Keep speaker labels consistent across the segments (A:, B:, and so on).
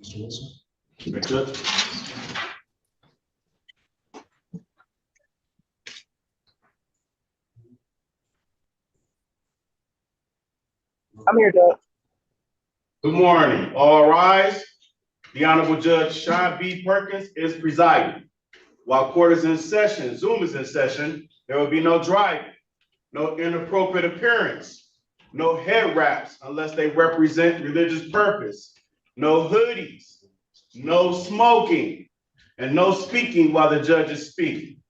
A: Mr. Wilson.
B: Judge.
C: I'm here, Doug.
B: Good morning. All rise. The Honorable Judge Sean B. Perkins is presiding. While court is in session, Zoom is in session, there will be no driving, no inappropriate appearance, no head wraps unless they represent religious purpose, no hoodies, no smoking, and no speaking while the judge is speaking.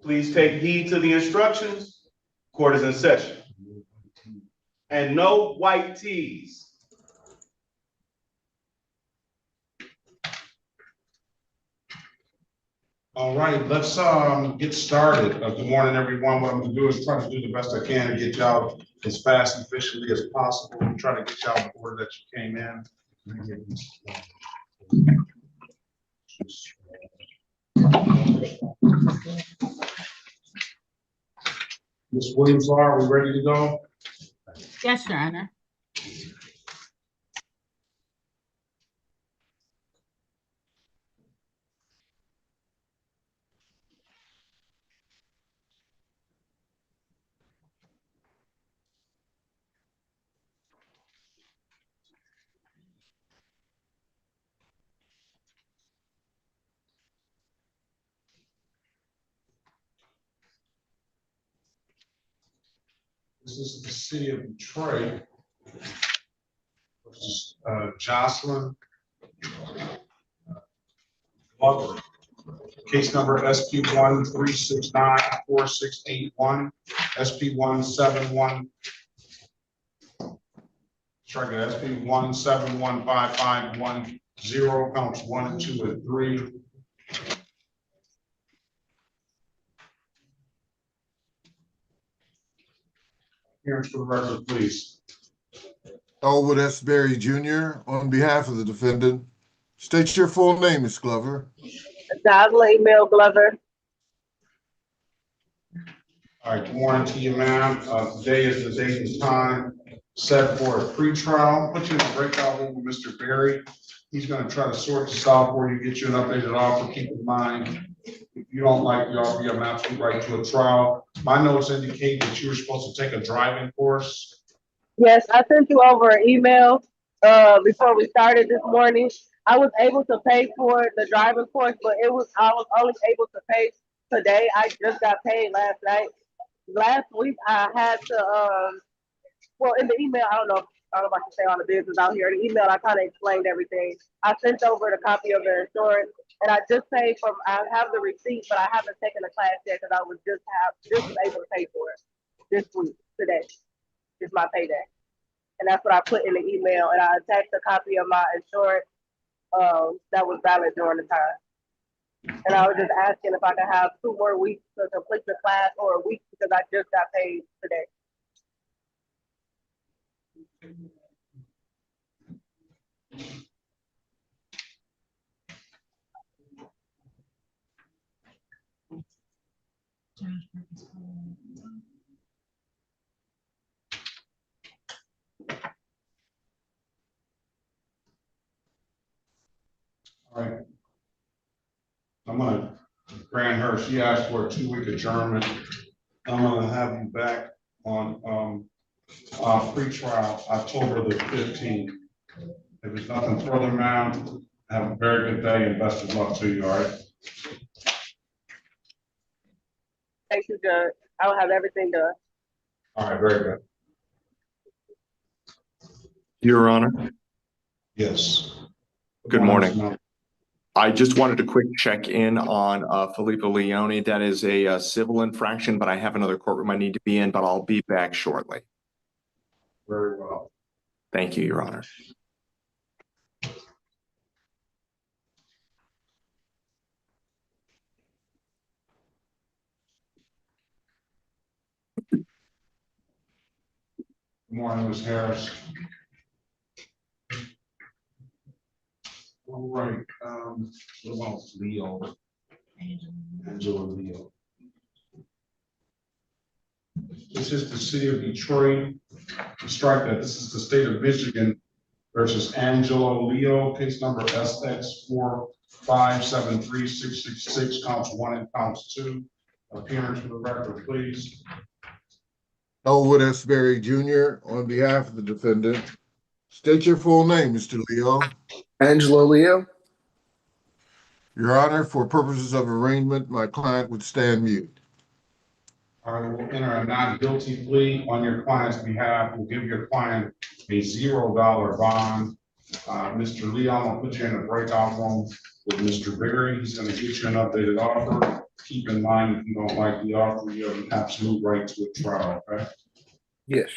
B: Please take heed to the instructions. Court is in session. And no white tees.
A: All right, let's get started. Good morning, everyone. What I'm gonna do is try to do the best I can to get y'all as fast and efficiently as possible. I'm trying to get y'all the order that you came in. Ms. Williams, are we ready to go?
D: Yes, Your Honor.
A: This is the city of Detroit. This is Jocelyn Glover. Case number SP 1369461, SP 171. Strike it, SP 1715510, counts 1, 2, and 3. Appearance for the record, please.
E: Elwood S. Berry Jr. on behalf of the defendant. State your full name, Ms. Glover.
C: Jocelyn Emil Glover.
A: All right, good morning to you, ma'am. Today is the date and time set for a pretrial. Put you in a breakout room with Mr. Berry. He's going to try to sort this out for you, get you an updated offer. Keep in mind, if you don't like the offer, you have an absolute right to a trial. My notes indicate that you were supposed to take a driving course.
C: Yes, I sent you over an email before we started this morning. I was able to pay for the driving course, but I was only able to pay today. I just got paid last night. Last week I had to well, in the email, I don't know if I can say all the business out here. In the email, I kind of explained everything. I sent over the copy of the insurance, and I just paid for. I have the receipt, but I haven't taken the class yet because I was just able to pay for it this week. Today is my payday, and that's what I put in the email. And I attached a copy of my insurance that was valid during the time. And I was just asking if I could have 2 more weeks to complete the class, or a week because I just got paid today.
A: All right. I'm going to grant her, she asked for a 2-week adjournment. I'm going to have you back on pre-trial October the 15th. If there's nothing further, ma'am, have a very good day and best of luck to you, all right?
C: Thank you, Judge. I will have everything done.
A: All right, very good.
F: Your Honor.
A: Yes.
F: Good morning. I just wanted a quick check in on Filippo Leone. That is a civil infraction, but I have another courtroom I need to be in, but I'll be back shortly.
A: Very well.
F: Thank you, Your Honor.
A: Good morning, Ms. Harris. All right. What about Leo? Angela Leo. This is the city of Detroit. Strike that. This is the state of Michigan. versus Angelo Leo, case number SX4573666, counts 1 and counts 2. Appearance for the record, please.
E: Elwood S. Berry Jr. on behalf of the defendant. State your full name, Mr. Leo.
G: Angelo Leo.
E: Your Honor, for purposes of arraignment, my client would stand mute.
A: I will enter a not guilty plea on your client's behalf. We'll give your client a $0 bond. Mr. Lee, I'm gonna put you in a breakout room with Mr. Berry. He's gonna get you an updated offer. Keep in mind, if you don't like the offer, you have an absolute right to a trial, okay?
G: Yes.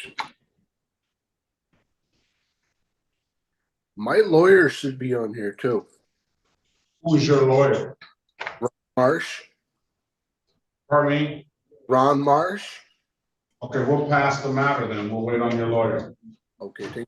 G: My lawyer should be on here too.
A: Who is your lawyer?
G: Marsh.
A: Pardon me?
G: Ron Marsh.
A: Okay, we'll pass the matter then. We'll wait on your lawyer.
G: Okay, thank you.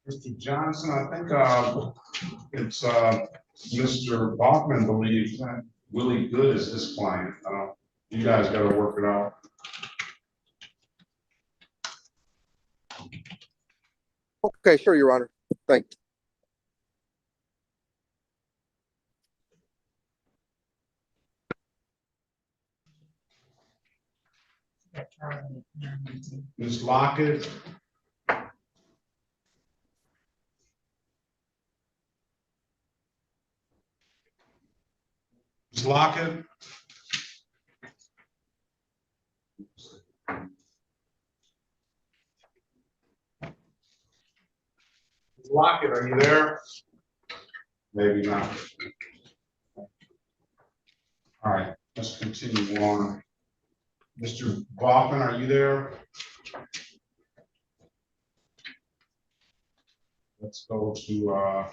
A: Mr. Johnson, I think it's Mr. Bachman believes that Willie Good is his client. You guys got to work it out.
G: Okay, sure, Your Honor. Thank you.
A: Ms. Lockett. Ms. Lockett. Ms. Lockett, are you there? Maybe not. All right, let's continue on. Mr. Bachman, are you there? Let's go to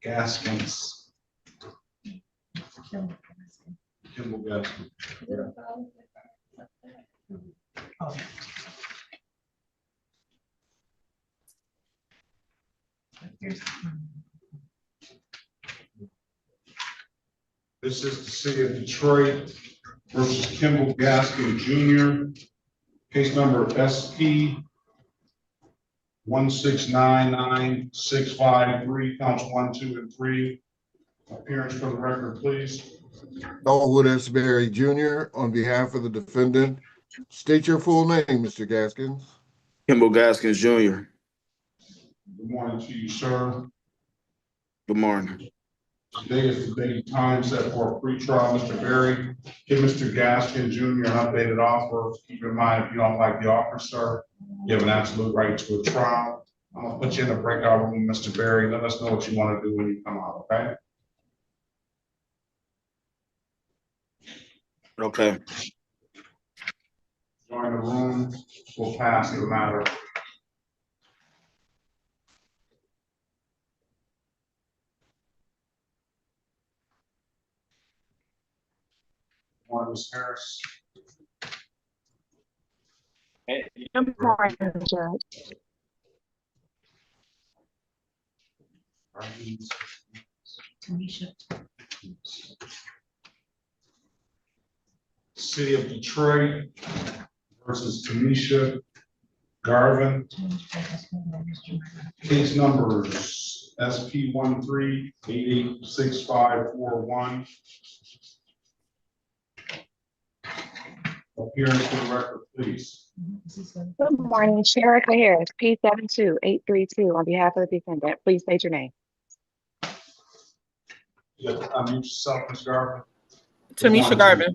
A: Gaskins. Kimball Gaskins. This is the city of Detroit versus Kimball Gaskin Jr. Case number SP 1699653, counts 1, 2, and 3. Appearance for the record, please.
E: Elwood S. Berry Jr. on behalf of the defendant. State your full name, Mr. Gaskins.
H: Kimball Gaskins Jr.
A: Good morning to you, sir.
H: Good morning.
A: Today is the date and time set for a pretrial. Mr. Berry, give Mr. Gaskin Jr. an updated offer. Keep in mind, if you don't like the offer, sir, you have an absolute right to a trial. I'm gonna put you in a breakout room, Mr. Berry. Let us know what you want to do when you come out, okay?
H: Okay.
A: Join the room. We'll pass the matter. Ms. Harris.
I: Good morning, Judge.
A: City of Detroit versus Tanisha Garvin. Case numbers SP 13886541. Appearance for the record, please.
I: Good morning, Sherika Harris, P72832, on behalf of the defendant. Please state your name.
A: You have to unmute yourself, Ms. Garvin.
J: Tanisha Garvin.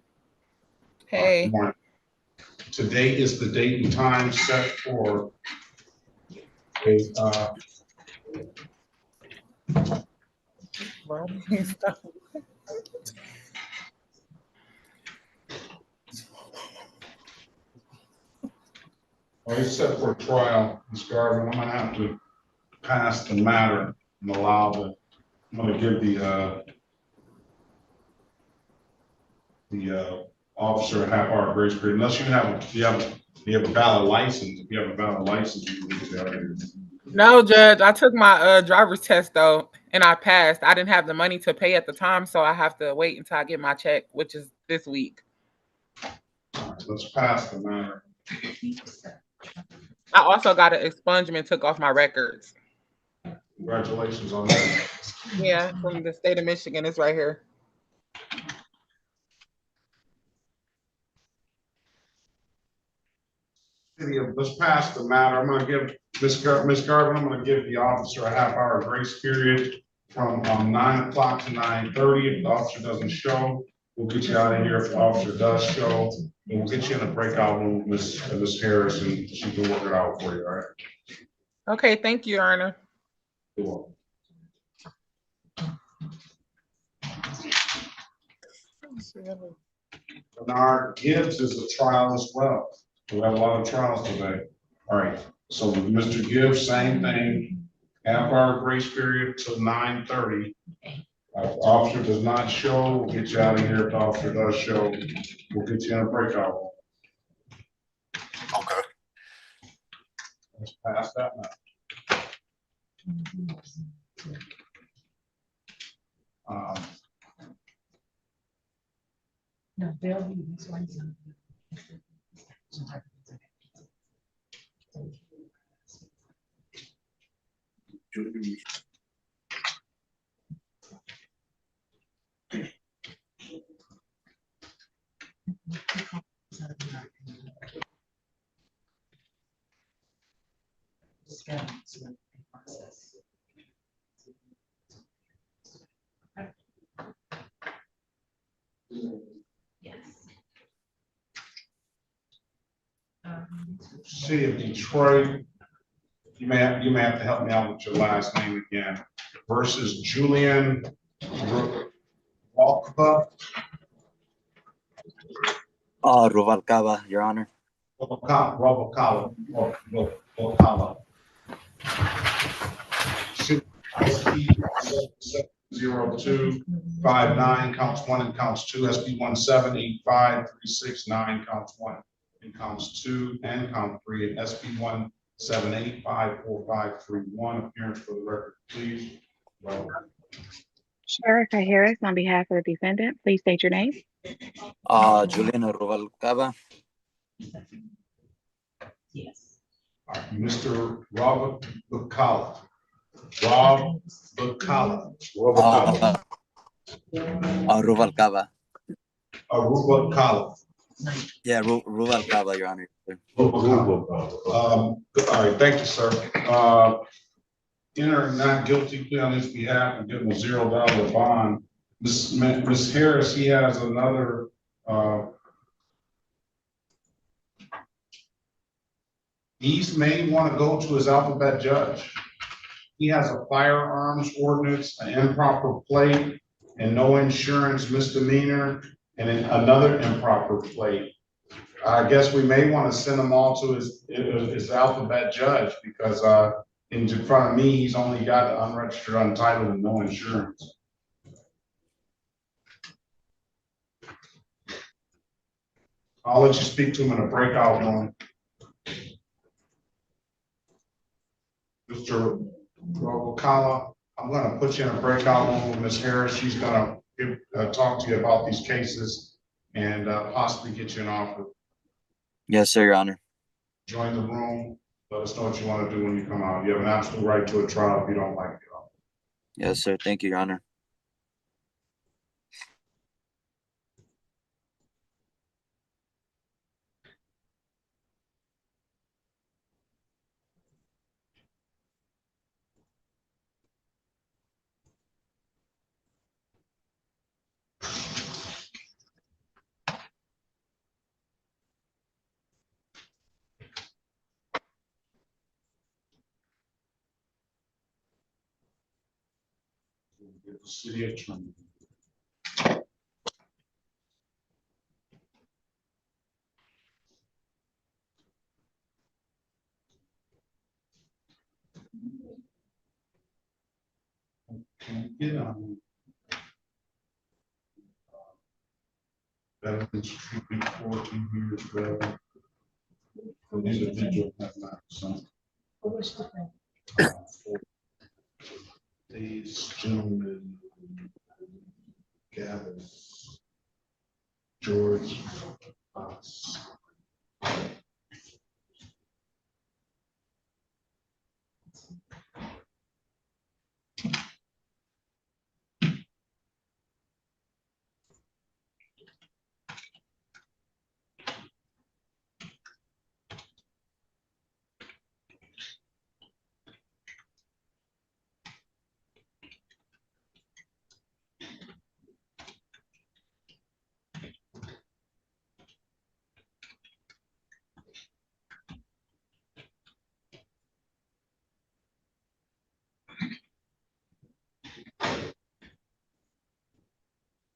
A: Hey. Good morning. Today is the date and time set for a Well, it's set for trial, Ms. Garvin. I'm gonna have to pass the matter and allow I'm gonna give the officer a half-hour grace period, unless you have a valid license. If you have a valid license, you can leave it there.
J: No, Judge, I took my driver's test though, and I passed. I didn't have the money to pay at the time, so I have to wait until I get my check, which is this week.
A: All right, let's pass the matter.
J: I also got an expungement took off my records.
A: Congratulations on that.
J: Yeah, from the state of Michigan. It's right here.
A: Let's pass the matter. I'm gonna give Ms. Garvin, I'm gonna give the officer a half-hour grace period from 9 o'clock to 9:30. If the officer doesn't show, we'll get you out of here. If the officer does show, then we'll get you in a breakout room with Ms. Harris, and she can work it out for you, all right?
J: Okay, thank you, Your Honor.
A: You're welcome. Bernard Gibbs is a trial as well. We have a lot of trials today. All right, so with Mr. Gibbs, same thing, half-hour grace period till 9:30. If the officer does not show, we'll get you out of here. If the officer does show, we'll get you in a breakout room.
E: Okay.
A: Let's pass that now.
D: No, they'll be this one's. Yes.
A: City of Detroit, you may have to help me out with your last name again, versus Julian Walkup.
K: Ruvalcaba, Your Honor.
A: Robocala. SP 0259 counts 1 and counts 2, SP 1785369 counts 1 and counts 2 and count 3, and SP 178545531. Appearance for the record, please. Well,
I: Sheriff Harris, on behalf of the defendant, please state your name.
K: Juliano Ruvalcaba.
D: Yes.
A: all right, Mr. Robert Bacala. Rob Bacala.
K: Ruvalcaba.
A: Rubalcaba.
K: Yeah, Ruvalcaba, Your Honor.
A: All right, thank you, sir. Enter not guilty plea on his behalf and give him a $0 bond. Ms. Harris, he has another, he may want to go to his alphabet judge. He has a firearms ordinance, an improper plate, and no insurance misdemeanor, and then another improper plate. I guess we may want to send them all to his alphabet judge, because in front of me, he's only got unregistered, untitled, and no insurance. I'll let you speak to him in a breakout room. Mr. Robocala, I'm gonna put you in a breakout room with Ms. Harris. She's gonna talk to you about these cases and possibly get you an offer.
K: Yes, sir, Your Honor.
A: Join the room. Let us know what you want to do when you come out. You have an absolute right to a trial if you don't like it.
K: Yes, sir. Thank you, Your Honor.
A: The city attorney. Can you get on? Veterans should be 14 years veteran. For the individual have not, so. These gentlemen, Gavin, George, us.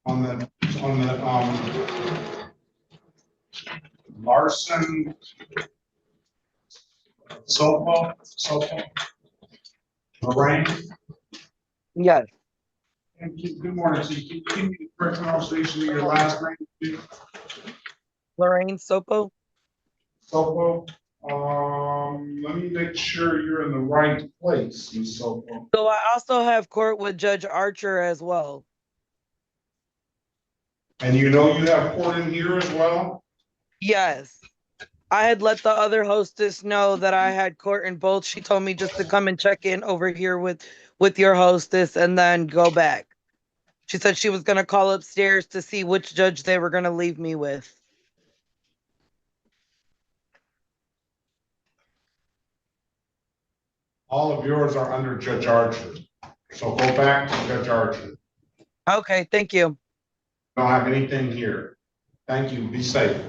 A: On the, Larson. Sofa. Lorraine.
C: Yes.
A: Good morning to you. Can you give me the correct pronunciation of your last name, please?
C: Lorraine Sopo.
A: Sopo. Let me make sure you're in the right place, Ms. Sopo.
C: So I also have court with Judge Archer as well.
A: And you know you have court in here as well?
C: Yes. I had let the other hostess know that I had court in both. She told me just to come and check in over here with your hostess and then go back. She said she was going to call upstairs to see which judge they were going to leave me with.
A: All of yours are under Judge Archer. So go back to Judge Archer.
C: Okay, thank you.
A: Don't have anything here. Thank you. Be safe.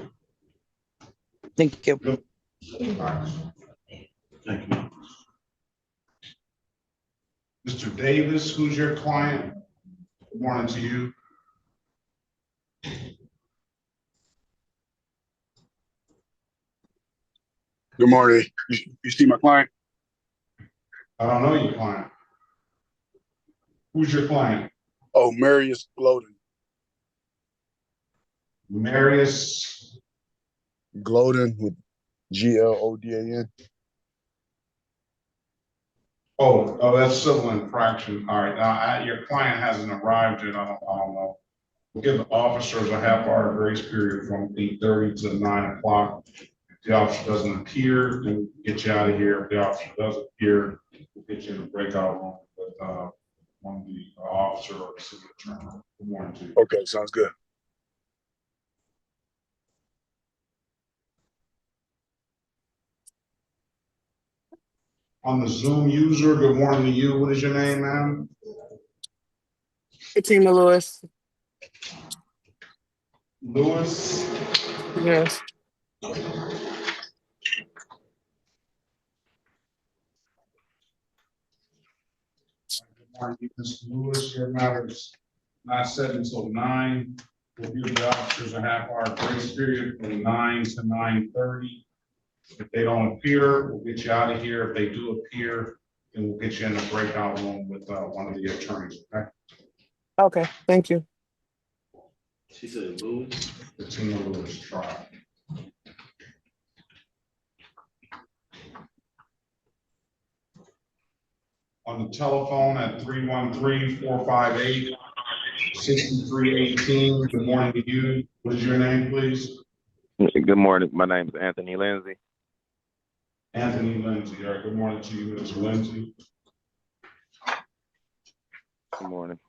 C: Thank you.
A: Good. Thank you. Mr. Davis, who's your client? Good morning to you.
L: Good morning. You see my client?
A: I don't know your client. Who's your client?
L: Oh, Marius Gloden.
A: Marius.
L: Gloden with Glodan.
A: Oh, that's civil infraction. All right. Now, your client hasn't arrived yet. I don't know. We'll give the officers a half-hour grace period from 8:30 to 9 o'clock. If the officer doesn't appear, then we'll get you out of here. If the officer does appear, we'll get you in a breakout room with one of the officer or city attorney. Good morning to you.
L: Okay, sounds good.
A: On the Zoom user, good morning to you. What is your name, ma'am?
M: Fatima Lewis.
A: Lewis.
M: Yes.
A: Good morning, Ms. Lewis. Your matter is not set until 9. We'll give the officers a half-hour grace period from 9 to 9:30. If they don't appear, we'll get you out of here. If they do appear, then we'll get you in a breakout room with one of the attorneys, okay?
M: Okay, thank you.
B: She said Lewis.
A: Fatima Lewis trial. On the telephone at 313-458-6318. Good morning to you. What is your name, please?
N: Good morning. My name is Anthony Lindsay.
A: Anthony Lindsay. All right, good morning to you, Mr. Lindsay.
N: Good morning.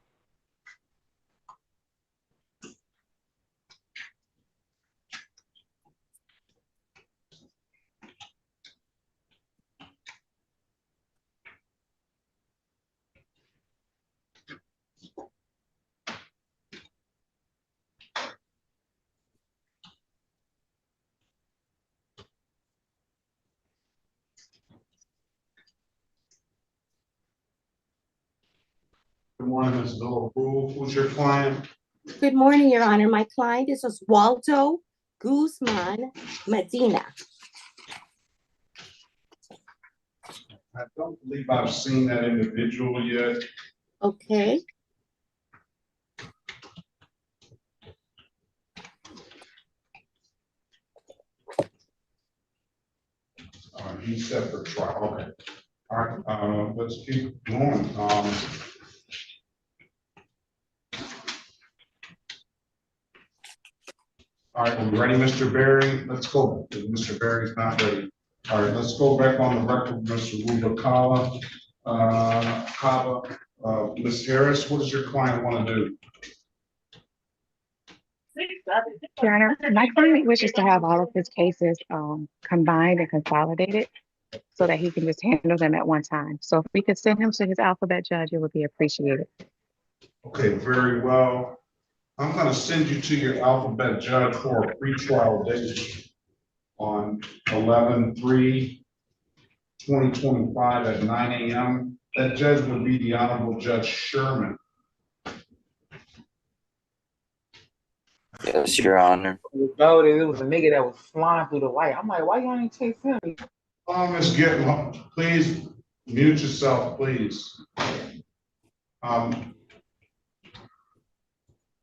A: Good morning, Ms. Villa-Proof. Who's your client?
O: Good morning, Your Honor. My client is Oswaldo Guzman Medina.
A: I don't believe I've seen that individual yet.
O: Okay.
A: He's set for trial, okay. All right, let's keep going. All right, we ready, Mr. Berry? Let's go. Mr. Berry's not ready. All right, let's go back on the record, Mr. Rubakala. Ms. Harris, what does your client want to do?
I: Your Honor, my client wishes to have all of his cases combined and consolidated so that he can just handle them at one time. So if we could send him to his alphabet judge, it would be appreciated.
A: Okay, very well. I'm gonna send you to your alphabet judge for a pretrial date on 11/3/2025 at 9 a.m. That judge would be the Honorable Judge Sherman.
K: Yes, Your Honor.
J: No, it was a nigga that was flying through the light. I'm like, why y'all ain't chase him?
A: Ms. Gitmo, please mute yourself, please.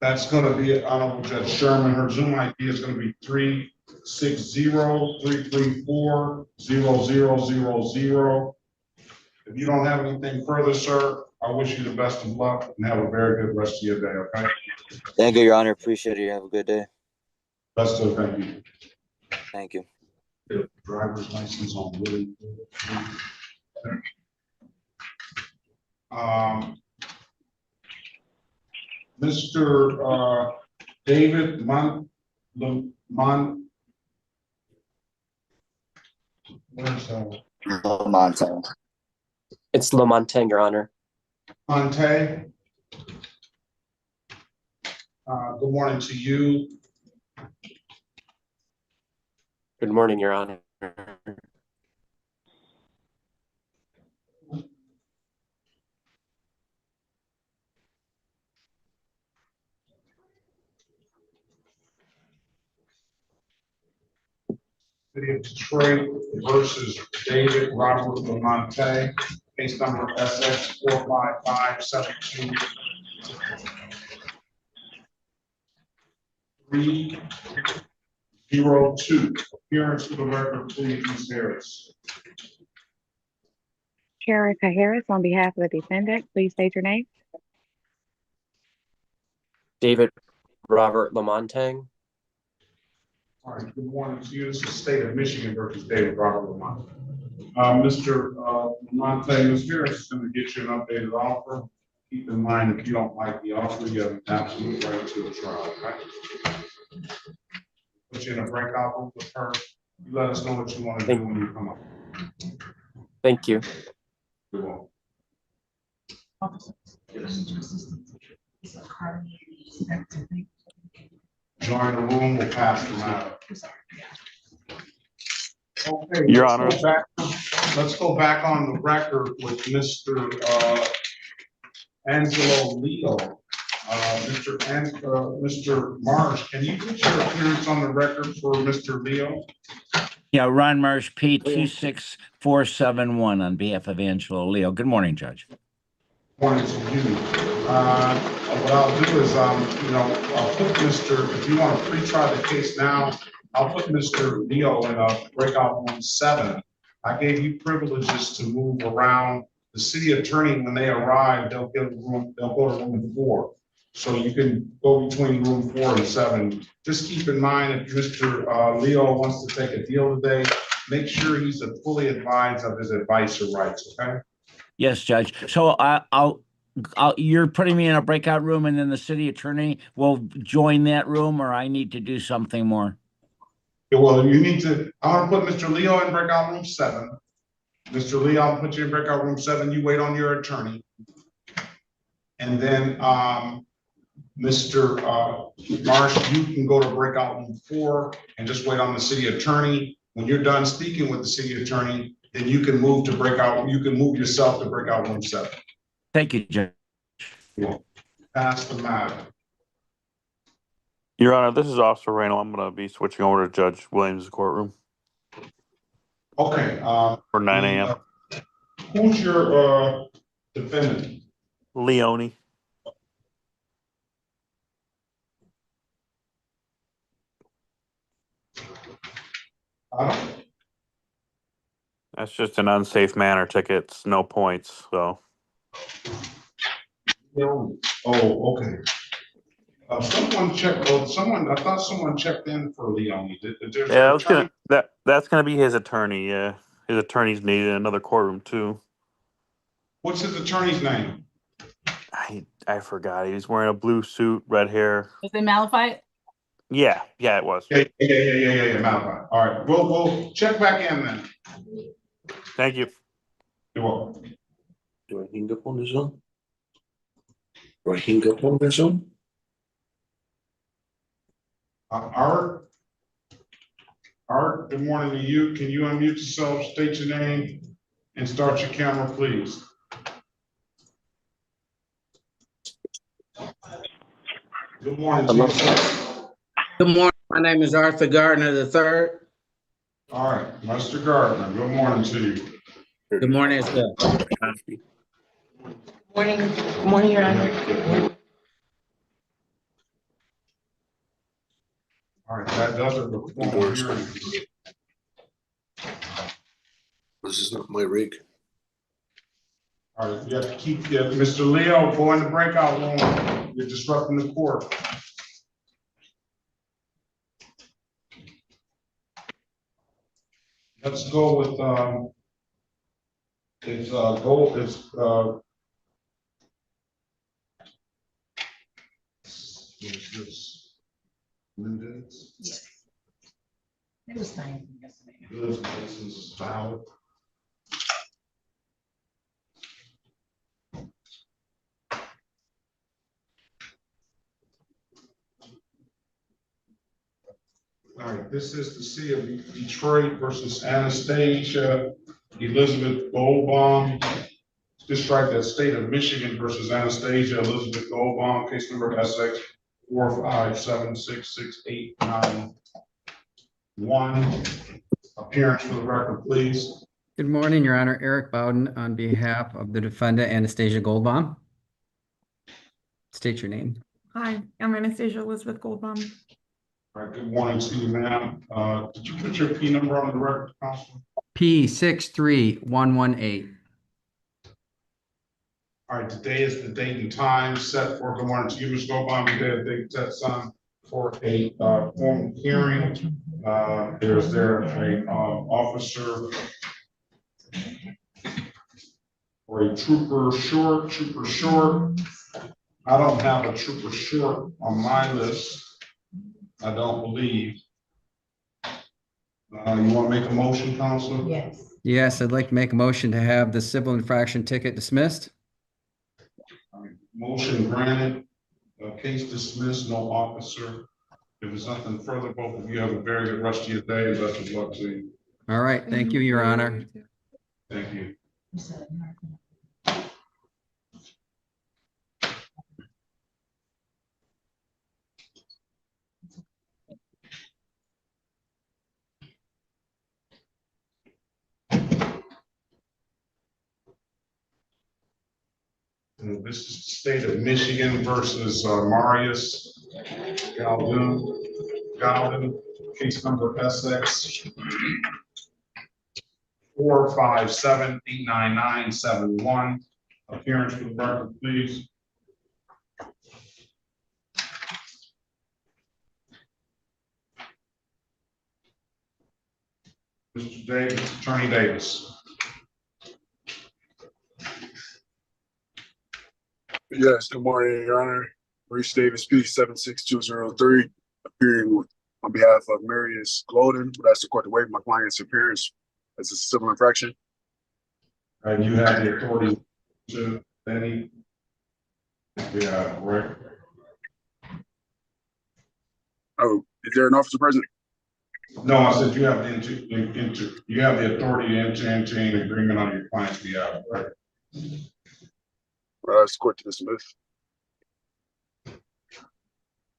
A: That's gonna be Honorable Judge Sherman. Her Zoom ID is gonna be 360-334-0000. If you don't have anything further, sir, I wish you the best of luck and have a very good rest of your day, okay?
K: Thank you, Your Honor. Appreciate it. You have a good day.
A: Best of, thank you.
K: Thank you.
A: Driver's license on really. Mr. David where's
K: Montana.
P: It's Lamontagne, Your Honor.
A: Monte? Good morning to you.
P: Good morning, Your Honor.
A: City of Detroit versus David Robert Lamonte, case number SS 45572. 302. Appearance for the record, please, Ms. Harris.
I: Erica Harris, on behalf of the defendant, please state your name.
P: David Robert Lamontagne.
A: All right, good morning to you. This is the state of Michigan versus David Robert Lamonte. Mr. Lamonte, Ms. Harris is going to get you an updated offer. Keep in mind, if you don't like the offer, you have an absolute right to the trial, right? Put you in a breakout room with her. You let us know what you want to do when you come up.
P: Thank you.
A: You're welcome. Join the room, we'll pass them out. Okay,
N: Your Honor.
A: Let's go back on the record with Mr. Angelo Leo. Mr. Marsh, can you put your appearance on the record for Mr. Leo?
Q: Yeah, Ron Marsh, P 26471 on behalf of Angelo Leo. Good morning, Judge.
A: Morning to you. What I'll do is, I'll put Mr. If you want to pre-try the case now, I'll put Mr. Leo in a breakout room 7. I gave you privileges to move around. The city attorney, when they arrive, they'll go to room 4. So you can go between room 4 and 7. Just keep in mind, if Mr. Leo wants to take a deal today, make sure he's fully advised of his advice or rights, okay?
Q: Yes, Judge. So you're putting me in a breakout room and then the city attorney will join that room, or I need to do something more?
A: Yeah, well, you need to, I'm gonna put Mr. Leo in breakout room 7. Mr. Leo, I'll put you in breakout room 7. You wait on your attorney. And then Mr. Marsh, you can go to breakout room 4 and just wait on the city attorney. When you're done speaking with the city attorney, then you can move to you can move yourself to breakout room 7.
Q: Thank you, Judge.
A: Pass the matter.
N: Your Honor, this is Officer Randall. I'm going to be switching over to Judge Williams' courtroom
A: Okay.
N: for 9 a.m.
A: Who's your, defendant?
N: Leone. That's just an unsafe manner ticket. It's no points, so.
A: Oh, okay. I thought someone checked in for Leone. Did there's
N: Yeah,
A: an
N: I was
A: attorney?
N: that's gonna be his attorney, yeah. His attorney's needed in another courtroom too.
A: What's his attorney's name?
N: I forgot. He was wearing a blue suit, red hair.
D: Was it Malphite?
N: Yeah, it was.
A: Yeah, Malachi. All right, we'll check back in then.
N: Thank you.
A: You're welcome.
H: Do I hang up on the Zoom? Do I hang up on the Zoom?
A: Art, good morning to you. Can you unmute yourself, state your name, and start your camera, please? Good morning to you, sir.
R: Good morning. My name is Arthur Gardner III.
A: All right, Mr. Gardner, good morning to you.
R: Good morning, sir.
D: Morning. Good morning, Your Honor.
A: All right, that doesn't require hearing.
H: This is not my rig.
A: All right, you have to keep, Mr. Leo, go in the breakout room. You're disrupting the court. Let's go with, what is this? Mendez?
D: Yes. It was fine yesterday.
A: This license is valid. All right, this is the City of Detroit versus Anastasia Elizabeth Goldbaum. Just strike that State of Michigan versus Anastasia Elizabeth Goldbaum, case number SX 4576689. Appearance for the record, please.
S: Good morning, Your Honor. Eric Bowden on behalf of the defendant Anastasia Goldbaum. State your name.
T: Hi, I'm Anastasia Elizabeth Goldbaum.
A: All right, good morning to you, ma'am. Did you put your P number on the record, Counsel?
S: P63118.
A: All right, today is the date and time set for, good morning to you, Ms. Goldbaum, today the date set son for a formal hearing. Is there a officer or a trooper short? I don't have a trooper short on my list. I don't believe. You want to make a motion, Counsel?
D: Yes.
S: Yes, I'd like to make a motion to have the civil infraction ticket dismissed.
A: Motion granted, case dismissed, no officer. If there's nothing further, both of you have a very good rest of your day. Best of luck to you.
S: All right, thank you, Your Honor.
A: Thank you. This is the State of Michigan versus Marius Galvin, case number SX 457899971. Appearance for the record, please. Mr. Davis, Attorney Davis.
L: Yes, good morning, Your Honor. Maurice Davis, P 76203, appearing on behalf of Marius Gloden. Would ask the court to waive my client's appearance as a civil infraction.
A: And you have the authority to any. Yeah, right.
L: Oh, is there an officer present?
A: No, I said you have the you have the authority to enter into an agreement on your client's behalf, right?
L: Ask the court to dismiss.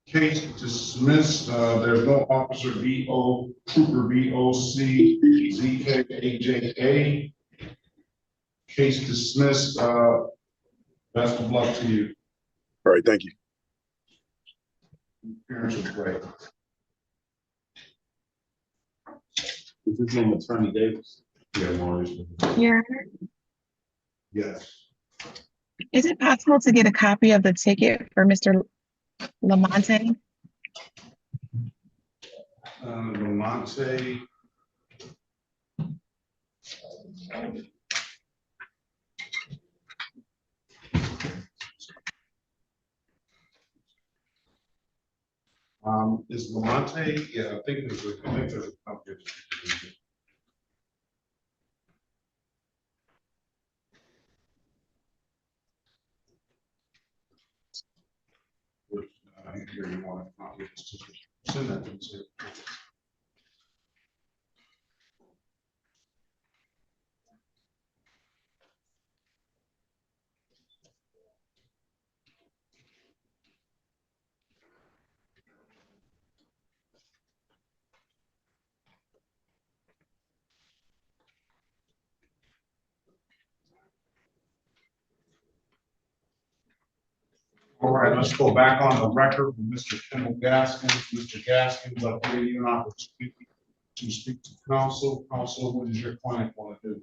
A: Case dismissed. There's no officer VO, trooper VOC, ZKAJA. Case dismissed. Best of luck to you.
L: All right, thank you.
A: Appearance was great.
B: Is his name Attorney Davis?
A: Yeah, Maurice.
I: Your Honor,
A: Yes.
I: is it possible to get a copy of the ticket for Mr. Lamonte?
A: Lamonte. Is Lamonte? Yeah, I think there's a copy. Here you want a copy. Send that to me. All right, let's go back on the record with Mr. Kendall Gaskins. Mr. Gaskins, I'll give you an opportunity to speak to counsel. Counsel, what does your client want to do?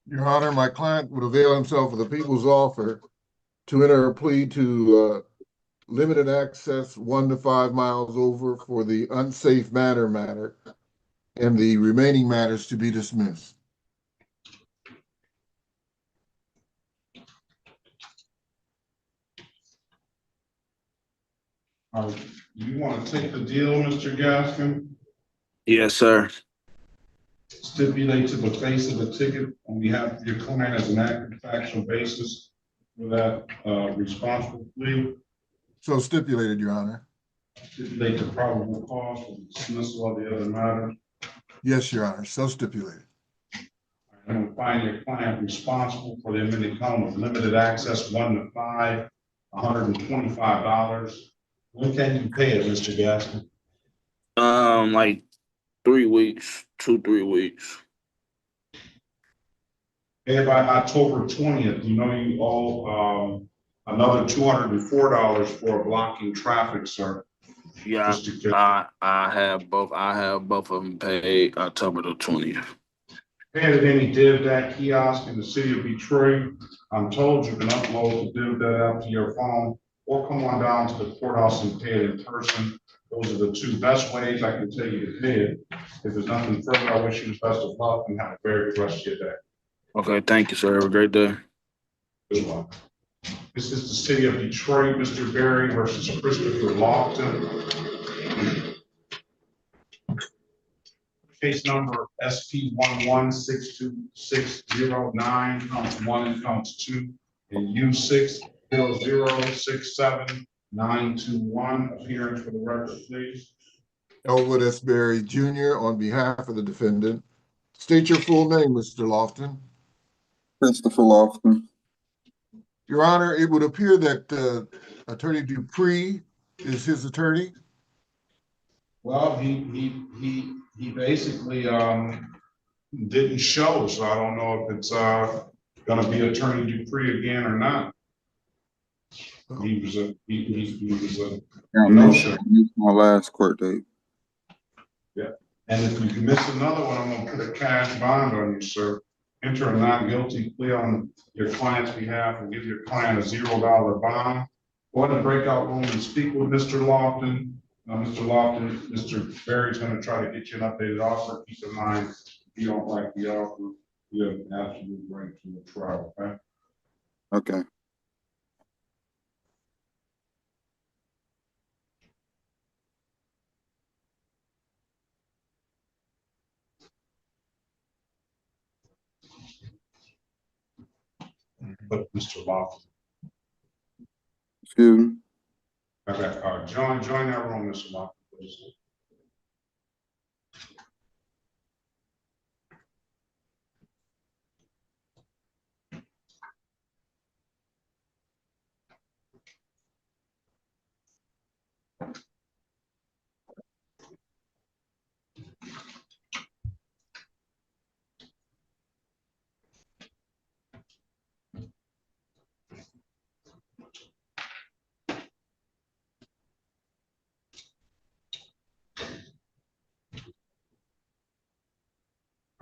E: Your Honor, my client would avail himself of the people's offer to enter a plea to limited access 1 to 5 miles over for the unsafe manner matter and the remaining matters to be dismissed.
A: You want to take the deal, Mr. Gaskin?
H: Yes, sir.
A: Stipulate to the face of the ticket on behalf of your client as an active factual basis for that responsible plea.
E: So stipulated, Your Honor.
A: Stipulate the probable cause for dismissal of the other matter.
E: Yes, Your Honor, so stipulated.
A: I'm going to find your client responsible for the amended count of limited access 1 to 5, $125. When can you pay it, Mr. Gaskin?
H: Like 3 weeks, 2-3 weeks.
A: Pay it by October 20th. You know you owe another $204 for blocking traffic, sir.
H: Yeah, I have both. I have both of them paid October the 20th.
A: Pay it at any DivDat kiosk in the city of Detroit. I'm told you can upload the DivDat app to your phone or come on down to the courthouse and pay it in person. Those are the two best ways I can tell you to pay it. If there's nothing further, I wish you the best of luck and have a very good rest of your day.
H: Okay, thank you, sir. Have a great day.
A: Good luck. This is the city of Detroit, Mr. Berry versus Christopher Lofton. Case number SP 1162609, counts 1 and counts 2, and U6006791. Appearance for the record, please.
E: Elwood S. Berry Jr. on behalf of the defendant. State your full name, Mr. Lofton.
U: Christopher Lofton.
E: Your Honor, it would appear that Attorney Dupree is his attorney.
A: Well, he basically didn't show, so I don't know if it's gonna be Attorney Dupree again or not. He was a no-show.
U: My last court date.
A: Yeah, and if you miss another one, I'm gonna put a cash bond on you, sir. Enter a not guilty plea on your client's behalf and give your client a $0 bond. Go ahead and break out room and speak with Mr. Lofton. Mr. Lofton, Mr. Berry's gonna try to get you an updated offer. Keep in mind, if you don't like the offer, you have an absolute right to a trial, okay?
U: Okay.
A: But Mr. Lofton.
U: Excuse me.
A: Okay, join that room, Mr. Lofton, please.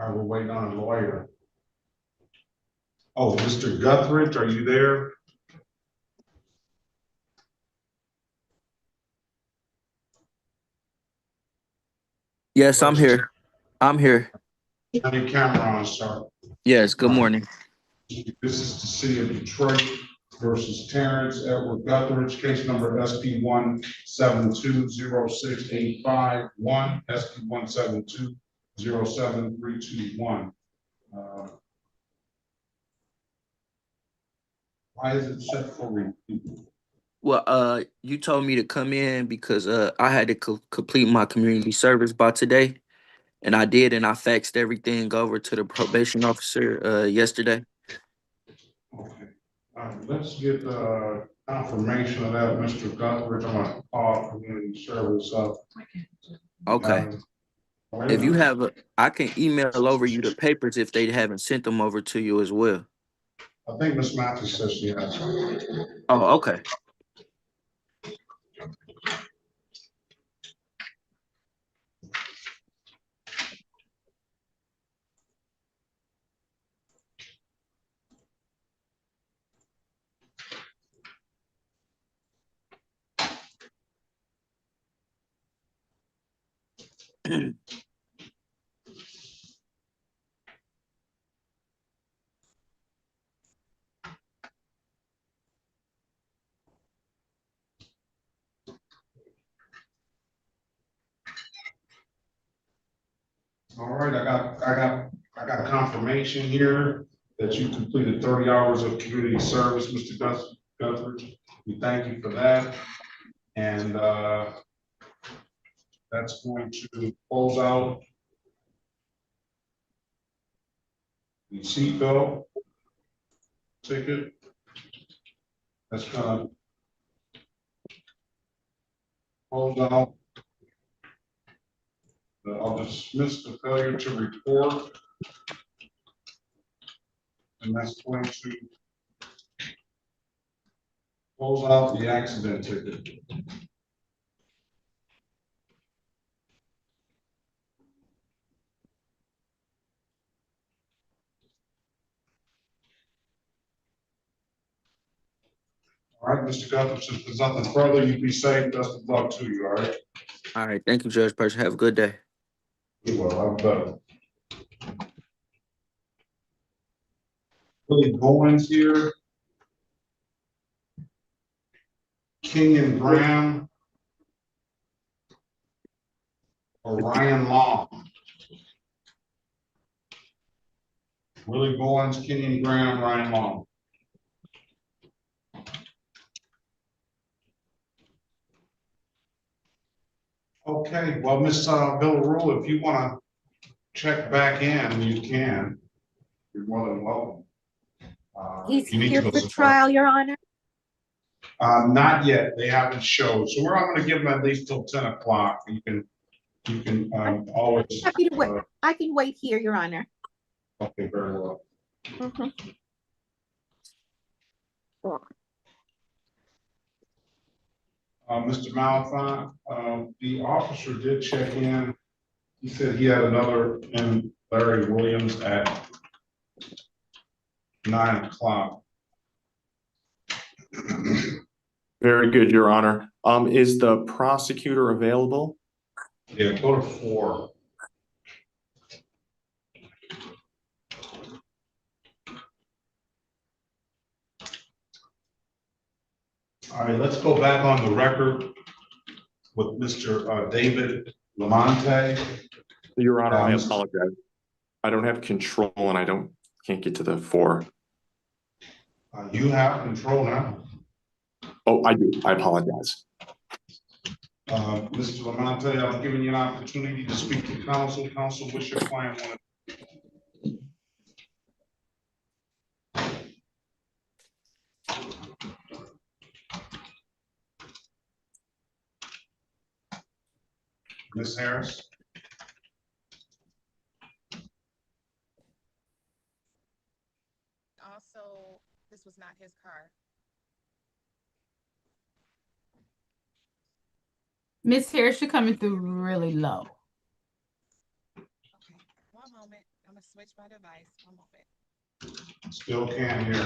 A: All right, we're waiting on a lawyer. Oh, Mr. Guthridge, are you there?
F: Yes, I'm here. I'm here.
A: Turn your camera on, sir.
F: Yes, good morning.
A: This is the city of Detroit versus Terrence Edward Guthridge, case number SP 1720685 SP 1720731. Why is it set for review?
F: Well, you told me to come in because I had to complete my community service by today, and I did, and I faxed everything over to the probation officer yesterday.
A: Okay. Let's get confirmation of that, Mr. Guthridge. I'm gonna call community service up.
F: Okay. If you have, I can email over you the papers if they haven't sent them over to you as well.
A: I think Ms. Mathis says she has.
F: Oh, okay.
A: All right, I got confirmation here that you completed 30 hours of community service, Mr. Guthridge. We thank you for that. And that's going to close out the seatbelt ticket. That's gonna close out. I'll dismiss the failure to report. And that's going to close out the accident ticket. All right, Mr. Guthridge, if there's nothing further, you be safe. Best of luck to you, all right?
F: All right. Thank you, Judge Person. Have a good day.
A: You will, I'm better. Willie Bowens here. Kenyon Graham. Or Ryan Long. Willie Bowens, Kenyon Graham, Ryan Long. Okay, well, Ms. Villarreal, if you want to check back in, you can. You're more than welcome.
O: He's
A: you need
O: here
A: to go
O: for trial, Your Honor.
A: Not yet. They haven't showed. So I'm going to give them at least till 10 o'clock. You can always.
O: Happy to wait. I can wait here, Your Honor.
A: Okay, very well. Mr. Malafont, the officer did check in. He said he had another in Larry Williams at 9 o'clock.
V: Very good, Your Honor. Is the prosecutor available?
A: Yeah, go to 4. All right, let's go back on the record with Mr. David Lamonte.
V: Your Honor, I apologize. I don't have control and I can't get to the 4.
A: You have control now.
V: Oh, I do. I apologize.
A: Mr. Lamonte, I'm giving you an opportunity to speak to counsel. Counsel, what's your client want? Ms. Harris?
J: Also, this was not his car.
D: Miss Harris, you're coming through really low.
J: Okay, one moment. I'm gonna switch my device. One moment.
A: Still can't hear.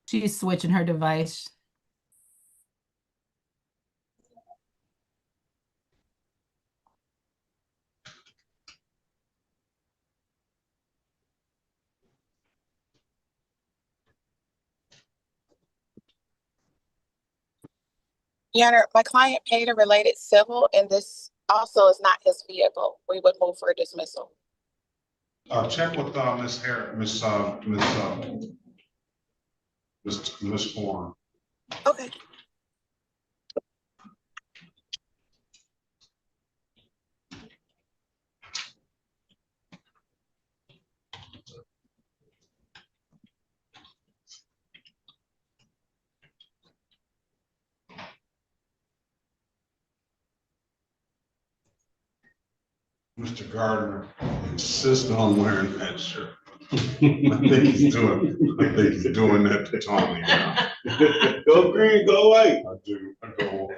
D: She's switching her device.
J: Your Honor, my client paid a related civil, and this also is not his vehicle. We would move for dismissal.
A: Check with, Ms. Ms. Horn.
J: Okay.
A: Mr. Gardner insists on wearing that shirt. I think he's doing that to Tommy now.
B: Go green, go white.
A: I do, I go away.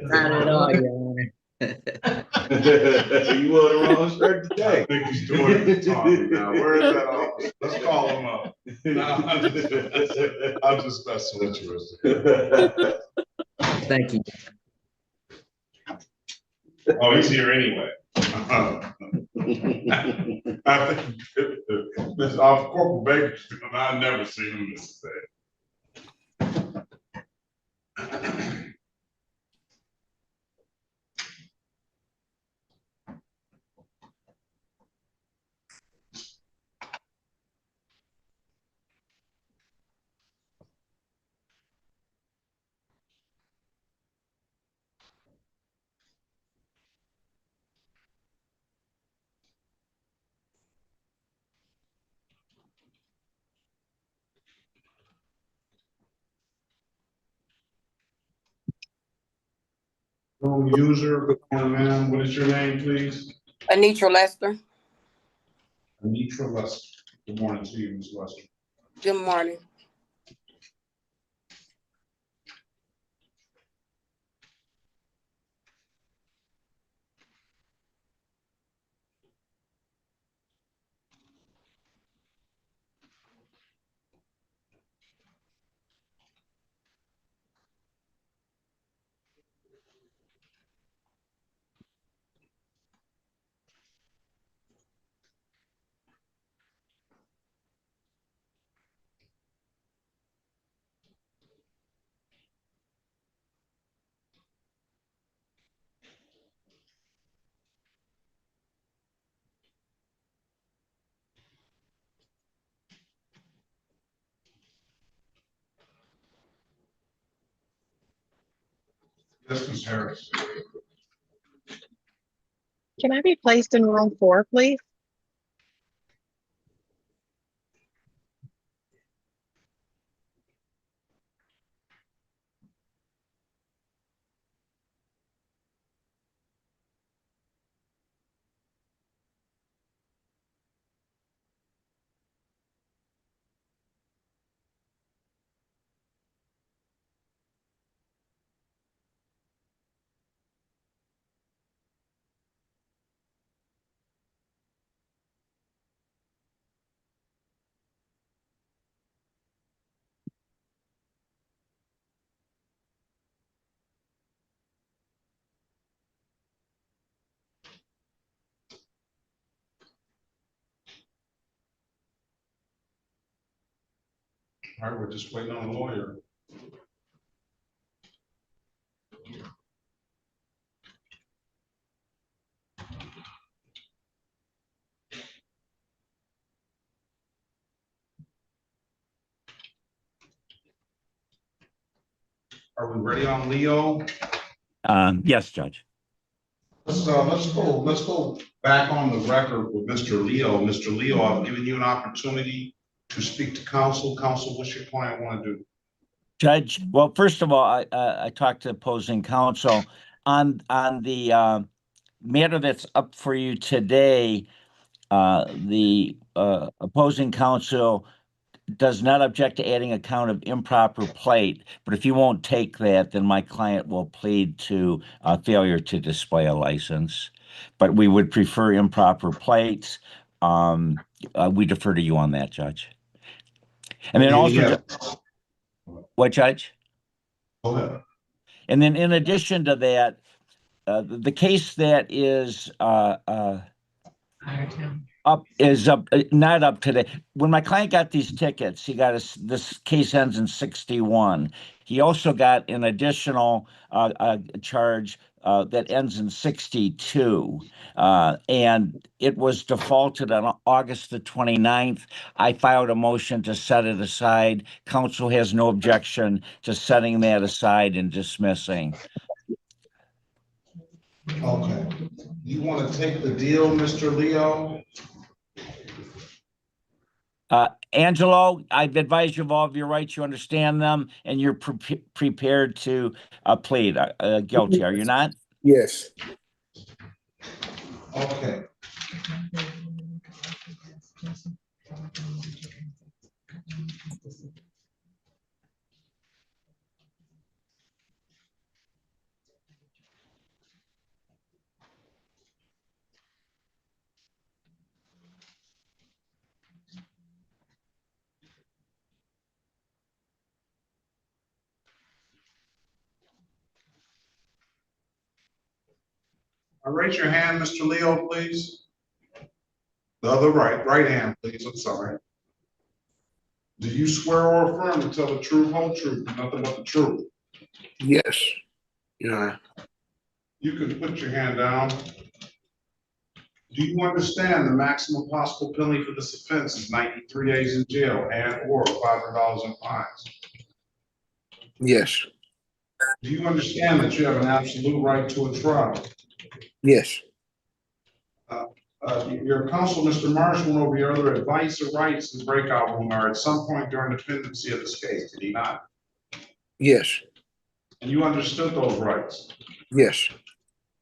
R: Not at all, Your Honor.
B: You wore the wrong shirt
A: I
B: today.
A: think he's doing it to Tommy now. Where is that officer? Let's call him up. No, I'm just messing with you, Mr.
R: Thank you.
A: Oh, he's here anyway. I think this off Corporal Baker, I've never seen him miss that. User, good morning, ma'am. What is your name, please?
J: Anitra Lester.
A: Anitra Lester. Good morning to you, Ms. Lester.
J: Good morning.
A: Yes, Ms. Harris.
I: Can I be placed in room 4, please?
A: All right, we're just waiting on a lawyer. Are we ready on Leo?
Q: Yes, Judge.
A: Let's go back on the record with Mr. Leo. Mr. Leo, I've given you an opportunity to speak to counsel. Counsel, what's your client want to do?
Q: Judge, well, first of all, I talked to opposing counsel on the matter that's up for you today. The opposing counsel does not object to adding a count of improper plate, but if you won't take that, then my client will plead to failure to display a license. but we would prefer improper plates. We defer to you on that, Judge. And then also, what, Judge?
A: Go ahead.
Q: And then in addition to that, the case that is not up today. When my client got these tickets, he got this case ends in 61. He also got an additional charge that ends in 62. And it was defaulted on August the 29th. I filed a motion to set it aside. Council has no objection to setting that aside and dismissing.
A: Okay. You want to take the deal, Mr. Leo?
Q: Angelo, I've advised you of all of your rights. You understand them, and you're prepared to plead guilty. Are you not?
L: Yes.
A: Okay. Raise your hand, Mr. Leo, please. The other right hand, please. I'm sorry. Do you swear or affirm to tell the truth, whole truth, and nothing but the truth?
L: Yes. Yeah.
A: You can put your hand down. Do you understand the maximum possible penalty for this offense is 93 days in jail and or $500 in fines?
L: Yes.
A: Do you understand that you have an absolute right to a trial?
L: Yes.
A: Your counsel, Mr. Marsh, went over your other advice or rights in the breakout room or at some point during the pendency of this case, did he not?
L: Yes.
A: And you understood those rights?
L: Yes.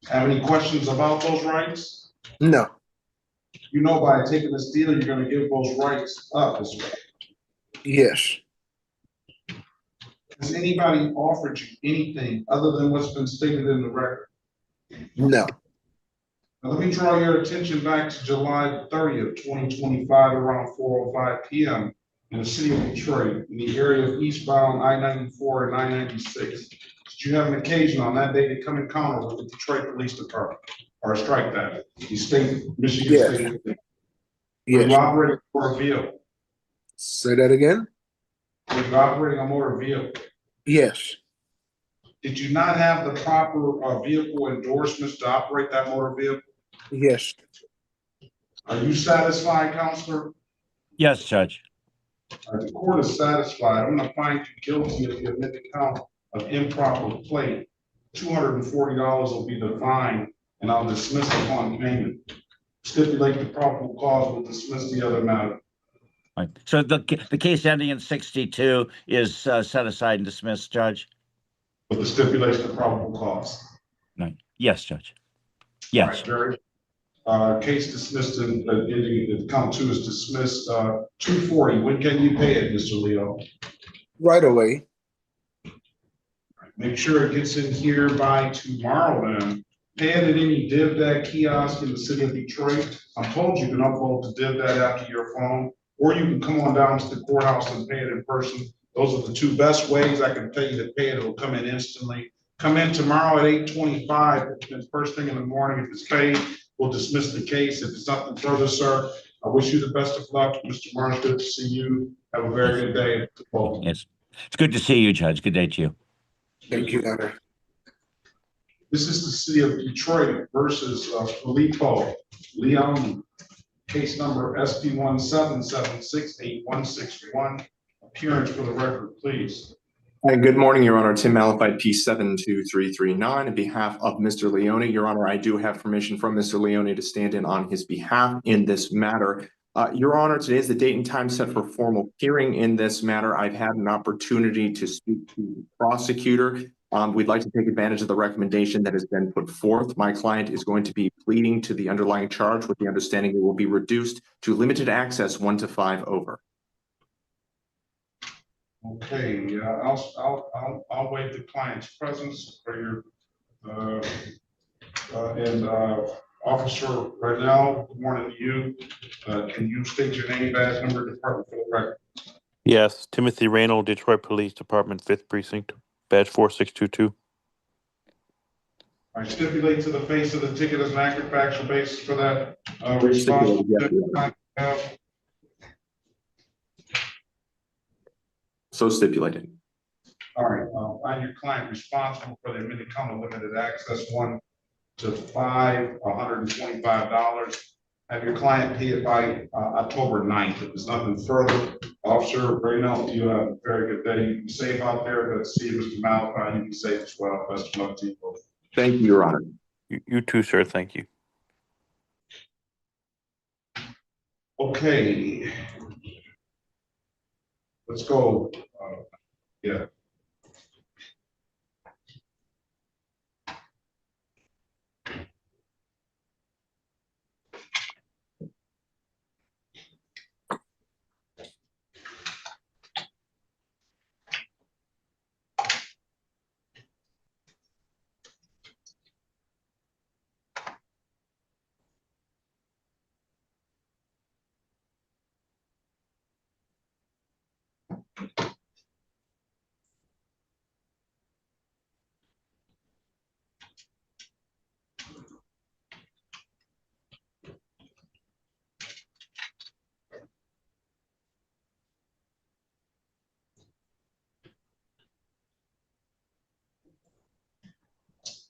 A: Have any questions about those rights?
L: No.
A: You know by taking this deal, you're going to give those rights up as well.
L: Yes.
A: Has anybody offered you anything other than what's been stated in the record?
L: No.
A: Now, let me draw your attention back to July 30th, 2025, around 4:05 p.m. in the city of Detroit, in the area of eastbound I-94 and I-96. Did you have an occasion on that day to come encounter with the Detroit Police Department or strike that? The state, Michigan
L: Yes.
A: State. Were
L: Yes.
A: you operating a motor vehicle?
L: Say that again?
A: Were you operating a motor vehicle?
L: Yes.
A: Did you not have the proper vehicle endorsements to operate that motor vehicle?
L: Yes.
A: Are you satisfied, Counselor?
Q: Yes, Judge.
A: The court is satisfied. I'm going to find you guilty of the admitted count of improper plate. $240 will be the fine, and I'll dismiss upon payment. Stipulate the probable cause, will dismiss the other matter.
Q: Right. So the case ending in 62 is set aside and dismissed, Judge?
A: With the stipulation of probable cause.
Q: Right. Yes, Judge. Yes.
A: All right, very. Case dismissed and ending count 2 is dismissed. 240. When can you pay it, Mr. Leo?
L: Right away.
A: Make sure it gets in here by tomorrow then. Pay it at any DivDat kiosk in the city of Detroit. I'm told you can upload the DivDat app to your phone, or you can come on down to the courthouse and pay it in person. Those are the two best ways I can tell you to pay it. It'll come in instantly. Come in tomorrow at 8:25, first thing in the morning. If it's paid, we'll dismiss the case. If it's nothing further, sir, I wish you the best of luck. Mr. Marsh, good to see you. Have a very good day.
Q: Yes. It's good to see you, Judge. Good day to you.
L: Thank you, Honor.
A: This is the city of Detroit versus Filippo Leone. Case number SP 177768161. Appearance for the record, please.
V: Hi, good morning, Your Honor. Tim Malafide, P 72339. On behalf of Mr. Leone, Your Honor, I do have permission from Mr. Leone to stand in on his behalf in this matter. Your Honor, today is the date and time set for formal hearing in this matter. I've had an opportunity to speak to the prosecutor. We'd like to take advantage of the recommendation that has been put forth. My client is going to be pleading to the underlying charge with the understanding it will be reduced to limited access 1 to 5 over.
A: Okay, I'll waive the client's presence for your Officer Brunel, good morning to you. Can you state your name, badge number, department for the record?
N: Yes, Timothy Reynolds, Detroit Police Department, 5th Precinct, badge 4622.
A: I stipulate to the face of the ticket as an accurate factual basis for that response.
V: So stipulated.
A: All right, find your client responsible for the admitted comma limited access 1 to 5, $125. Have your client pay it by October 9th. If there's nothing further, Officer Braynell, you have a very good day. You be safe out there. Let's see Mr. Malachi. You be safe as well. Best of luck to you both.
V: Thank you, Your Honor.
N: You too, sir. Thank you.
A: Okay. Let's go. Yeah.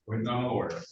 A: Waiting on the order.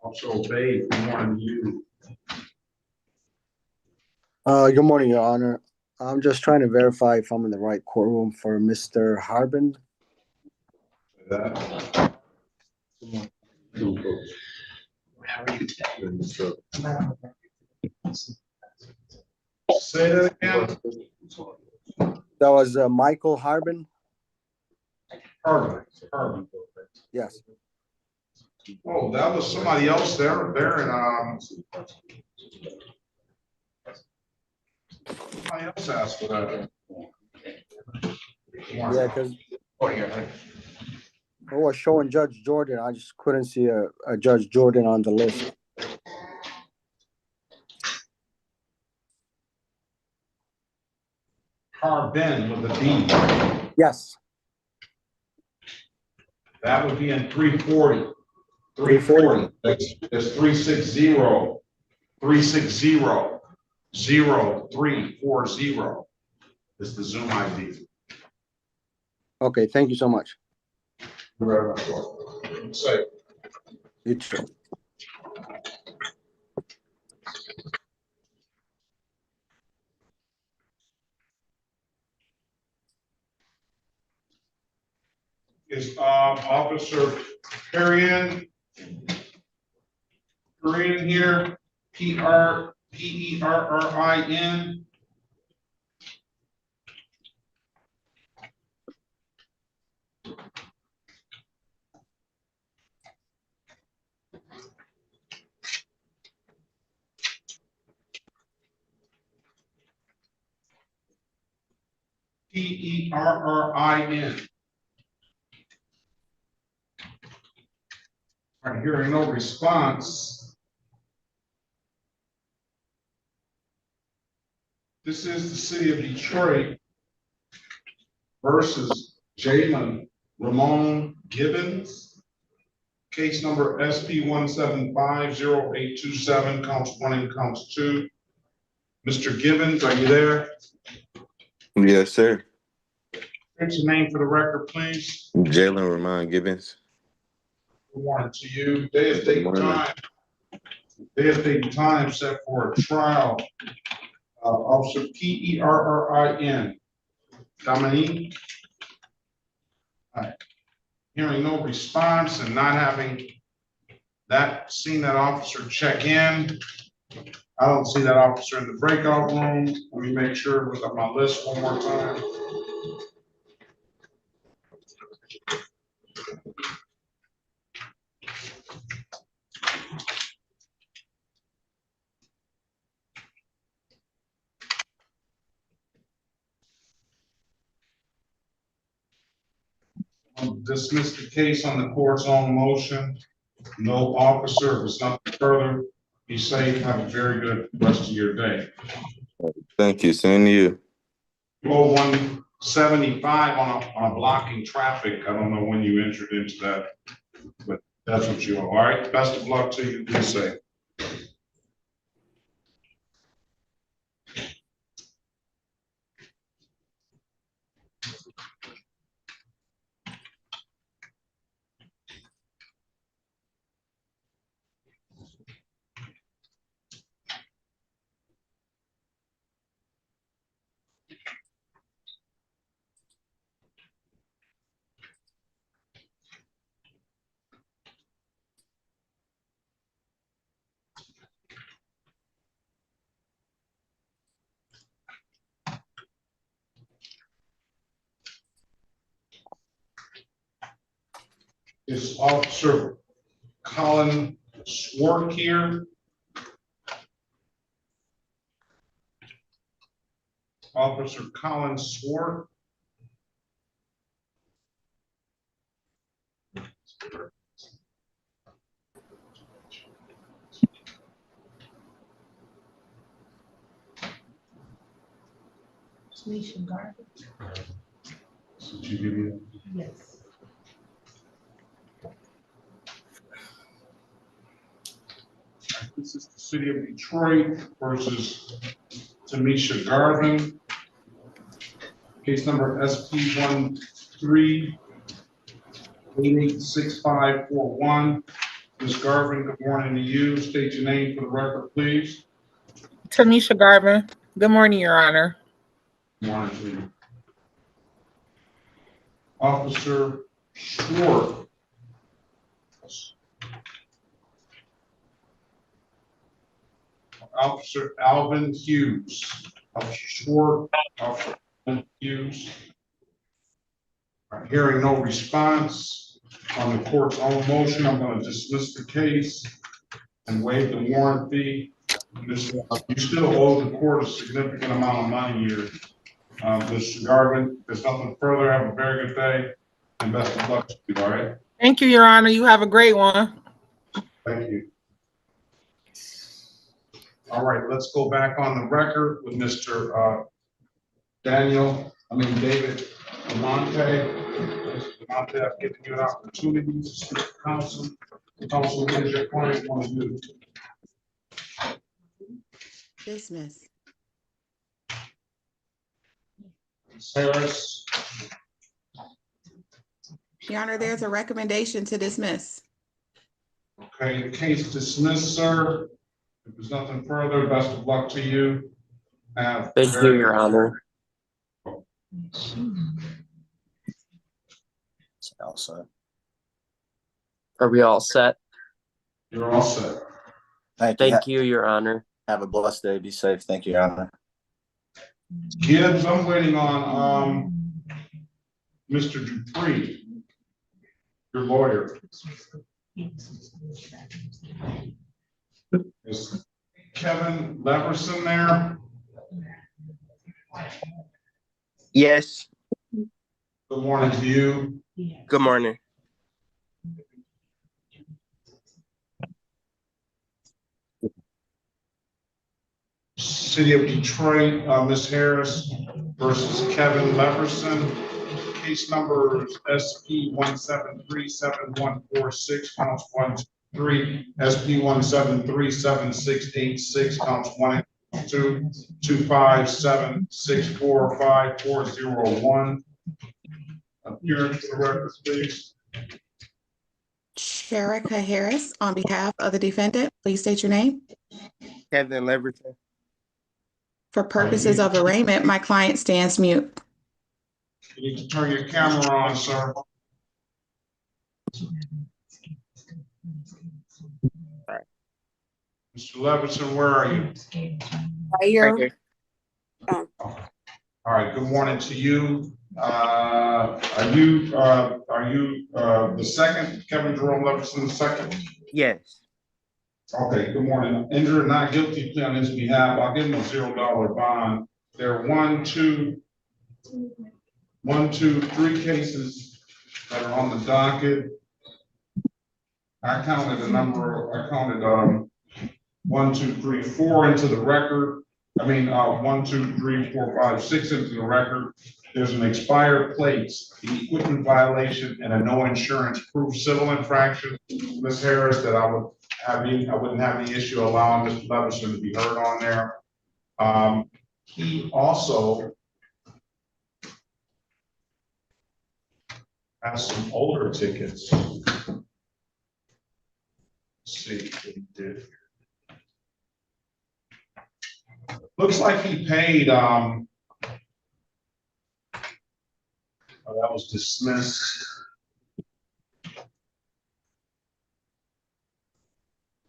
A: Also obey. Good morning to you.
C: Good morning, Your Honor. I'm just trying to verify if I'm in the right courtroom for Mr. Harbin.
A: How are you today? Say that again.
C: That was Michael Harbin?
A: Harbin.
C: Yes.
A: Oh, that was somebody else there. Somebody else asked for that.
C: Yeah, because it was showing Judge Jordan. I just couldn't see a Judge Jordan on the list.
A: Harbin with a B.
C: Yes.
A: That would be in 340. 340. That's 360. 360. 0340. It's the Zoom ID.
C: Okay, thank you so much.
A: You're very welcome. Say.
C: You too.
A: Is Officer Perrin here? Perrin. Perrin. I'm hearing no response. This is the city of Detroit versus Jalen Ramon Gibbons. Case number SP 1750827, counts 1 and counts 2. Mr. Gibbons, are you there?
G: Yes, sir.
A: What's your name for the record, please?
G: Jalen Ramon Gibbons.
A: Good morning to you. Day is date and time. Day is date and time set for a trial. Officer Perrin. Dominique. Hearing no response and not having seen that officer check in. I don't see that officer in the breakout room. Let me make sure look at my list one more time. Dismiss the case on the court's own motion. No officer. If it's nothing further, be safe. Have a very good rest of your day.
G: Thank you. Same to you.
A: 175 on a blocking traffic. I don't know when you entered into that, but that's what you are. All right. Best of luck to you. Be safe. Is Officer Colin Swart here? Officer Colin Swart.
D: Tanisha Garvin.
A: Did you give me
D: Yes.
A: This is the city of Detroit versus Tanisha Garvin. Case number SP 1386541. Ms. Garvin, good morning to you. State your name for the record, please.
J: Tanisha Garvin. Good morning, Your Honor.
A: Good morning to you. Officer Swart. Officer Alvin Hughes. Officer Swart, Officer Alvin Hughes. I'm hearing no response on the court's own motion. I'm going to dismiss the case and waive the warrant fee. You still owe the court a significant amount of money here. Mr. Garvin, if there's nothing further, have a very good day and best of luck to you, all right?
J: Thank you, Your Honor. You have a great one.
A: Thank you. All right, let's go back on the record with Mr. David Lamonte. Mr. Lamonte, I've given you an opportunity to speak to counsel. Counsel, what does your client want to do?
M: Dismiss.
A: Ms. Harris.
J: Your Honor, there's a recommendation to dismiss.
A: Okay, case dismissed, sir. If there's nothing further, best of luck to you.
P: Thank you, Your Honor. Are we all set?
A: You're all set.
P: Thank you, Your Honor.
K: Have a blessed day. Be safe. Thank you, Your Honor.
A: Gibbs, I'm waiting on, Mr. Dupree, your lawyer. Is Kevin Leverson there?
M: Yes,
A: Good morning to you.
M: good morning.
A: City of Detroit, Ms. Harris versus Kevin Leverson. Case numbers SP 1737146, counts 1, 2, 3, SP 1737686, counts 1 and 2, 257645401. Appearance for the record, please.
J: Sherika Harris, on behalf of the defendant, please state your name.
M: Kevin Leverton.
J: For purposes of arraignment, my client stands mute.
A: You need to turn your camera on, sir. Mr. Leverson, where are you?
M: Right here.
A: All right, good morning to you. Are you the second, Kevin Jerome Leverson, the second?
M: Yes.
A: Okay, good morning. Injured, not guilty plea on his behalf. I'll give him a $0 bond. There are 1, 2, 3 cases that are on the docket. I counted 1, 2, 3, 4 into the record. 1, 2, 3, 4, 5, 6 into the record. There's an expired plates, the equipment violation, and a no insurance proof civil infraction. Ms. Harris, that I wouldn't have any issue allowing Mr. Leverson to be heard on there. He also has some older tickets. Let's see what he did. Looks like he paid, that was dismissed.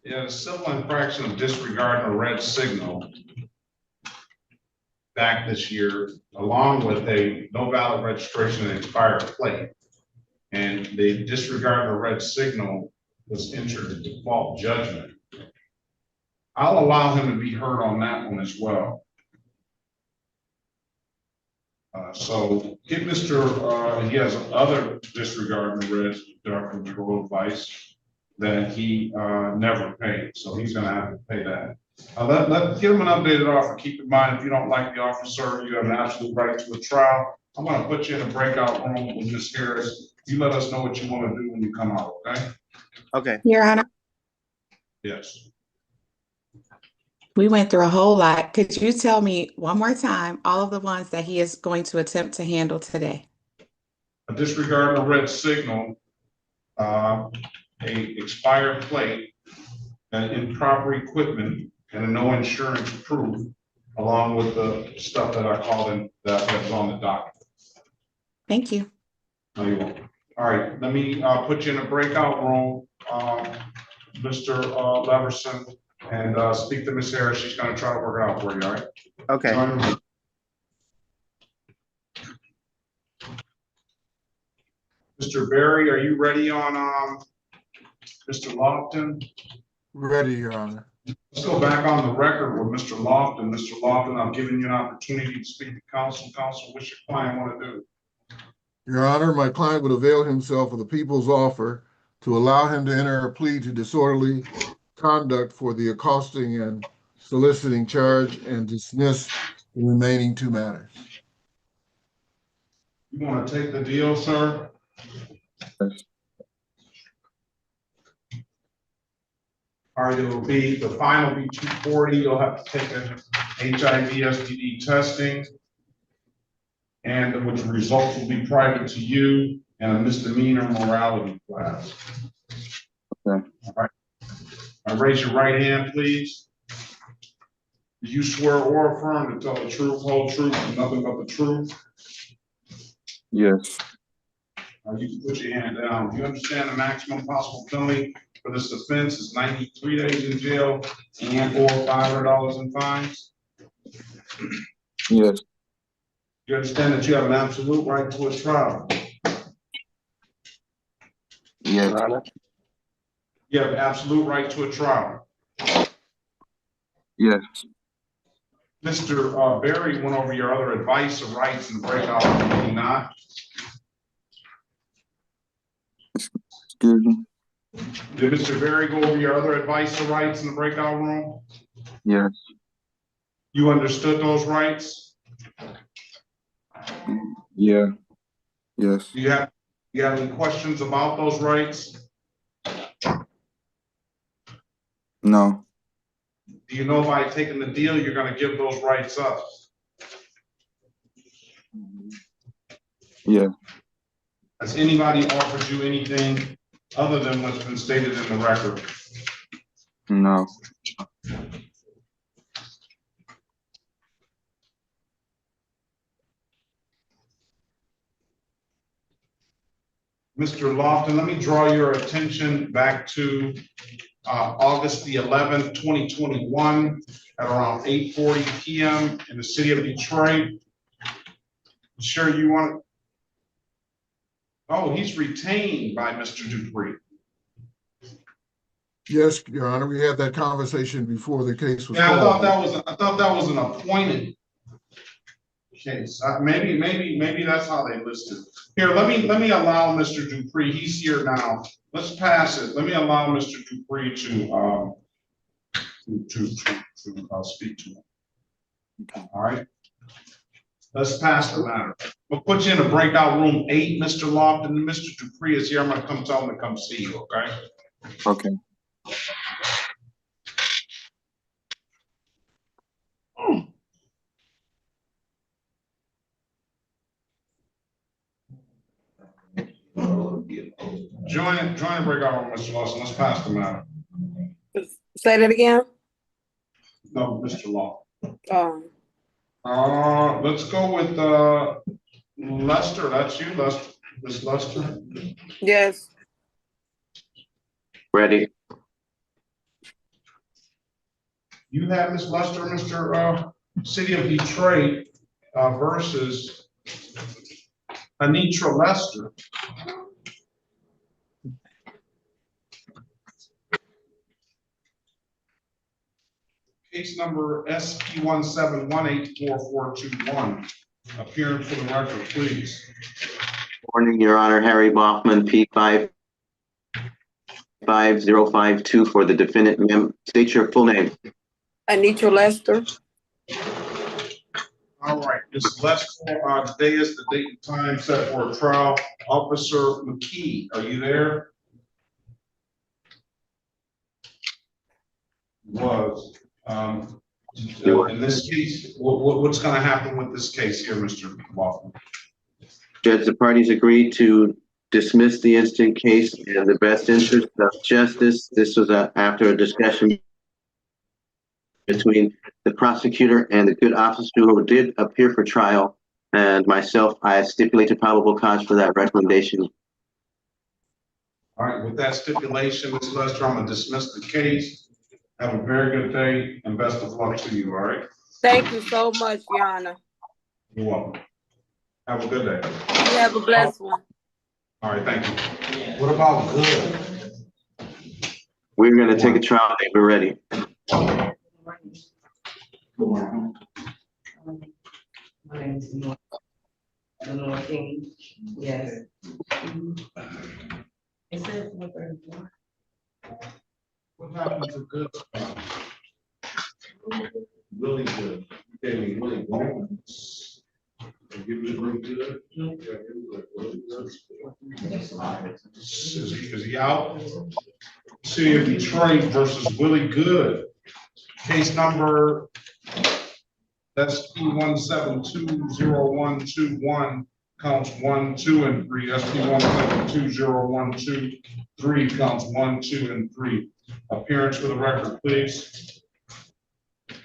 A: Yeah, the civil infraction of disregarding a red signal back this year, along with a no valid registration and expired plate. And the disregard of a red signal was entered in default judgment. I'll allow him to be heard on that one as well. So give Mr. He has other disregard of red control advice that he never paid, so he's going to have to pay that. Let's give him an updated offer. Keep in mind, if you don't like the officer, you have an absolute right to a trial. I'm going to put you in a breakout room with Ms. Harris. You let us know what you want to do when you come out, okay?
M: Okay.
J: Your Honor,
A: Yes.
J: we went through a whole lot. Could you tell me one more time all of the ones that he is going to attempt to handle today?
A: A disregard of red signal, a expired plate, and improper equipment, and a no insurance proof, along with the stuff that I called in that was on the docket.
J: Thank you.
A: No, you won't. All right, let me put you in a breakout room, Mr. Leverson, and speak to Ms. Harris. She's going to try to work it out for you. All right.
M: Okay.
A: Mr. Berry, are you ready on Mr. Lofton?
E: Ready, Your Honor.
A: Let's go back on the record with Mr. Lofton. Mr. Lofton, I'm giving you an opportunity to speak to counsel. Counsel, what's your client want to do?
E: Your Honor, my client would avail himself of the people's offer to allow him to enter a plea to disorderly conduct for the accosting and soliciting charge and dismiss the remaining 2 matters.
A: You want to take the deal, sir? All right, the fine will be $240. You'll have to take an HIV STD testing, and which results will be private to you. and a misdemeanor morality class.
U: Okay.
A: All right. Raise your right hand, please. Do you swear or affirm to tell the truth, whole truth, and nothing but the truth?
U: Yes.
A: You can put your hand down. Do you understand the maximum possible penalty for this offense is 93 days in jail and or $500 in fines?
U: Yes.
A: You understand that you have an absolute right to a trial?
U: Yes.
A: You have an absolute right to a trial.
U: Yes.
A: Mr. Berry went over your other advice or rights in the breakout room, did he not?
U: Excuse me?
A: Did Mr. Berry go over your other advice or rights in the breakout room?
U: Yes.
A: You understood those rights?
U: Yeah. Yes.
A: Do you have any questions about those rights?
U: No.
A: Do you know by taking the deal, you're going to give those rights up?
U: Yeah.
A: Has anybody offered you anything other than what's been stated in the record?
U: No.
A: Mr. Lofton, let me draw your attention back to August the 11th, 2021 at around 8:40 p.m. in the city of Detroit. Sure you want? Oh, he's retained by Mr. Dupree.
E: Yes, Your Honor, we had that conversation before the case was
A: Yeah,
E: called.
A: I thought that was an appointed case. Maybe that's how they listed. Here, let me allow Mr. Dupree. He's here now. Let's pass it. Let me allow Mr. Dupree to speak to him. All right. Let's pass the matter. We'll put you in a breakout room 8, Mr. Lofton, and Mr. Dupree is here. I'm gonna come tell him to come see you, okay?
U: Okay.
A: Join the breakout room, Mr. Lawson. Let's pass the matter.
S: Say that again.
A: No, Mr. Lofton.
S: Um,
A: Let's go with Lester. That's you, Lester. Miss Lester.
S: yes.
P: Ready.
A: You have Miss Lester, Mr. City of Detroit versus Anitra Lester. Case number SP 171844421. Appearing for the record, please.
P: Morning, Your Honor. Harry Bachman, P55052 for the defendant. Ma'am, state your full name.
S: Anitra Lester.
A: All right, Ms. Lester, today is the date and time set for a trial. Officer McKee, are you there? Was. In this case, what's going to happen with this case here, Mr. Lofton?
P: Judge, the parties agreed to dismiss the instant case in the best interest of justice. This was after a discussion between the prosecutor and the good officer who did appear for trial, and myself. I stipulated probable cause for that recommendation.
A: All right, with that stipulation, Ms. Lester, I'm going to dismiss the case. Have a very good day and best of luck to you, all right?
S: Thank you so much, Your Honor.
A: You're welcome. Have a good day.
S: You have a blessed one.
A: All right, thank you. What about good?
P: We're going to take a trial date. We're ready.
T: Yes.
A: What happened to good? Really good. You gave me really good. You was really good. Is he out? City of Detroit versus Willie Good. Case number SP 1720121. counts 1, 2, and 3. SP 1720123 counts 1, 2, and 3. Appearance for the record, please.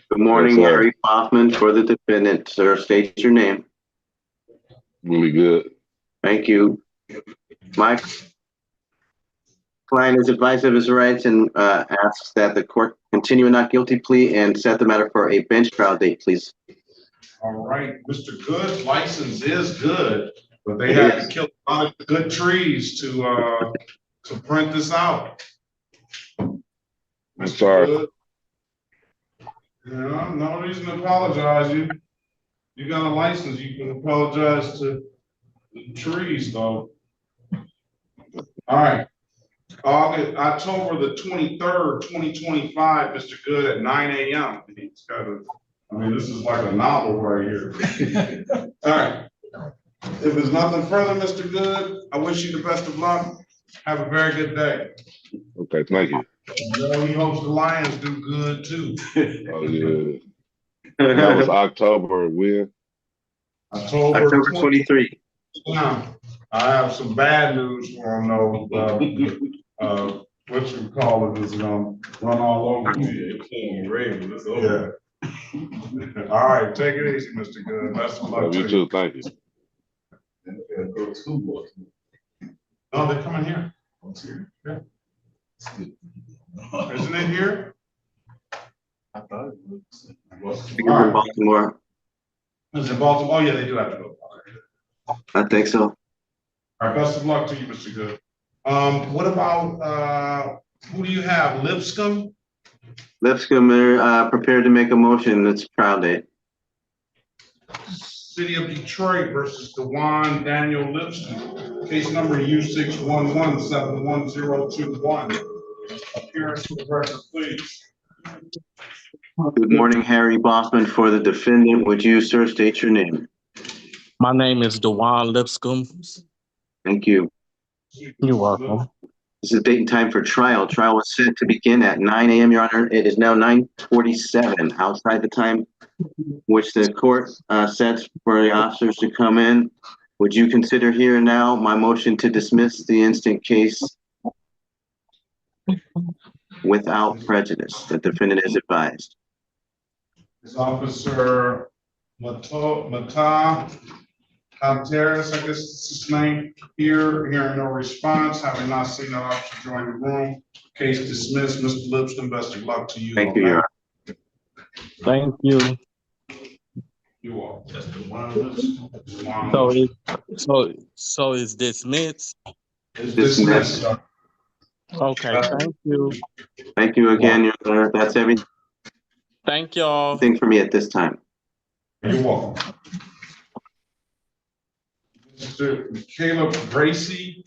P: Good morning, Harry Hoffman for the defendant. Sir, state your name.
H: Really good.
P: Thank you. My client is advised of his rights and asks that the court continue a not guilty plea and set the matter for a bench trial date, please.
A: All right, Mr. Good, license is good, but they had to kill a lot of good trees to print this out.
H: I'm sorry.
A: Good. Yeah, no reason to apologize. You got a license, you can apologize to the trees, though. All right. October the 23rd, 2025, Mr. Good at 9 a.m. He's got a, I mean, this is like a novel right here. All right. If there's nothing further, Mr. Good, I wish you the best of luck. Have a very good day.
H: Okay, thank you.
A: Well, he hopes the Lions do good too.
H: Oh, yeah. That was October when?
A: October
P: 23.
A: Yeah, I have some bad news for him though. What you call it is gonna run all over me. Yeah. All right, take it easy, Mr. Good. Best of luck.
H: You too, thank you.
A: No, they're coming here. Yeah. Isn't it here?
P: I thought it was. In Baltimore.
A: Is it Baltimore? Oh, yeah, they do have to go.
P: I think so.
A: All right, best of luck to you, Mr. Good. What about, who do you have? Lipscomb?
P: Lipscomb, prepared to make a motion. It's trial date.
A: City of Detroit versus Dewan Daniel Lipscomb. Case number U611-71021. Appearance for the record, please.
P: Good morning, Harry Bossman for the defendant. Would you, sir, state your name?
T: My name is Dewan Lipscomb.
P: Thank you.
T: You're welcome.
P: This is date and time for trial. Trial was set to begin at 9 a.m., Your Honor. It is now 9:47, outside the time which the court sets for the officers to come in. Would you consider here and now my motion to dismiss the instant case without prejudice? The defendant is advised.
A: Is Officer Mata Contreras, I guess is his name, hearing no response, having not seen the officer join the room. Case dismissed. Mr. Lipscomb, best of luck to you.
P: Thank you, Your Honor.
T: Thank you.
A: You are.
T: So it's dismissed.
A: It's dismissed.
T: Okay, thank you.
P: Thank you again, Your Honor. That's everything
T: Thank y'all.
P: for me at this time.
A: You're welcome. Mr. Caleb Gracie.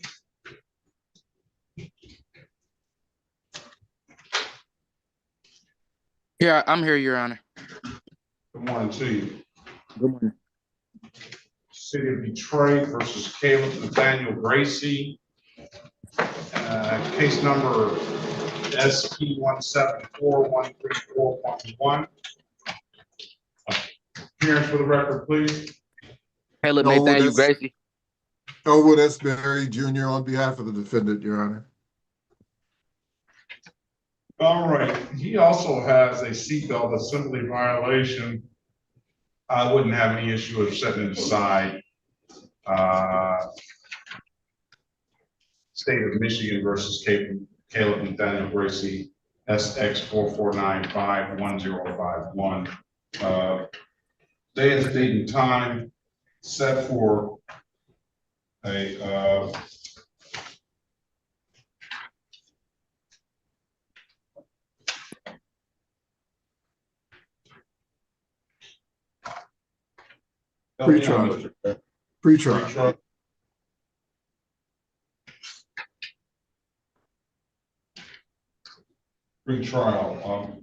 F: Yeah, I'm here, Your Honor.
A: Good morning to you.
F: Good morning.
A: City of Detroit versus Caleb Nathaniel Gracie. Case number SP 174134111. Appearance for the record, please.
F: Caleb Nathaniel Gracie.
E: Elwood S. Berry Jr. on behalf of the defendant, Your Honor.
A: All right, he also has a seatbelt assembly violation. I wouldn't have any issue of setting it aside. State of Michigan versus Caleb Nathaniel Gracie, SX 44951051. Day is date and time set for a
E: Pre-trial. Pre-trial.
A: Pre-trial.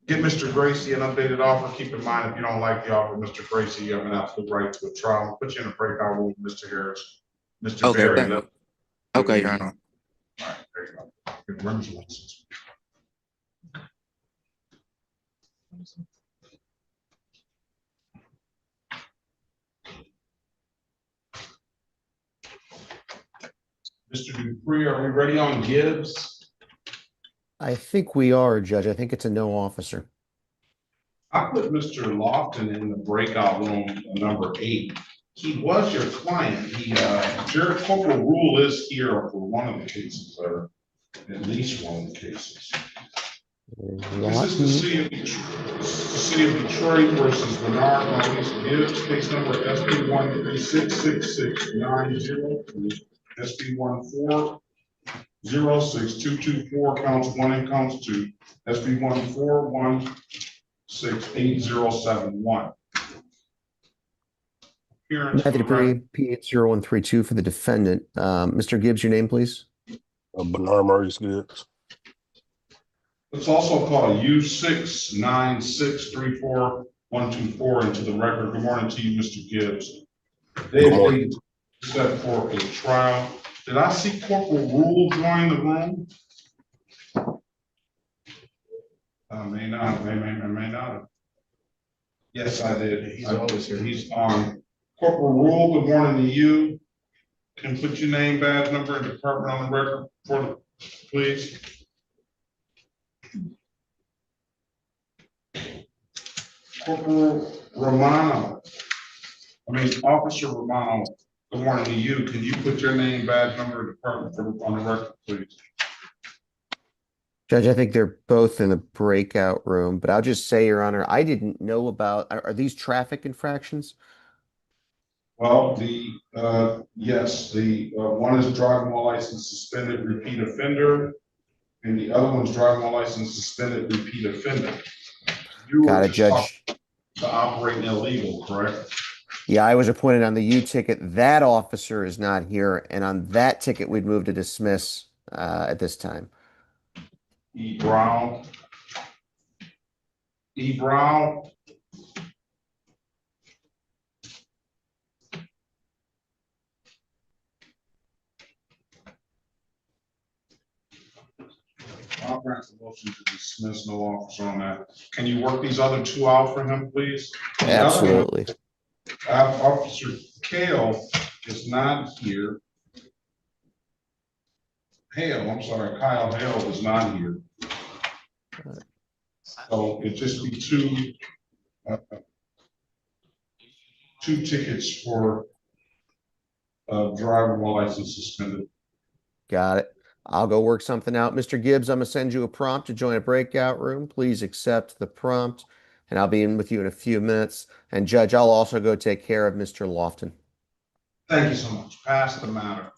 A: Get Mr. Gracie an updated offer. Keep in mind, if you don't like the offer, Mr. Gracie, you have an absolute right to a trial. Put you in a breakout room, Mr. Harris. Mr.
F: Okay,
A: Berry.
F: thank you. Okay, Your Honor.
A: All right, there you go. Good runner's license. Mr. Dupree, are we ready on Gibbs?
B: I think we are, Judge. I think it's a no officer.
A: I put Mr. Lofton in the breakout room, number 8. He was your client. Jared Corporal Rule is here for one of the cases, or at least one of the cases. This is the city of Detroit versus Bernard Maurice Gibbs, case number SB 1366690, SB 1406224, counts 1 and counts 2, SB 1416871.
B: Matthew Dupree, P80132 for the defendant. Mr. Gibbs, your name, please.
L: Bernard Maurice Gibbs.
A: It's also called U696342124 into the record. Good morning to you, Mr. Gibbs. Good morning. Set for a trial. Did I see Corporal Rule join the room? May not, may not. Yes, I did. He's always here. He's on. Corporal Rule, good morning to you. Can you put your name, badge number, and department on the record for, please? Corporal Romano, Officer Romano, good morning to you. Can you put your name, badge number, and department on the record, please?
B: Judge, I think they're both in the breakout room, but I'll just say, Your Honor, I didn't know about, are these traffic infractions?
A: Well, yes, one is driving while license suspended, repeat offender, and the other one's driving while license suspended, repeat offender. You
B: Got
A: were
B: it, Judge.
A: to operating illegal, correct?
B: Yeah, I was appointed on the U ticket. That officer is not here, and on that ticket, we'd move to dismiss at this time.
A: E. Brown. E. Brown. I'll grant the motion to dismiss, no officer on that. Can you work these other 2 out for him, please?
B: Absolutely.
A: Officer Kale is not here. Kyle Hale is not here. So it just be 2 tickets for driver while license suspended.
B: Got it. I'll go work something out. Mr. Gibbs, I'm going to send you a prompt to join a breakout room. Please accept the prompt, and I'll be in with you in a few minutes. And Judge, I'll also go take care of Mr. Lofton.
A: Thank you so much. Pass the matter.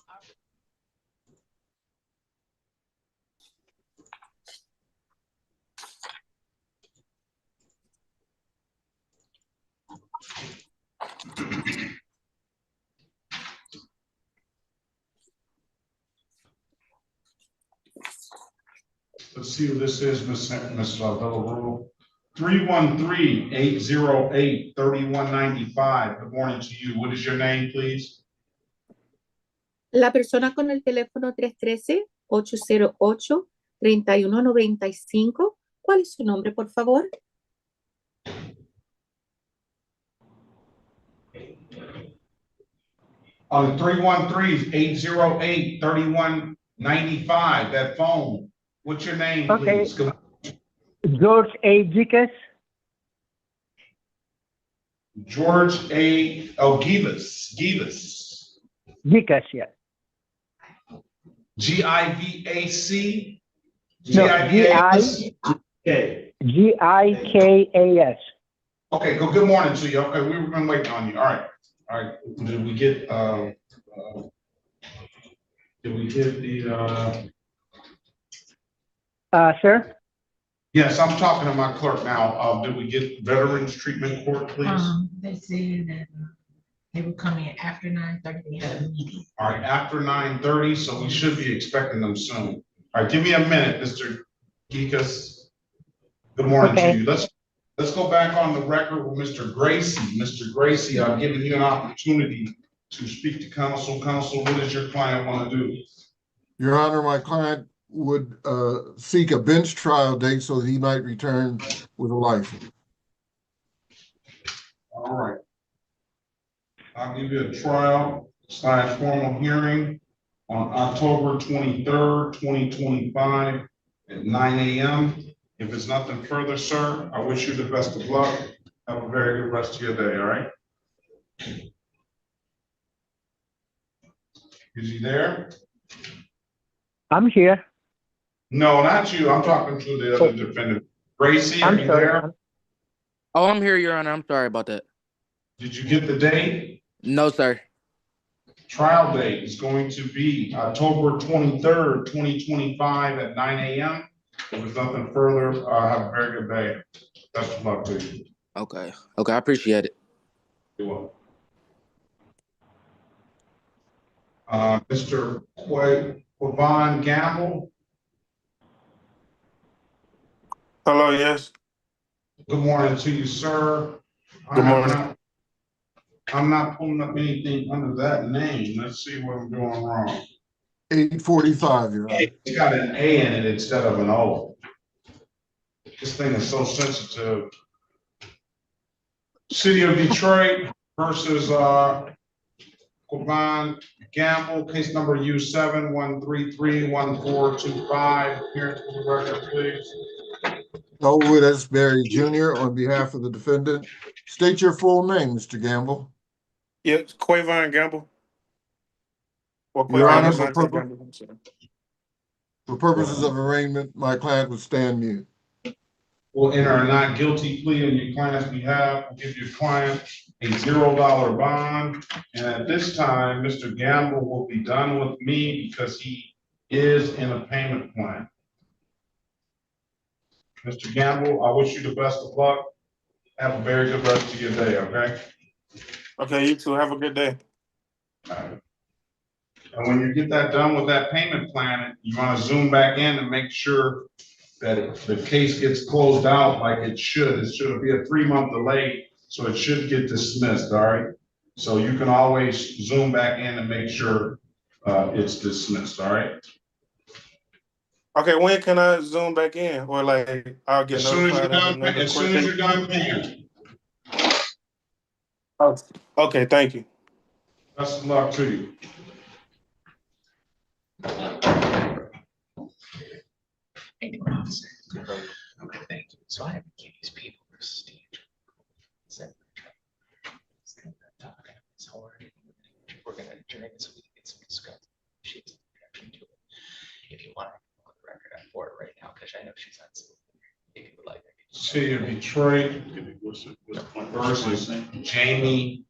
A: Let's see who this is, Ms. Villarreal. 313-808-3195. Good morning to you. What is your name, please?
O: La persona con el teléfono 313-808-3195. ¿Cuál es su nombre, por favor?
A: On 313-808-3195, that phone. What's your name, please?
W: George A. Gicas.
A: George A. Givas.
W: Gicas, yeah.
A: G-I-V-A-C?
W: G-I-K-A-S.
A: Okay, good morning to you. Okay, we've been waiting on you. All right. Did we get the
W: Sir?
A: Yes, I'm talking to my clerk now. Did we get Veterans Treatment Court, please?
D: They said that they would come in after 9:30. We had a meeting.
A: All right, after 9:30, so we should be expecting them soon. All right, give me a minute, Mr. Gikas. Good morning to you. Let's go back on the record with Mr. Gracie. Mr. Gracie, I'm giving you an opportunity to speak to counsel. Counsel, what does your client want to do?
E: Your Honor, my client would seek a bench trial date so that he might return with a license.
A: All right. I'll give you a trial / formal hearing on October 23rd, 2025 at 9 a.m. If there's nothing further, sir, I wish you the best of luck. Have a very good rest of your day, all right? Is he there?
W: I'm here.
A: No, not you. I'm talking to the other defendant. Gracie, are
W: I'm
A: you
W: sorry.
A: there?
F: Oh, I'm here, Your Honor. I'm sorry about that.
A: Did you get the date?
F: No, sir.
A: Trial date is going to be October 23rd, 2025 at 9 a.m. If there's nothing further, have a very good day. Best of luck to you.
F: Okay. Okay, I appreciate it.
A: You're welcome. Mr. Quavon Gamble.
I: Hello, yes.
A: Good morning to you, sir.
I: Good morning.
A: I'm not pulling up anything under that name. Let's see what I'm doing wrong.
E: 845, Your Honor.
A: It's got an A in it instead of an O. This thing is so sensitive. City of Detroit versus Quavon Gamble, case number U7-133-1425. Appearance for the record, please.
E: Elwood S. Berry Jr. on behalf of the defendant. State your full name, Mr. Gamble.
I: Yes, Quavon Gamble. Or
E: Your
I: Quavon
E: Honor,
I: Devontae Gamble. I'm sorry.
E: for purposes of arraignment, my client would stand mute.
A: We'll enter a not guilty plea on your client's behalf. We'll give your client a $0 bond. And at this time, Mr. Gamble will be done with me because he is in a payment plan. Mr. Gamble, I wish you the best of luck. Have a very good rest of your day, okay?
I: Okay, you too. Have a good day.
A: All right. And when you get that done with that payment plan, you want to zoom back in and make sure that the case gets closed out like it should. It should be a 3-month delay, so it should get dismissed, all right? So you can always zoom back in and make sure it's dismissed, all right?
I: Okay, when can I zoom back in? Or like I'll get notified of another
A: As soon as you're done paying.
I: Oh, okay, thank you.
A: Best of luck to you.
Q: Okay, thank you. So I have these people versus it's hard. We're gonna adjourn it so we can get some discussion. If you want to put the record on board right now, because I know she's on. If you would like.
A: City of Detroit versus Jamie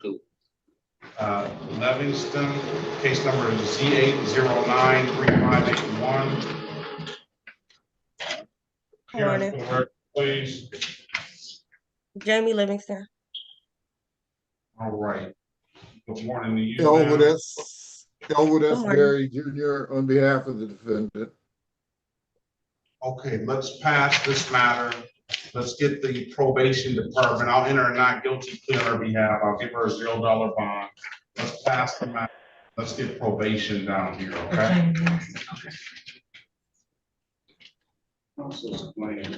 A: Livingston. Case number is Z8093581.
R: Morning.
A: Please.
R: Jamie Livingston.
A: All right. Good morning to you.
E: Elwood S.
R: morning.
E: Berry Jr. on behalf of the defendant.
A: Okay, let's pass this matter. Let's get the probation department. I'll enter a not guilty plea on her behalf. I'll give her a $0 bond. Let's pass the matter. Let's get probation down here, okay? Also explain.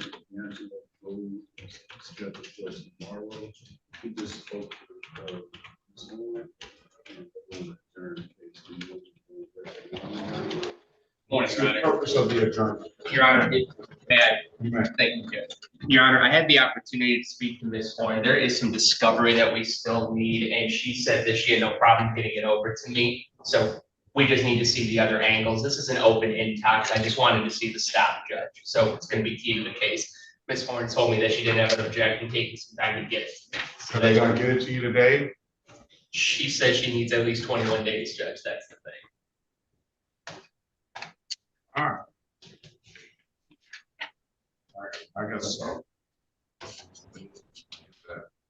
X: Morning, Your Honor.
A: Purpose of the adjournment.
X: Your Honor, thank you, Judge. Your Honor, I had the opportunity to speak to Ms. Horn. There is some discovery that we still need, and she said that she had no problem getting it over to me. So we just need to see the other angles. This is an open intox. I just wanted to see the stop, Judge. So it's going to be key to the case. Ms. Horn told me that she didn't have an objection, taking some time to get it.
A: So they're gonna get it to you today?
X: She says she needs at least 21 days, Judge. That's the thing.
A: All right. All right, I guess so.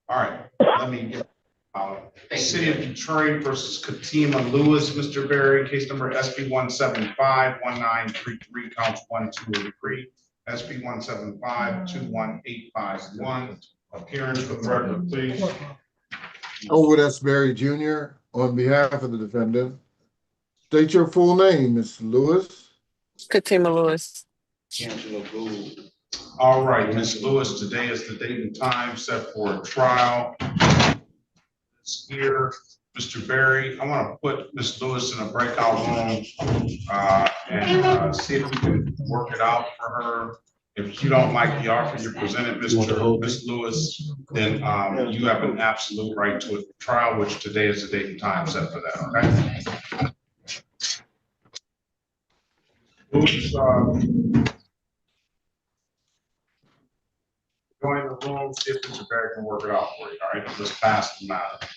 A: All right, let me get City of Detroit versus Katima Lewis, Mr. Berry, case number SB 175-1933, counts 1, 2, and 3. SB 175-21851. Appearance for the record, please.
E: Elwood S. Berry Jr. on behalf of the defendant. State your full name, Ms. Lewis.
R: Katima Lewis.
A: All right, Ms. Lewis, today is the date and time set for a trial. It's here. Mr. Barry, I want to put Ms. Lewis in a breakout room, and see if we can work it out for her. If you don't like the offer you presented, Ms. Lewis, then, you have an absolute right to a trial, which today is the date and time set for that, okay? Lewis, join the room, see if Mr. Barry can work it out for you, all right? Let's pass the matter.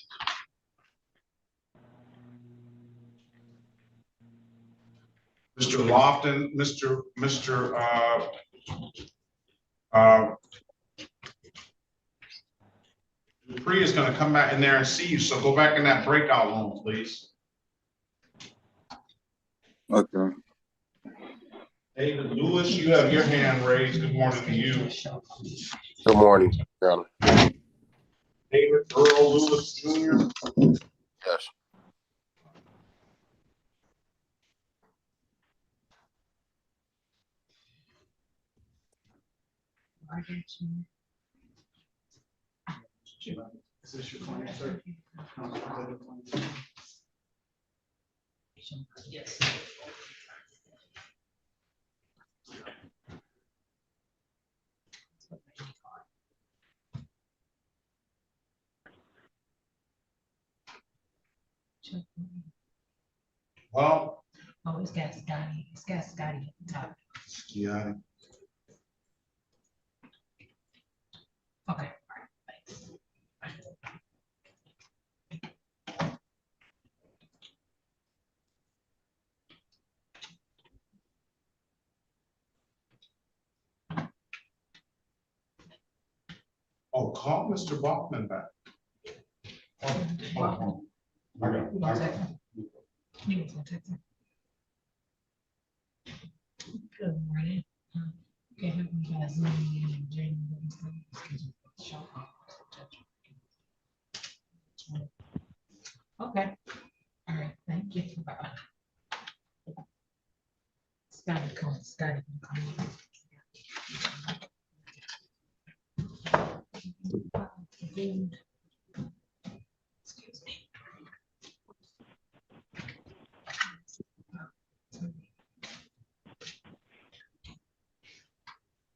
A: Mr. Lofton, Dupree is gonna come back in there and see you, so go back in that breakout room, please.
U: Okay.
A: David Lewis, you have your hand raised. Good morning to you.
C: Good morning, Your Honor.
A: David Earl Lewis Jr.
C: Yes.
A: Is this your client, sir?
D: Yes.
A: Well.
D: Oh, it's got Scotty. It's got Scotty at the top.
A: Yeah.
D: Okay. All right. Thanks.
A: Oh, call Mr. Bachman back. Oh. I got it.
D: Good morning. Okay, have you guys Zoom in and Jamie Livingston? Okay. All right, thank you. Bye-bye. Scotty, come, Scotty, come. Excuse me.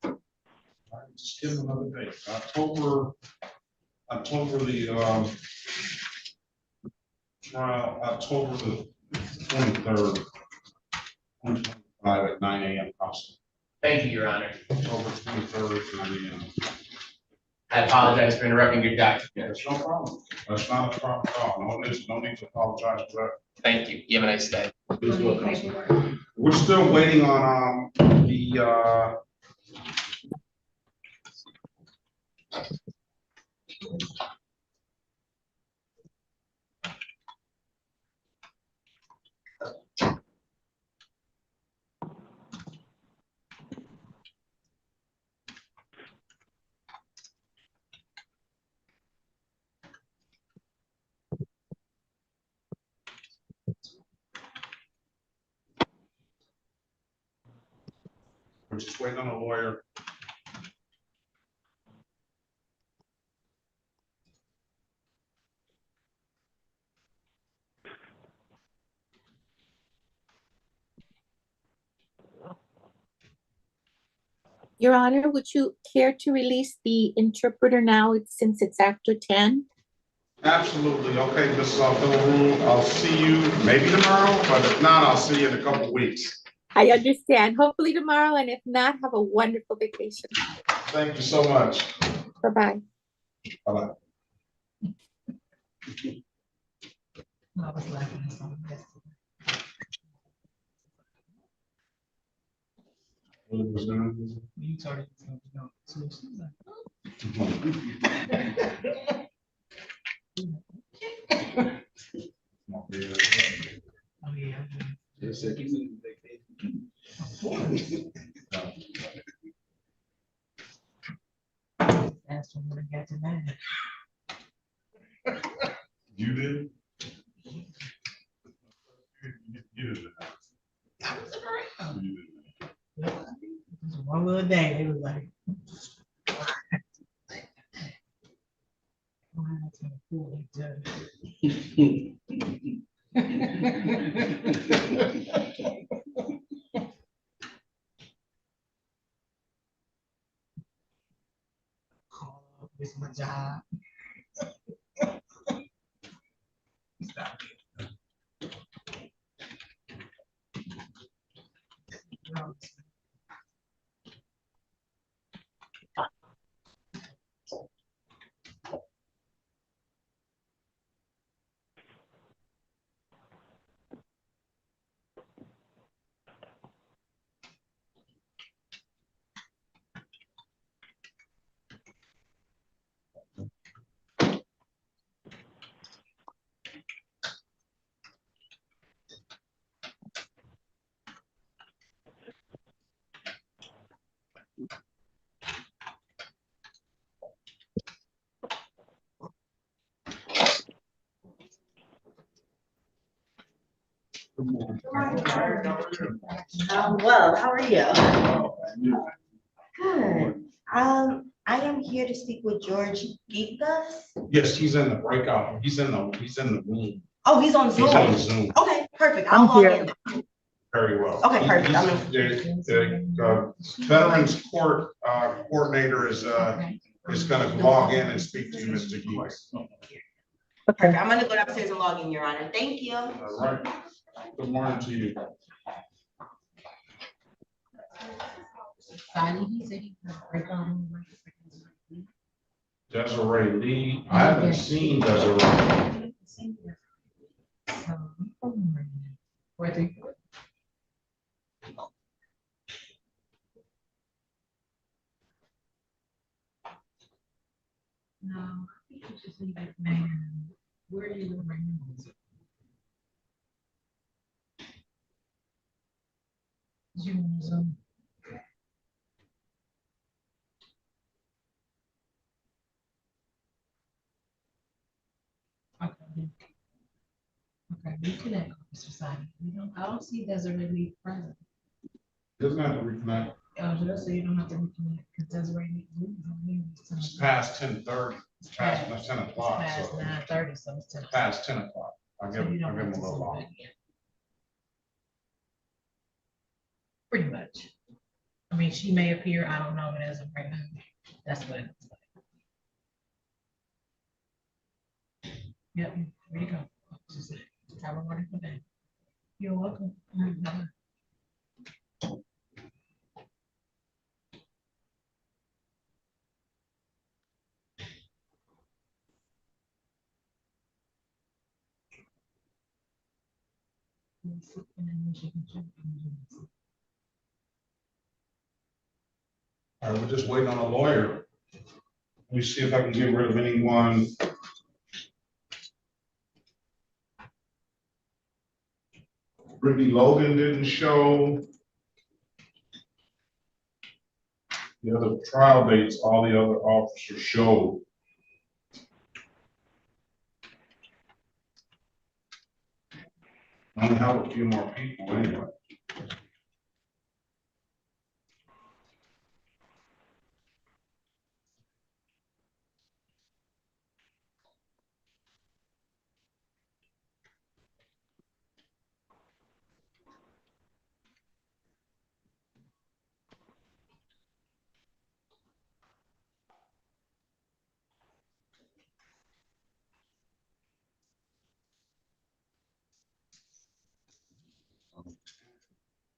A: All right, just give him another date. October the, trial, October the 23rd, 2025 at 9 a.m. possible.
X: Thank you, Your Honor.
A: October 23rd, 9 a.m.
X: I apologize for interrupting your document.
A: That's no problem. That's not a problem at all. No need to apologize for that.
X: Thank you. You have a nice day.
A: We're still waiting on, the, we're just waiting on a lawyer.
O: Your Honor, would you care to release the interpreter now, since it's after 10?
A: Absolutely. Okay, Mrs. Philroom, I'll see you maybe tomorrow, but if not, I'll see you in a couple of weeks.
O: I understand. Hopefully tomorrow, and if not, have a wonderful vacation.
A: Thank you so much.
O: Bye-bye.
A: Bye-bye.
D: I was laughing at something yesterday. You told her to go. So she was like, oh yeah. That's when I got to mad.
A: You did? You did.
D: I was around. It was one little day, they was like. It's my job.
G: Well, how are you? Good. I am here to speak with George Gigas.
A: Yes, he's in the breakout. He's in the room.
G: Oh, he's on Zoom.
A: He's on Zoom.
G: Okay, perfect. I'll log in.
A: Very well.
G: Okay, perfect.
A: The Veterans Court coordinator is gonna log in and speak to you, Mr. Geeks.
G: Perfect. I'm gonna go downstairs and log in, Your Honor. Thank you.
A: All right. Good morning to you.
D: He said he could break on.
A: Desiree Lee. I haven't seen Desiree.
D: Where they? No, I think you just need that man. Where are you right now? You on Zoom? Okay. Okay, reconnect, Mr. Simon. I don't see Desiree present.
A: Doesn't have to reconnect.
D: So you don't have to reconnect because Desiree
A: It's past 10:30. It's past 10 o'clock.
D: Past
A: So
D: 9:30, so it's 10.
A: past 10 o'clock. I'll give him a
D: have to
A: little
D: send
A: longer.
D: it back in. Pretty much. I mean, she may appear, I don't know, but as of right now, that's what it looks like. Yep, there you go. Have a wonderful day. You're welcome. Bye.
A: All right, we're just waiting on a lawyer. Let me see if I can get rid of anyone. Brittany Logan didn't show. The other trial dates, all the other officers showed. I only have a few more people anyway.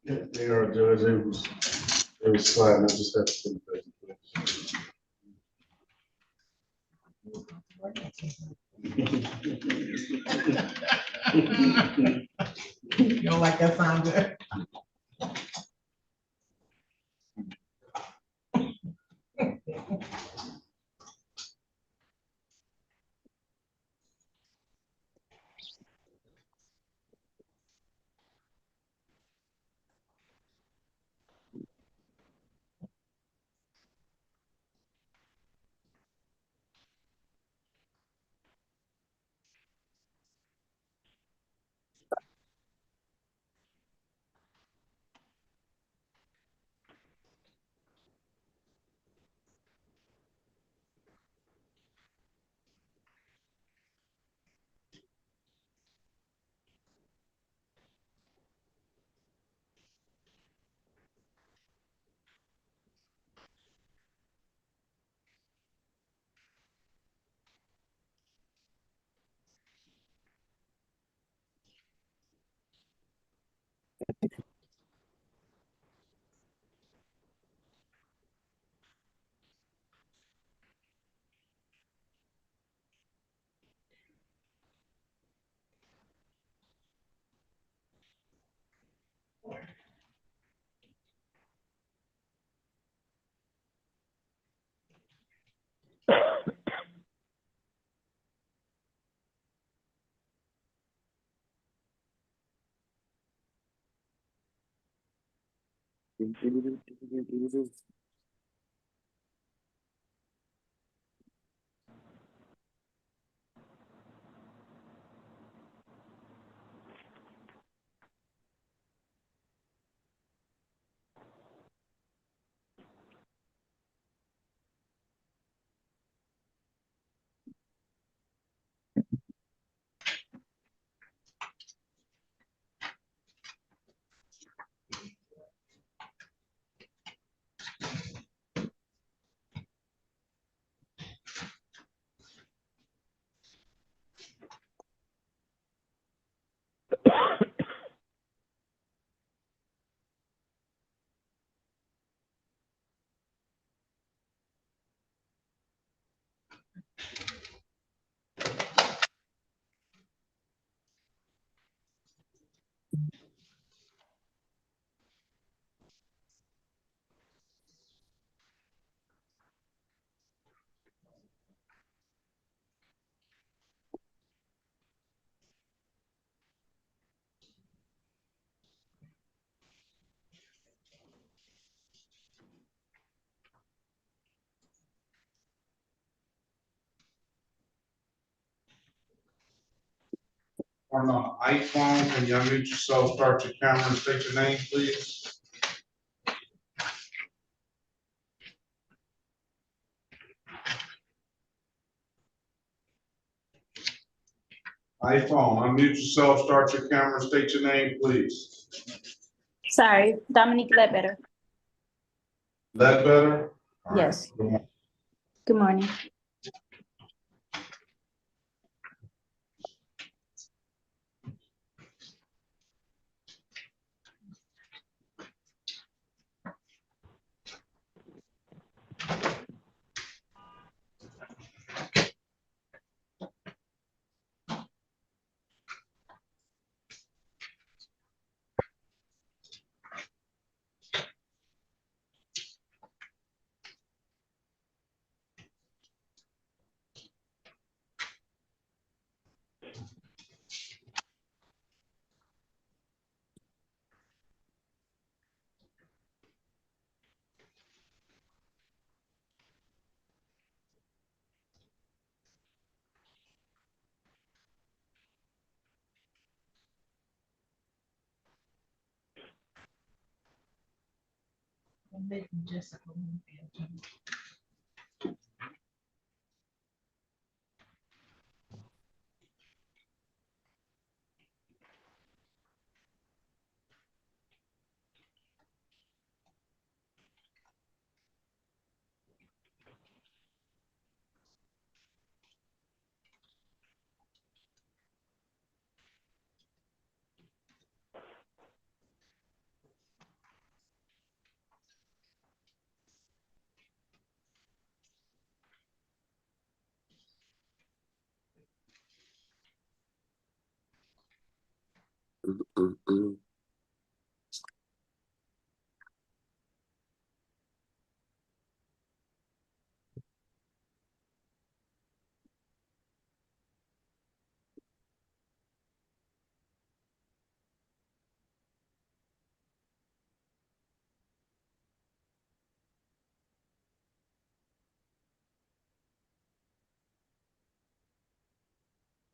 L: Yeah, they are, Judge. It was sliding. I just had to put it
D: You don't like that sound good?
A: On the iPhone, can you unmute yourself, start your camera, and state your name, please? iPhone, unmute yourself, start your camera, state your name, please.
J: Sorry, Dominique Ledbetter.
A: Ledbetter? All right,
J: Yes.
A: good morning.
J: Good morning.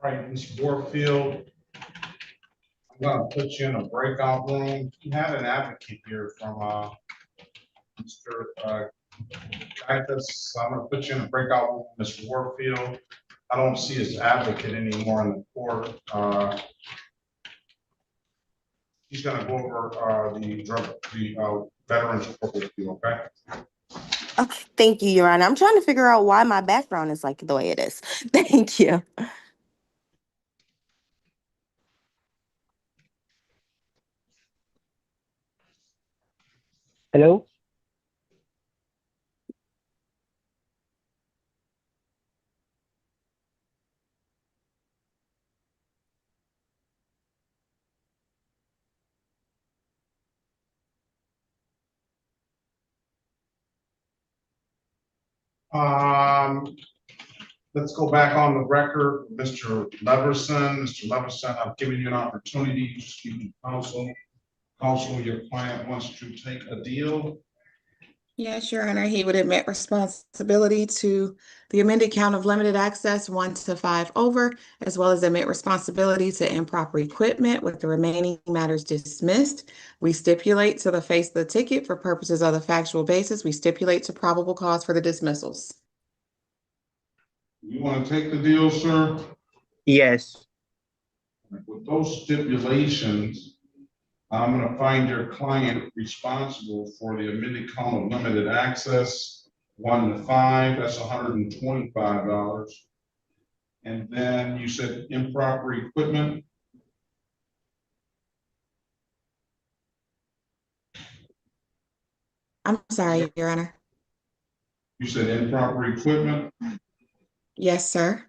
A: Right, Ms. Warfield, I'm gonna put you in a breakout room. You had an advocate here from, Mr. Gaius. I'm gonna put you in a breakout room, Ms. Warfield. I don't see his advocate anymore in the court. He's gonna go over, the veterans court with you, okay?
G: Okay, thank you, Your Honor. I'm trying to figure out why my background is like the way it is. Thank you.
W: Hello?
A: Let's go back on the record, Mr. Leverson. Mr. Leverson, I've given you an opportunity to speak to counsel. Counsel, your client wants to take a deal.
K: Yes, Your Honor, he would admit responsibility to the amended count of limited access 1 to 5 over, as well as admit responsibility to improper equipment with the remaining matters dismissed. We stipulate to the face of the ticket for purposes of the factual basis. We stipulate to probable cause for the dismissals.
A: You want to take the deal, sir?
M: Yes.
A: With those stipulations, I'm going to find your client responsible for the amended count of limited access 1 to 5. That's $125. And then you said improper equipment.
K: I'm sorry, Your Honor.
A: You said improper equipment
K: Yes, sir.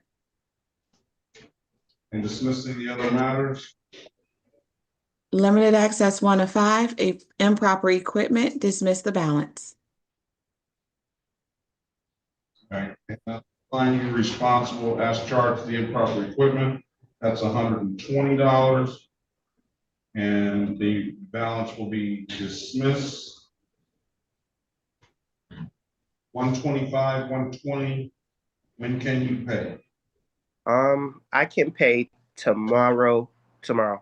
A: and dismissing the other matters.
K: Limited access 1 to 5, improper equipment, dismiss the balance.
A: Right. Find you responsible as charged for the improper equipment. That's $120. And the balance will be dismissed. 125, 120. When can you pay?
M: I can pay tomorrow.
A: All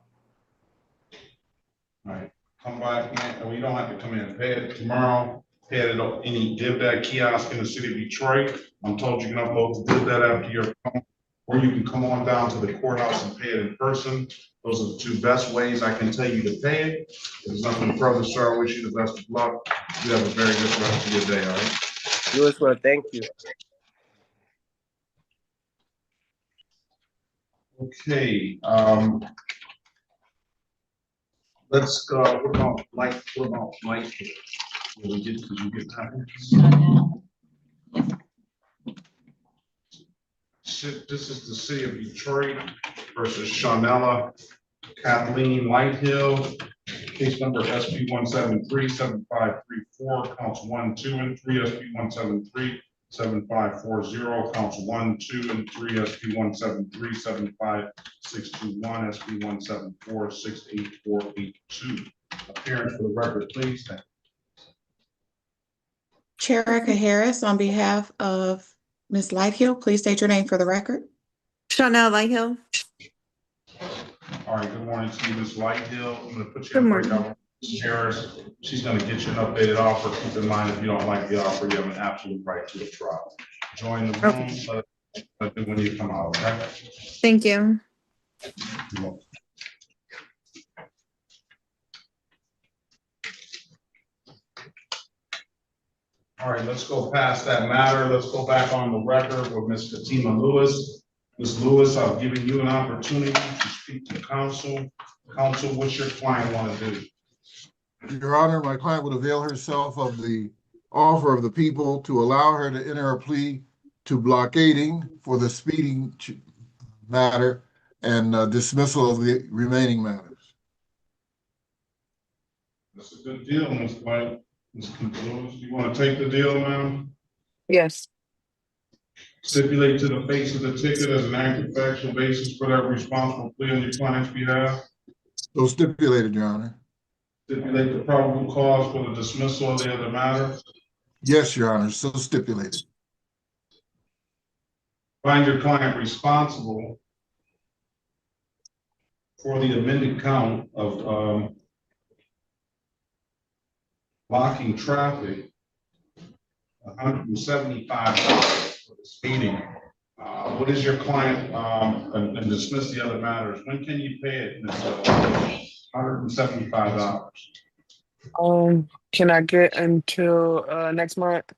A: right, come by, and we don't have to come in and pay it tomorrow. Pay it at any DivDat kiosk in the city of Detroit. I'm told you can upload the DivDat app to your phone, or you can come on down to the courthouse and pay it in person. Those are the two best ways I can tell you to pay it. If there's nothing further, sir, I wish you the best of luck. You have a very good rest of your day, all right?
M: You as well. Thank you.
A: Okay, let's go. What about Mike? Will we get, could you get time? This is the city of Detroit versus Shawnella Kathleen Lighthill. Case number SP 173-7534, counts 1, 2, and 3, SP 173-7540, counts 1, 2, and 3, SP 173-75621, SP 174-68482. Appearance for the record, please. Thank you.
K: Cherica Harris, on behalf of Ms. Lighthill, please state your name for the record.
R: Chanel Lighthill.
A: All right, good morning to you, Ms. Lighthill. I'm going to put you
R: Good
A: in
R: morning.
A: breakout. Ms. Harris, she's going to get you an updated offer. Keep in mind, if you don't like the offer, you have an absolute right to a trial. Join the room when you come out, okay?
R: Thank you.
A: You're welcome. All right, let's go past that matter. Let's go back on the record with Ms. Fatima Lewis. Ms. Lewis, I've given you an opportunity to speak to counsel. Counsel, what's your client want to do?
E: Your Honor, my client would avail herself of the offer of the people to allow her to enter a plea to blockading for the speeding matter and dismissal of the remaining matters.
A: That's a good deal, Ms. White. Ms. Lewis, you want to take the deal, ma'am?
R: Yes.
A: Stipulate to the face of the ticket as an active factual basis for that responsible plea on your client's behalf.
E: So stipulated, Your Honor.
A: Stipulate the probable cause for the dismissal of the other matter.
E: Yes, Your Honor, so stipulated.
A: Find your client responsible for the amended count of blocking traffic, $175 for the speeding. What is your client, and dismiss the other matters? When can you pay it, Ms. $175?
R: Can I get until next month?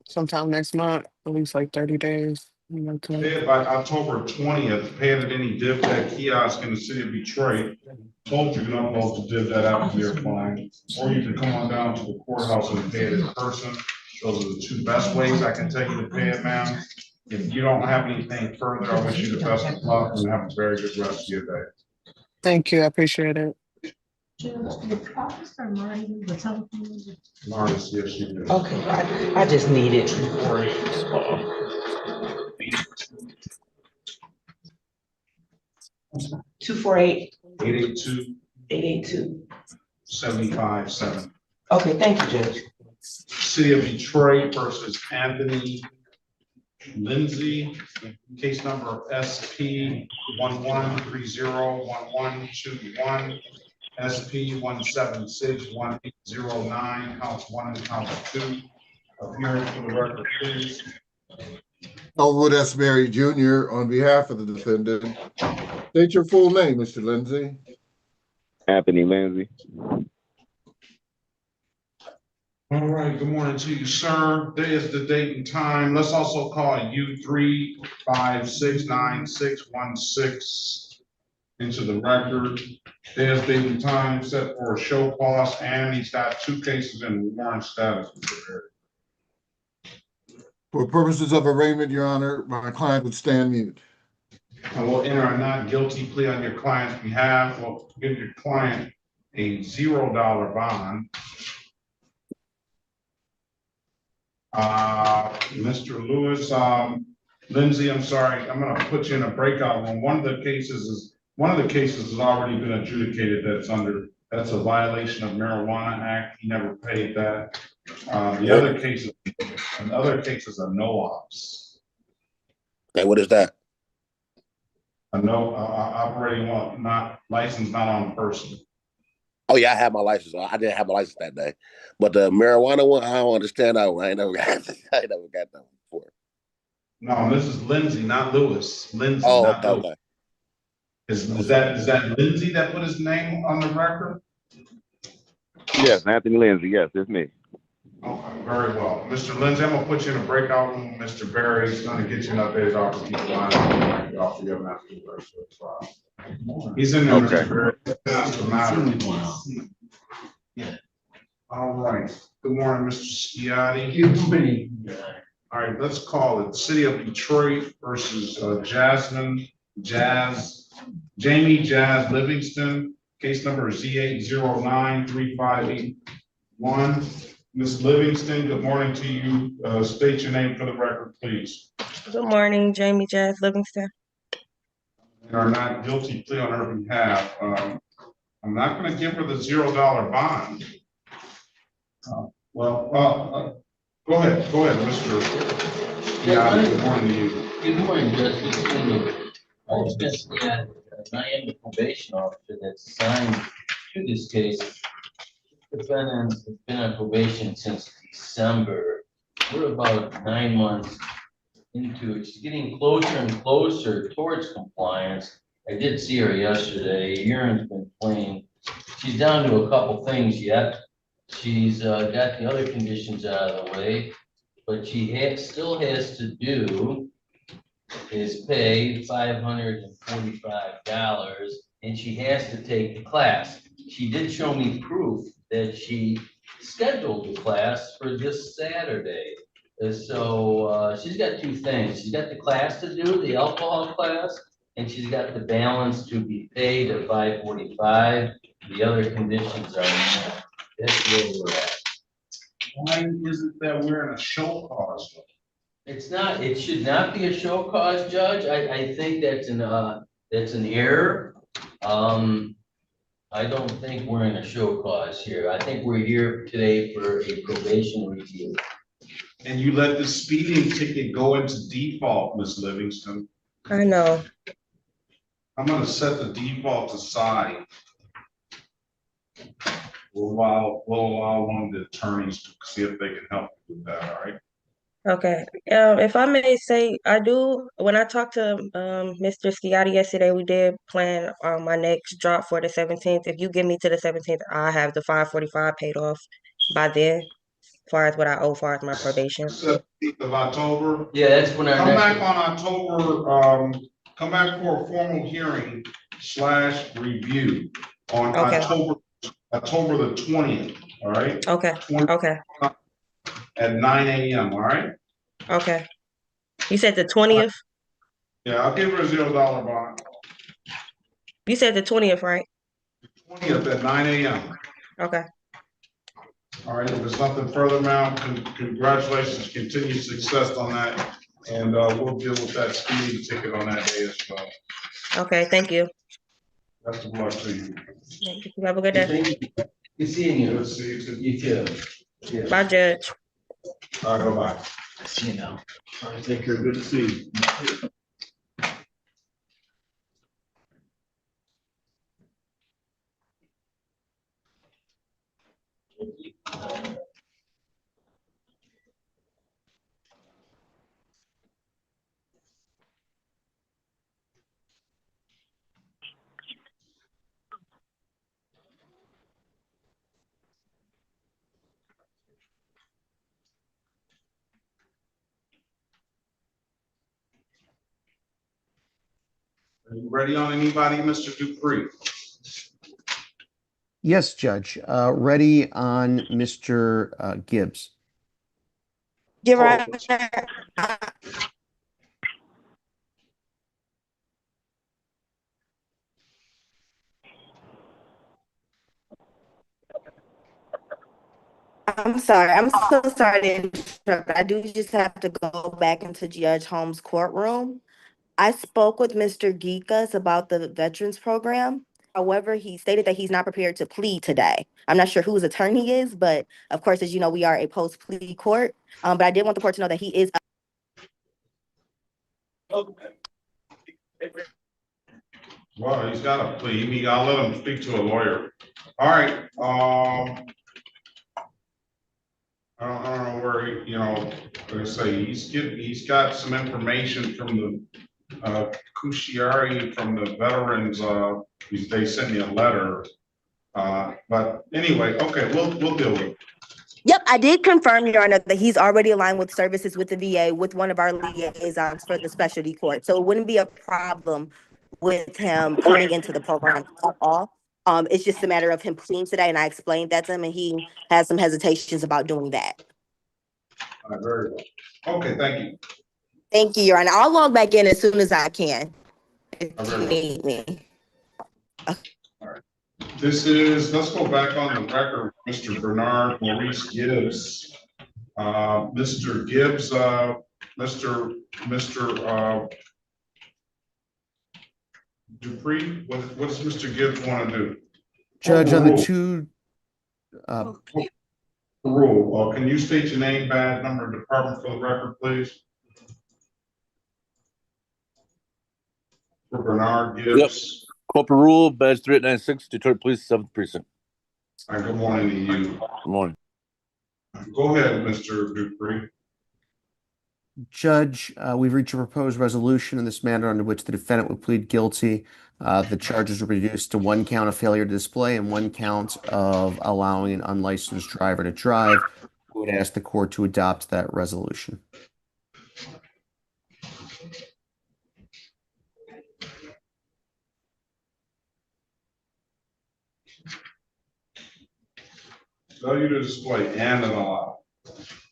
R: Sometime next month, at least like 30 days.
A: Pay it by October 20th, pay it at any div that kiosk in the city of Detroit. Told you can upload the div that app to your phone, or you can come on down to the courthouse and pay it in person. Those are the two best ways I can tell you to pay it, ma'am. If you don't have anything further, I wish you the best of luck and have a very good rest of your day.
R: Thank you. I appreciate it.
D: The office or mine, the telephone?
A: Marcus, yes, you do.
D: Okay, I just need it. 248.
A: 882.
D: 882.
A: 75-7.
D: Okay, thank you, Judge.
A: City of Detroit versus Anthony Lindsay, case number SP 11301121, SP 1761809, counts 1 and count 2. Appearing for the record, please.
E: Elwood S. Berry Jr. on behalf of the defendant. State your full name, Mr. Lindsay.
H: Anthony Lindsay.
A: All right, good morning to you, sir. Today is the date and time. Let's also call U3569616 into the record. There's date and time set for a show cause, and he's got 2 cases in warrant status.
E: For purposes of arraignment, Your Honor, my client would stand mute.
A: I will enter a not guilty plea on your client's behalf. We'll give your client a $0 bond. Mr. Lewis, Lindsay, I'm sorry, I'm gonna put you in a breakout room. One of the cases has already been adjudicated that's a violation of Marijuana Act. He never paid that. The other cases are no ops.
C: Okay, what is that?
A: A no operating one, not licensed, not on person.
C: Oh yeah, I have my license. I didn't have my license that day, but the marijuana one, I don't understand that one. I never got that one before.
A: No, this is Lindsay, not Lewis. Lindsay,
C: Oh,
A: not
C: okay.
A: Lewis. Is that Lindsay that put his name on the record?
H: Yes, Anthony Lindsay. Yes, it's me.
A: Okay, very well. Mr. Lindsay, I'm gonna put you in a breakout room. Mr. Barry is gonna get you an updated office. Keep the line off for your master virtual trial. He's in there,
H: Okay.
A: Mr. Barry. That's the matter. All right. Good morning, Mr. Sciotti. Good morning. All right, let's call it City of Detroit versus Jamie Jazz Livingston. Case number Z8093581. Ms. Livingston, good morning to you. State your name for the record, please.
N: Good morning, Jamie Jazz Livingston.
A: And our not guilty plea on her behalf. I'm not going to give her the $0 bond. Go ahead, Mr. Yeah, good morning to you.
S: Good morning, Justice. I am the probation officer that's assigned to this case. The defendant has been on probation since December. We're about 9 months into it. She's getting closer and closer towards compliance. I did see her yesterday. Urine's been clean. She's down to a couple things yet. She's got the other conditions out of the way, but she still has to do is pay $545, and she has to take the class. She did show me proof that she scheduled the class for this Saturday. So she's got 2 things. She's got the class to do, the alcohol class, and she's got the balance to be paid at $545. The other conditions are met. That's where we're at.
A: Why is it that we're in a show cause?
S: It's not, it should not be a show cause, Judge. I think that's an error. I don't think we're in a show cause here. I think we're here today for a probation review.
A: And you let the speeding ticket go into default, Ms. Livingston.
N: I know.
A: I'm gonna set the default aside. We'll allow one of the attorneys to see if they can help you with that, all right?
N: Okay. If I may say, when I talked to Mr. Sciotti yesterday, we did plan my next drop for the 17th. If you get me to the 17th, I have the $545 paid off by then. far as what I owe, as far as my probation.
A: 17th of October.
S: Yeah, that's when our
A: Come
S: next.
A: back on October, come back for a formal hearing / review on
N: Okay.
A: October the 20th, all right?
N: Okay.
A: 20
N: Okay.
A: At 9 a.m., all right?
N: Okay. You said the 20th?
A: Yeah, I'll give her a $0 bond.
N: You said the 20th, right?
A: 20th at 9 a.m.
N: Okay.
A: All right, if there's nothing further, ma'am, congratulations, continued success on that. And we'll deal with that speeding ticket on that day as well.
N: Okay, thank you.
A: Best of luck to you.
N: Thank you. Have a good day.
S: Good seeing you.
A: Good to see you too.
S: You too. Yeah.
N: Bye, Judge.
A: All right, bye-bye.
S: See you now.
A: All right, take care, good to see you. Are you ready on anybody, Mr. Dupree?
B: Yes, Judge. Ready on Mr. Gibbs.
G: Your Honor, I'm sorry. I'm so sorry to interrupt. I do just have to go back into Judge Holmes' courtroom. I spoke with Mr. Geekas about the veterans program. However, he stated that he's not prepared to plead today. I'm not sure who his attorney is, but of course, as you know, we are a post-plea court. But I did want the court to know that he is.
A: Well, he's got a plea. I'll let him speak to a lawyer. All right. I don't know where he, like I say, he's got some information from the Cushiari from the veterans. They sent me a letter. But anyway, okay, we'll deal with it.
G: Yep, I did confirm, Your Honor, that he's already aligned with services with the VA with one of our liaisons for the specialty court. So it wouldn't be a problem with him coming into the program at all. It's just a matter of him pleading today, and I explained that to him, and he has some hesitations about doing that.
A: All right, very well. Okay, thank you.
G: Thank you, Your Honor. I'll log back in as soon as I can if
A: Very
G: you
A: well.
G: need me.
A: Let's go back on the record, Mr. Bernard Maurice Gibbs. Mr. Gibbs, Mr. Dupree, what does Mr. Gibbs want to do?
B: Judge, on the two.
A: Rule, can you state your name, badge number, and department for the record, please? For Bernard Gibbs.
P: Yep. Corporate Rule, badge 3896, Detroit Police, 7th Precinct.
A: All right, good morning to you.
P: Good morning.
A: Go ahead, Mr. Dupree.
B: Judge, we've reached a proposed resolution in this matter under which the defendant would plead guilty. The charges were reduced to 1 count of failure to display and 1 count of allowing an unlicensed driver to drive. We would ask the court to adopt that resolution.
A: Failure to display and an allow.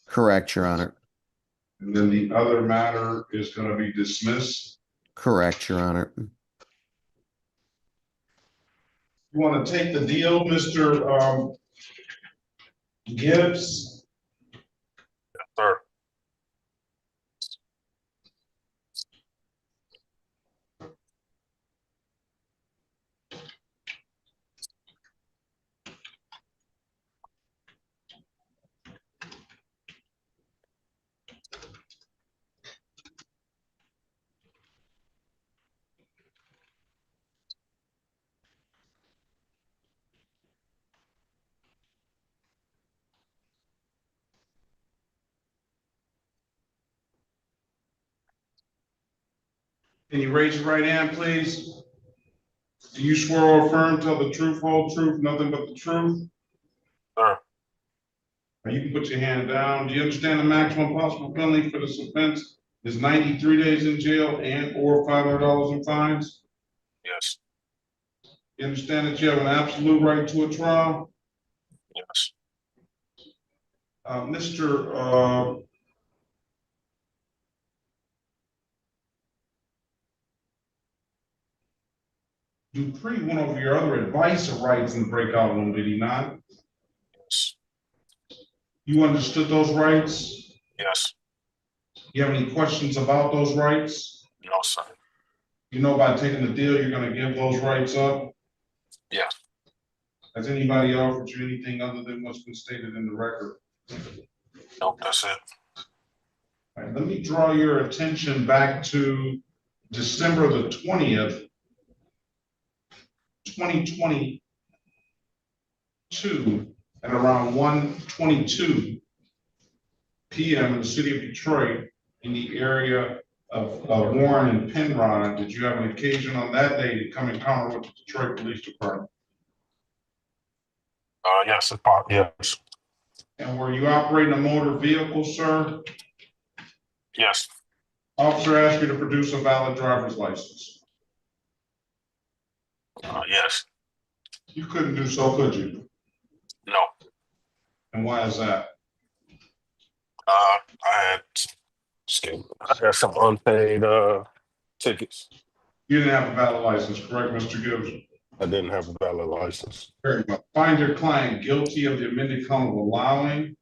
B: Correct, Your Honor.
A: And then the other matter is going to be dismissed.
B: Correct, Your Honor.
A: You want to take the deal, Mr. Gibbs?
P: Yes, sir.
A: Can you raise your right hand, please? Do you swear or affirm, tell the truth, whole truth, nothing but the truth?
P: Sir.
A: Now, you can put your hand down. Do you understand the maximum possible penalty for this offense is 93 days in jail and or $500 in fines?
F: Yes.
A: You understand that you have an absolute right to a trial?
F: Yes.
A: Mr. Dupree went over your other advice or rights in the breakout room, did he not?
F: Yes.
A: You understood those rights?
F: Yes.
A: You have any questions about those rights?
F: No, sir.
A: You know by taking the deal, you're gonna give those rights up?
F: Yes.
A: Has anybody offered you anything other than what's been stated in the record?
F: Nope, that's it.
A: All right, let me draw your attention back to December the 20th, 2022, at around 1:22 p.m. in the city of Detroit, in the area of Warren and Penrod. Did you have an occasion on that day to come encounter with the Detroit Police Department?
F: Yes, it's part, yes.
A: And were you operating a motor vehicle, sir?
F: Yes.
A: Officer asked you to produce a valid driver's license.
F: Yes.
A: You couldn't do so, could you?
F: No.
A: And why is that?
F: I had some unpaid tickets.
A: You didn't have a valid license, correct, Mr. Gibbs?
F: I didn't have a valid license.
A: Very well. Find your client guilty of the amended count of allowing.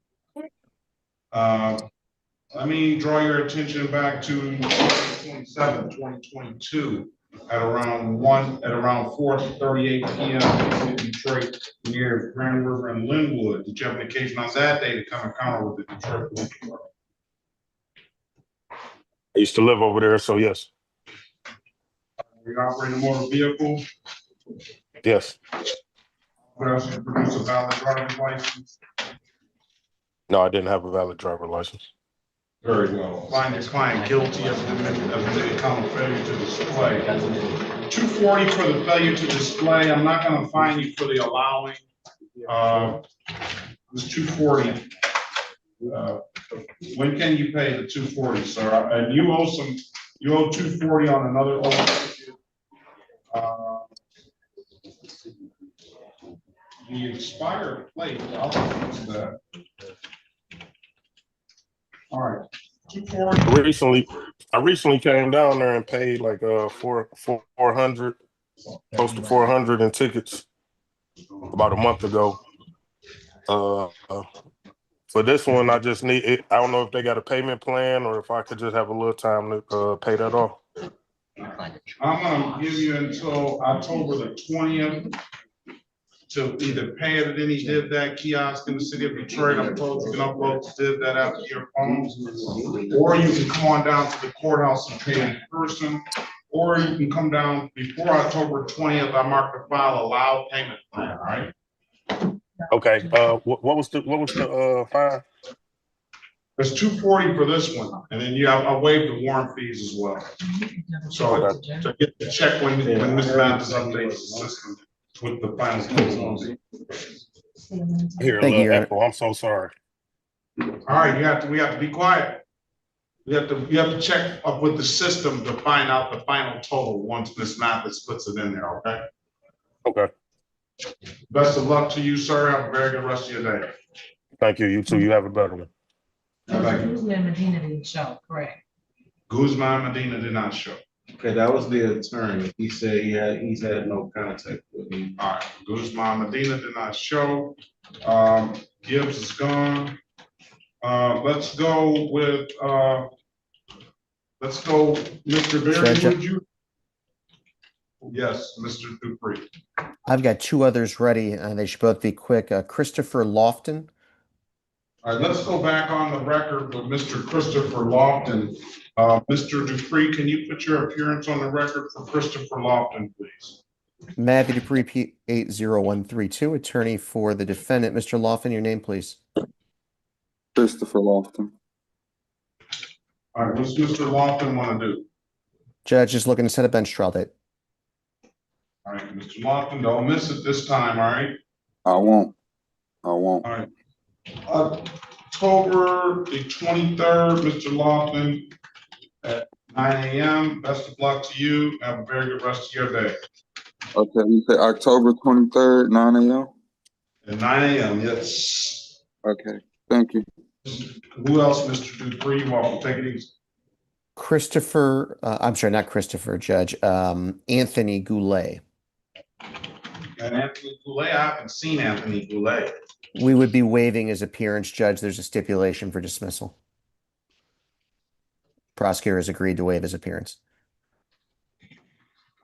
A: Let me draw your attention back to 27, 2022 at around 4:38 p.m. in Detroit near Grand River and Linwood. Did you have an occasion on that day to come encounter with the Detroit Police Department?
F: I used to live over there, so yes.
A: Were you operating a motor vehicle?
F: Yes.
A: What else? You produce a valid driver's license?
F: No, I didn't have a valid driver license.
A: Very well. Find your client guilty of the count of failure to display. 240 for the failure to display. I'm not going to fine you for the allowing. It's 240. When can you pay the 240, sir? And you owe 240 on another old issue. The expired plate, I'll fix that. All right. 240.
F: I recently came down there and paid like 400, close to 400 in tickets about a month ago. For this one, I just need it. I don't know if they got a payment plan or if I could just have a little time to pay that off.
A: I'm gonna give you until October the 20th to either pay it at any DivDat kiosk in the city of Detroit. I'm told you can upload the DivDat app to your phones, or you can come on down to the courthouse and pay in person, or you can come down before October 20th. I marked the file allow payment plan. All right.
F: Okay. What was the fine?
A: There's 240 for this one, and then I waived the warrant fees as well. So to get the check when Ms. Mathis updates the system with the final close.
F: Here,
B: Thank you, Your Honor.
F: Echo. I'm so sorry.
A: All right, we have to be quiet. You have to check up with the system to find out the final total once Ms. Mathis puts it in there. Okay.
F: Okay.
A: Best of luck to you, sir. Have a very good rest of your day.
F: Thank you. You too. You have a better one.
D: Guzman Medina didn't show, correct?
A: Guzman Medina did not show.
I: Okay, that was the attorney. He said he's had no contact with me.
A: All right, Guzman Medina did not show. Gibbs is gone. Let's go, Mr. Berry, would you? Yes, Mr. Dupree.
B: I've got two others ready. They should both be quick. Christopher Lofton.
A: All right, let's go back on the record with Mr. Christopher Lofton. Mr. Dupree, can you put your appearance on the record for Christopher Lofton, please?
B: Matthew Dupree, P80132, attorney for the defendant. Mr. Lofton, your name, please.
U: Christopher Lofton.
A: All right, what's Mr. Lofton want to do?
B: Judge is looking to set a bench trial date.
A: All right, Mr. Lofton, don't miss it this time, all right?
U: I won't.
A: All right. October the 23rd, Mr. Lofton, at 9 a.m. Best of luck to you. Have a very good rest of your day.
U: Okay, you say October 23rd, 9 a.m.?
A: At 9 a.m., yes.
U: Okay, thank you.
A: Who else, Mr. Dupree? You welcome. Take it easy.
B: Christopher, I'm sorry, not Christopher, Judge, Anthony Goulet.
A: And Anthony Goulet, I haven't seen Anthony Goulet.
B: We would be waiving his appearance, Judge. There's a stipulation for dismissal. Prosecutor has agreed to waive his appearance.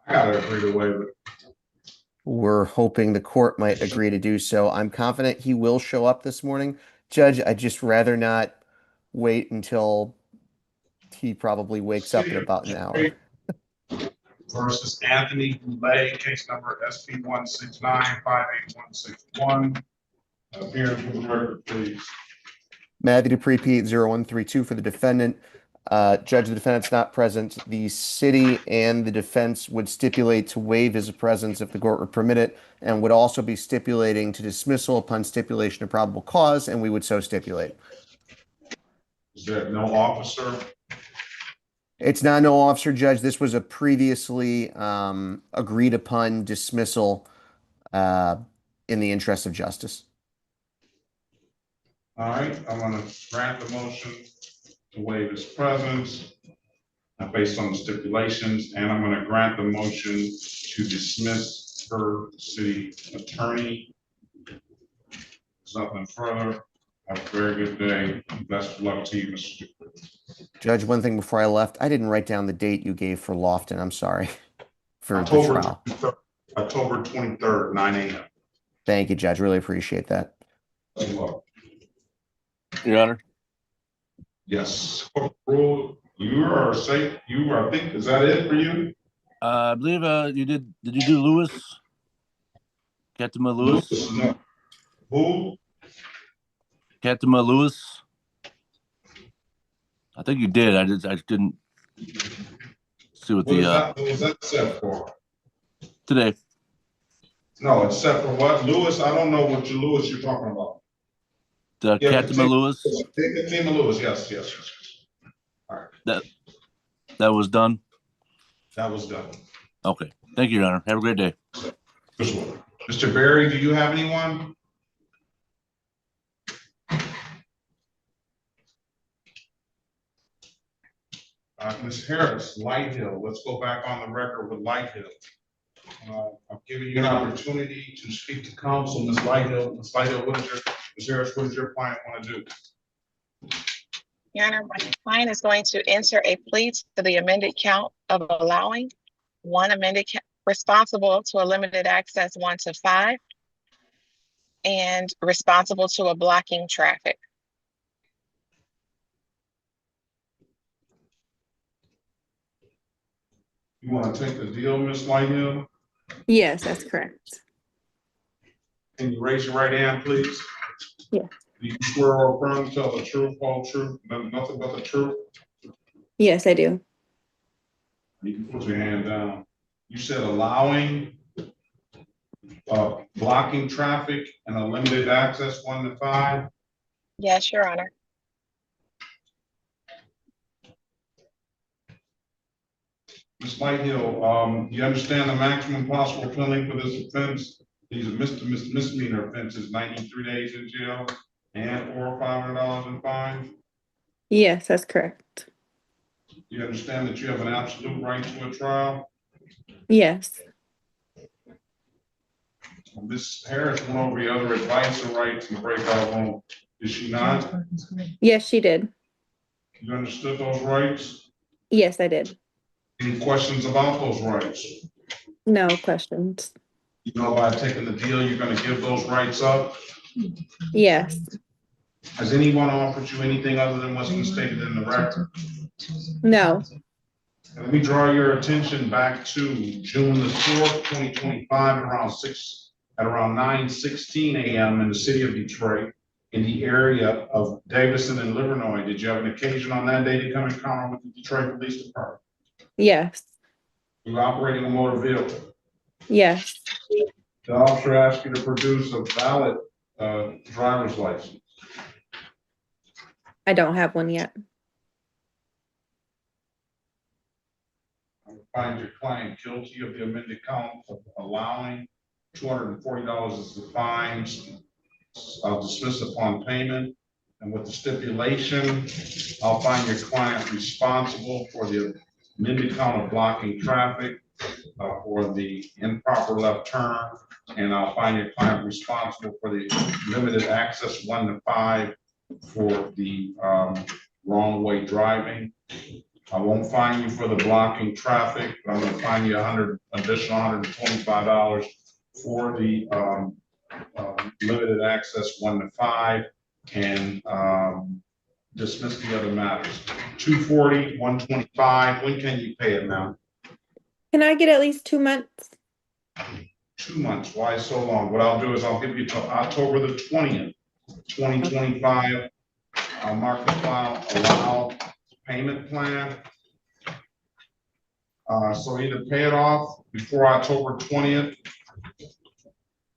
A: I gotta agree to waive it.
B: We're hoping the court might agree to do so. I'm confident he will show up this morning. Judge, I'd just rather not wait until he probably wakes up in about an hour.
A: Versus Anthony Goulet, case number SP 169-58161. Appearance for the record, please.
B: Matthew Dupree, P80132 for the defendant. Judge, the defendant's not present. The city and the defense would stipulate to waive his presence if the court would permit it, and would also be stipulating to dismissal upon stipulation of probable cause, and we would so stipulate.
A: Is there no officer?
B: It's not no officer, Judge. This was a previously agreed upon dismissal in the interest of justice.
A: All right, I'm gonna grant the motion to waive his presence based on the stipulations, and I'm gonna grant the motion to dismiss per city attorney. There's nothing further. Have a very good day. Best of luck to you, Mr. Dupree.
B: Judge, one thing before I left, I didn't write down the date you gave for Lofton. I'm sorry for the trial.
A: October 23rd, 9 a.m.
B: Thank you, Judge. Really appreciate that.
A: Best of luck.
P: Your Honor.
A: Yes. Rule, you are safe. You are, I think, is that it for you?
P: I believe you did. Did you do Lewis? Captain Lewis?
A: No. Who?
P: Captain Lewis? I think you did. I just didn't see what
A: What was that set for?
P: Today.
A: No, it's set for what? Lewis? I don't know what Lewis you're talking about.
P: Captain Lewis?
A: Team Lewis, yes. All right.
P: That was done?
A: That was done.
P: Okay. Thank you, Your Honor. Have a great day.
A: Mr. Berry, do you have anyone? Ms. Harris, Light Hill. Let's go back on the record with Light Hill. I'm giving you an opportunity to speak to counsel, Ms. Light Hill. Ms. Light Hill, Ms. Harris, what does your client want to do?
K: Your Honor, my client is going to enter a plea to the amended count of allowing one amended responsible to a limited access 1 to 5 and responsible to a blocking traffic.
A: You want to take the deal, Ms. Lighthill?
O: Yes, that's correct.
A: Can you raise your right hand, please?
O: Yeah.
A: Do you swear or affirm to tell the truth, whole truth, nothing but the truth?
O: Yes, I do.
A: You can put your hand down. You said allowing blocking traffic and a limited access 1 to 5?
K: Yes, Your Honor.
A: Ms. Lighthill, you understand the maximum possible penalty for this offense? These are misdemeanor offenses, 93 days in jail and or $500 in fine.
O: Yes, that's correct.
A: You understand that you have an absolute right to a trial?
O: Yes.
A: Ms. Harris went over the other advice or rights in the breakout room. Did she not?
O: Yes, she did.
A: You understood those rights?
O: Yes, I did.
A: Any questions about those rights?
O: No questions.
A: You know, by taking the deal, you're going to give those rights up?
O: Yes.
A: Has anyone offered you anything other than what's been stated in the record?
O: No.
A: Let me draw your attention back to June the 4th, 2025, at around 9:16 a.m. in the city of Detroit, in the area of Davison and Livernois. Did you have an occasion on that day to come in contact with the Detroit Police Department?
O: Yes.
A: You were operating a motor vehicle.
O: Yes.
A: The officer asked you to produce a valid driver's license.
Q: I don't have one yet.
A: Find your client guilty of the amended count of allowing $240 as the fines. I'll dismiss upon payment. And with the stipulation, I'll find your client responsible for the amended count of blocking traffic for the improper left turn. And I'll find your client responsible for the limited access 1 to 5 for the wrong way driving. I won't fine you for the blocking traffic, but I'm gonna fine you additional $125 for the limited access 1 to 5 and dismiss the other matters. 240, 125, when can you pay it now?
Q: Can I get at least 2 months?
A: 2 months, why so long? What I'll do is I'll give you till October the 20th, 2025. I'll mark the file, allow payment plan. So either pay it off before October 20th.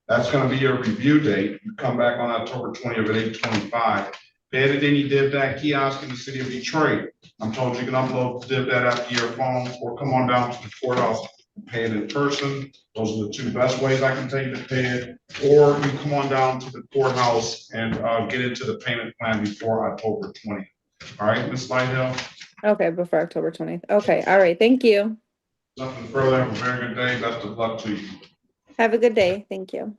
A: That's gonna be your review date. You come back on October 20th at 8:25. Pay it at any DivDat kiosk in the city of Detroit. I'm told you can upload the DivDat app to your phone or come on down to the courthouse and pay it in person. Those are the two best ways I can tell you to pay it. Or you come on down to the courthouse and get into the payment plan before October 20th. All right, Ms. Lighthill?
Q: Okay, before October 20th. Okay, all right, thank you.
A: Nothing further. Have a very good day. Best of luck to you.
Q: Have a good day. Thank you.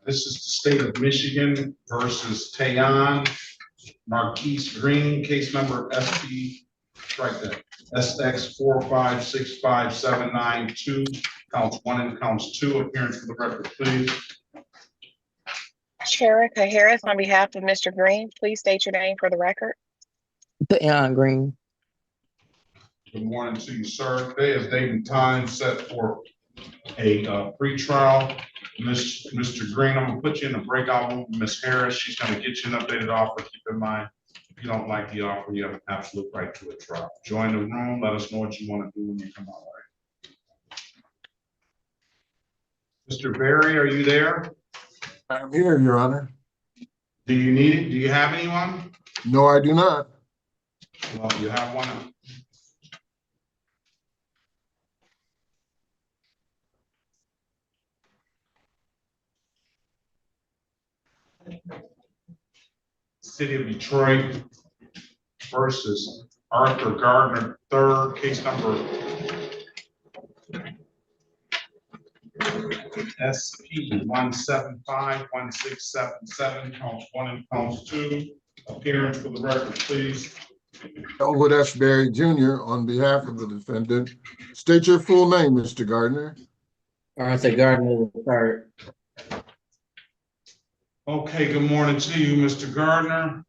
A: This is the state of Michigan versus Tayon Marquise Green, case number SP, right there, SX 4565792, counts 1 and counts 2. Appearance for the record, please.
K: Sherika Harris, on behalf of Mr. Green, please state your name for the record.
R: Green.
A: Good morning to you, sir. Today is date and time set for a pretrial. Mr. Green, I'm gonna put you in the breakout room with Ms. Harris. She's gonna get you an updated offer. Keep in mind, if you don't like the offer, you have an absolute right to a trial. Join the room. Let us know what you want to do when you come out. Right? Mr. Berry, are you there?
E: I'm here, Your Honor.
A: Do you need it? Do you have anyone?
E: No, I do not.
A: Well, you have one. City of Detroit versus Arthur Gardner III, case number SP 1751677, counts 1 and counts 2. Appearance for the record, please.
E: Elwood S. Berry Jr. on behalf of the defendant. State your full name, Mr. Gardner.
I: Arthur Gardner III.
A: Okay, good morning to you, Mr. Gardner.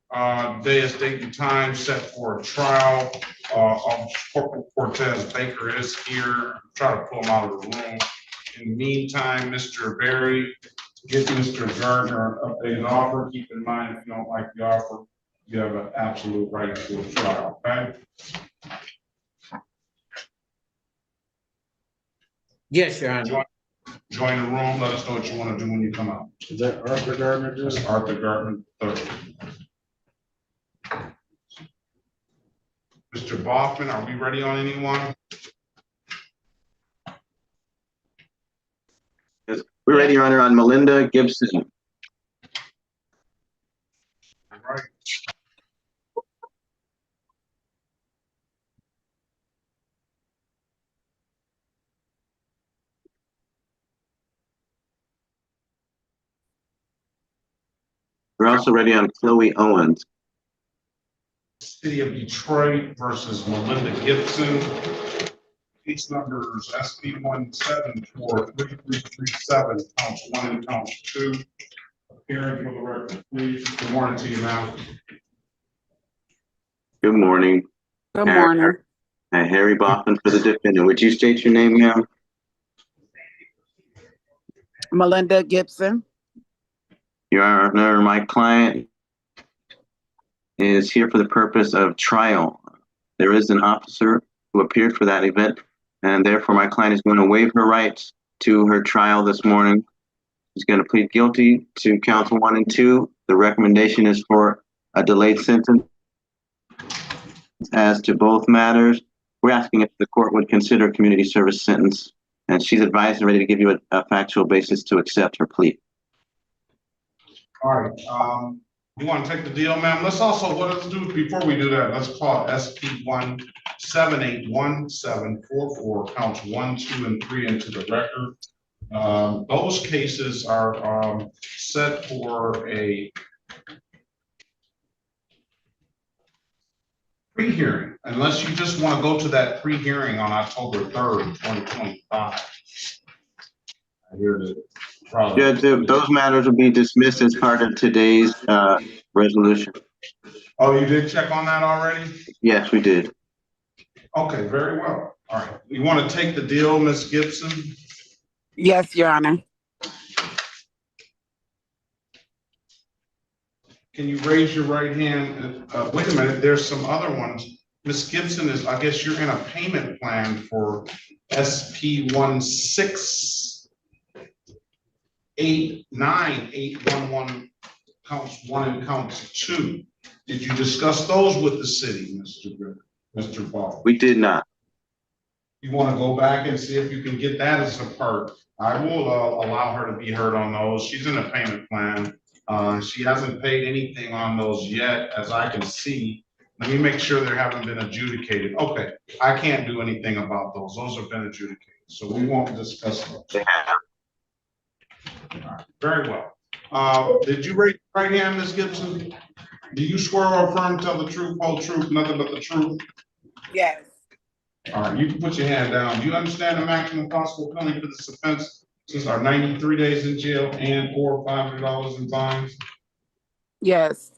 A: Day is date and time set for a trial. Corporal Cortez Baker is here. Try to pull him out of the room. In the meantime, Mr. Berry, give Mr. Gardner an updated offer. Keep in mind, if you don't like the offer, you have an absolute right to a trial, okay?
I: Yes, Your Honor.
A: Join the room. Let us know what you want to do when you come out.
I: Is that Arthur Gardner?
A: That's Arthur Gardner III. Mr. Boffin, are we ready on anyone?
T: Yes, we're ready, Your Honor, on Melinda Gibson.
A: All right.
T: We're also ready on Chloe Owens.
A: City of Detroit versus Melinda Gibson. Case numbers SP 1743337, counts 1 and counts 2. Appearing for the record, please. Good morning to you, ma'am.
T: Good morning.
R: Good morning.
T: Harry Boffin for the defendant. Would you state your name, ma'am?
R: Melinda Gibson.
T: Your Honor, my client is here for the purpose of trial. There is an officer who appeared for that event, and therefore my client is going to waive her rights to her trial this morning. She's going to plead guilty to counts 1 and 2 The recommendation is for a delayed sentence as to both matters. We're asking if the court would consider a community service sentence, and she's advised and ready to give you a factual basis to accept her plea.
A: All right, you want to take the deal, ma'am? Let's also, let's do, before we do that, let's call SP 1781744, counts 1, 2, and 3 into the record. Those cases are set for a pre-hearing, unless you just want to go to that pre-hearing on October 3rd, 2025. I hear that.
T: Judge, those matters will be dismissed as part of today's resolution.
A: Oh, you did check on that already?
T: Yes, we did.
A: Okay, very well. All right. You want to take the deal, Ms. Gibson?
R: Yes, Your Honor.
A: Can you raise your right hand? Wait a minute, there's some other ones. Ms. Gibson is, I guess you're in a payment plan for SP 1689811, counts 1 and counts 2. Did you discuss those with the city, Mr. Ball?
T: We did not.
A: You want to go back and see if you can get that as a part? I will allow her to be heard on those. She's in a payment plan. She hasn't paid anything on those yet, as I can see. Let me make sure they haven't been adjudicated. Okay, I can't do anything about those. Those have been adjudicated, so we won't discuss those. All right, very well. Did you raise your right hand, Ms. Gibson? Do you swear or affirm to tell the truth, whole truth, nothing but the truth?
R: Yes.
A: All right, you can put your hand down. Do you understand the maximum possible penalty for this offense? Since our 93 days in jail and or $500 in fines?
R: Yes.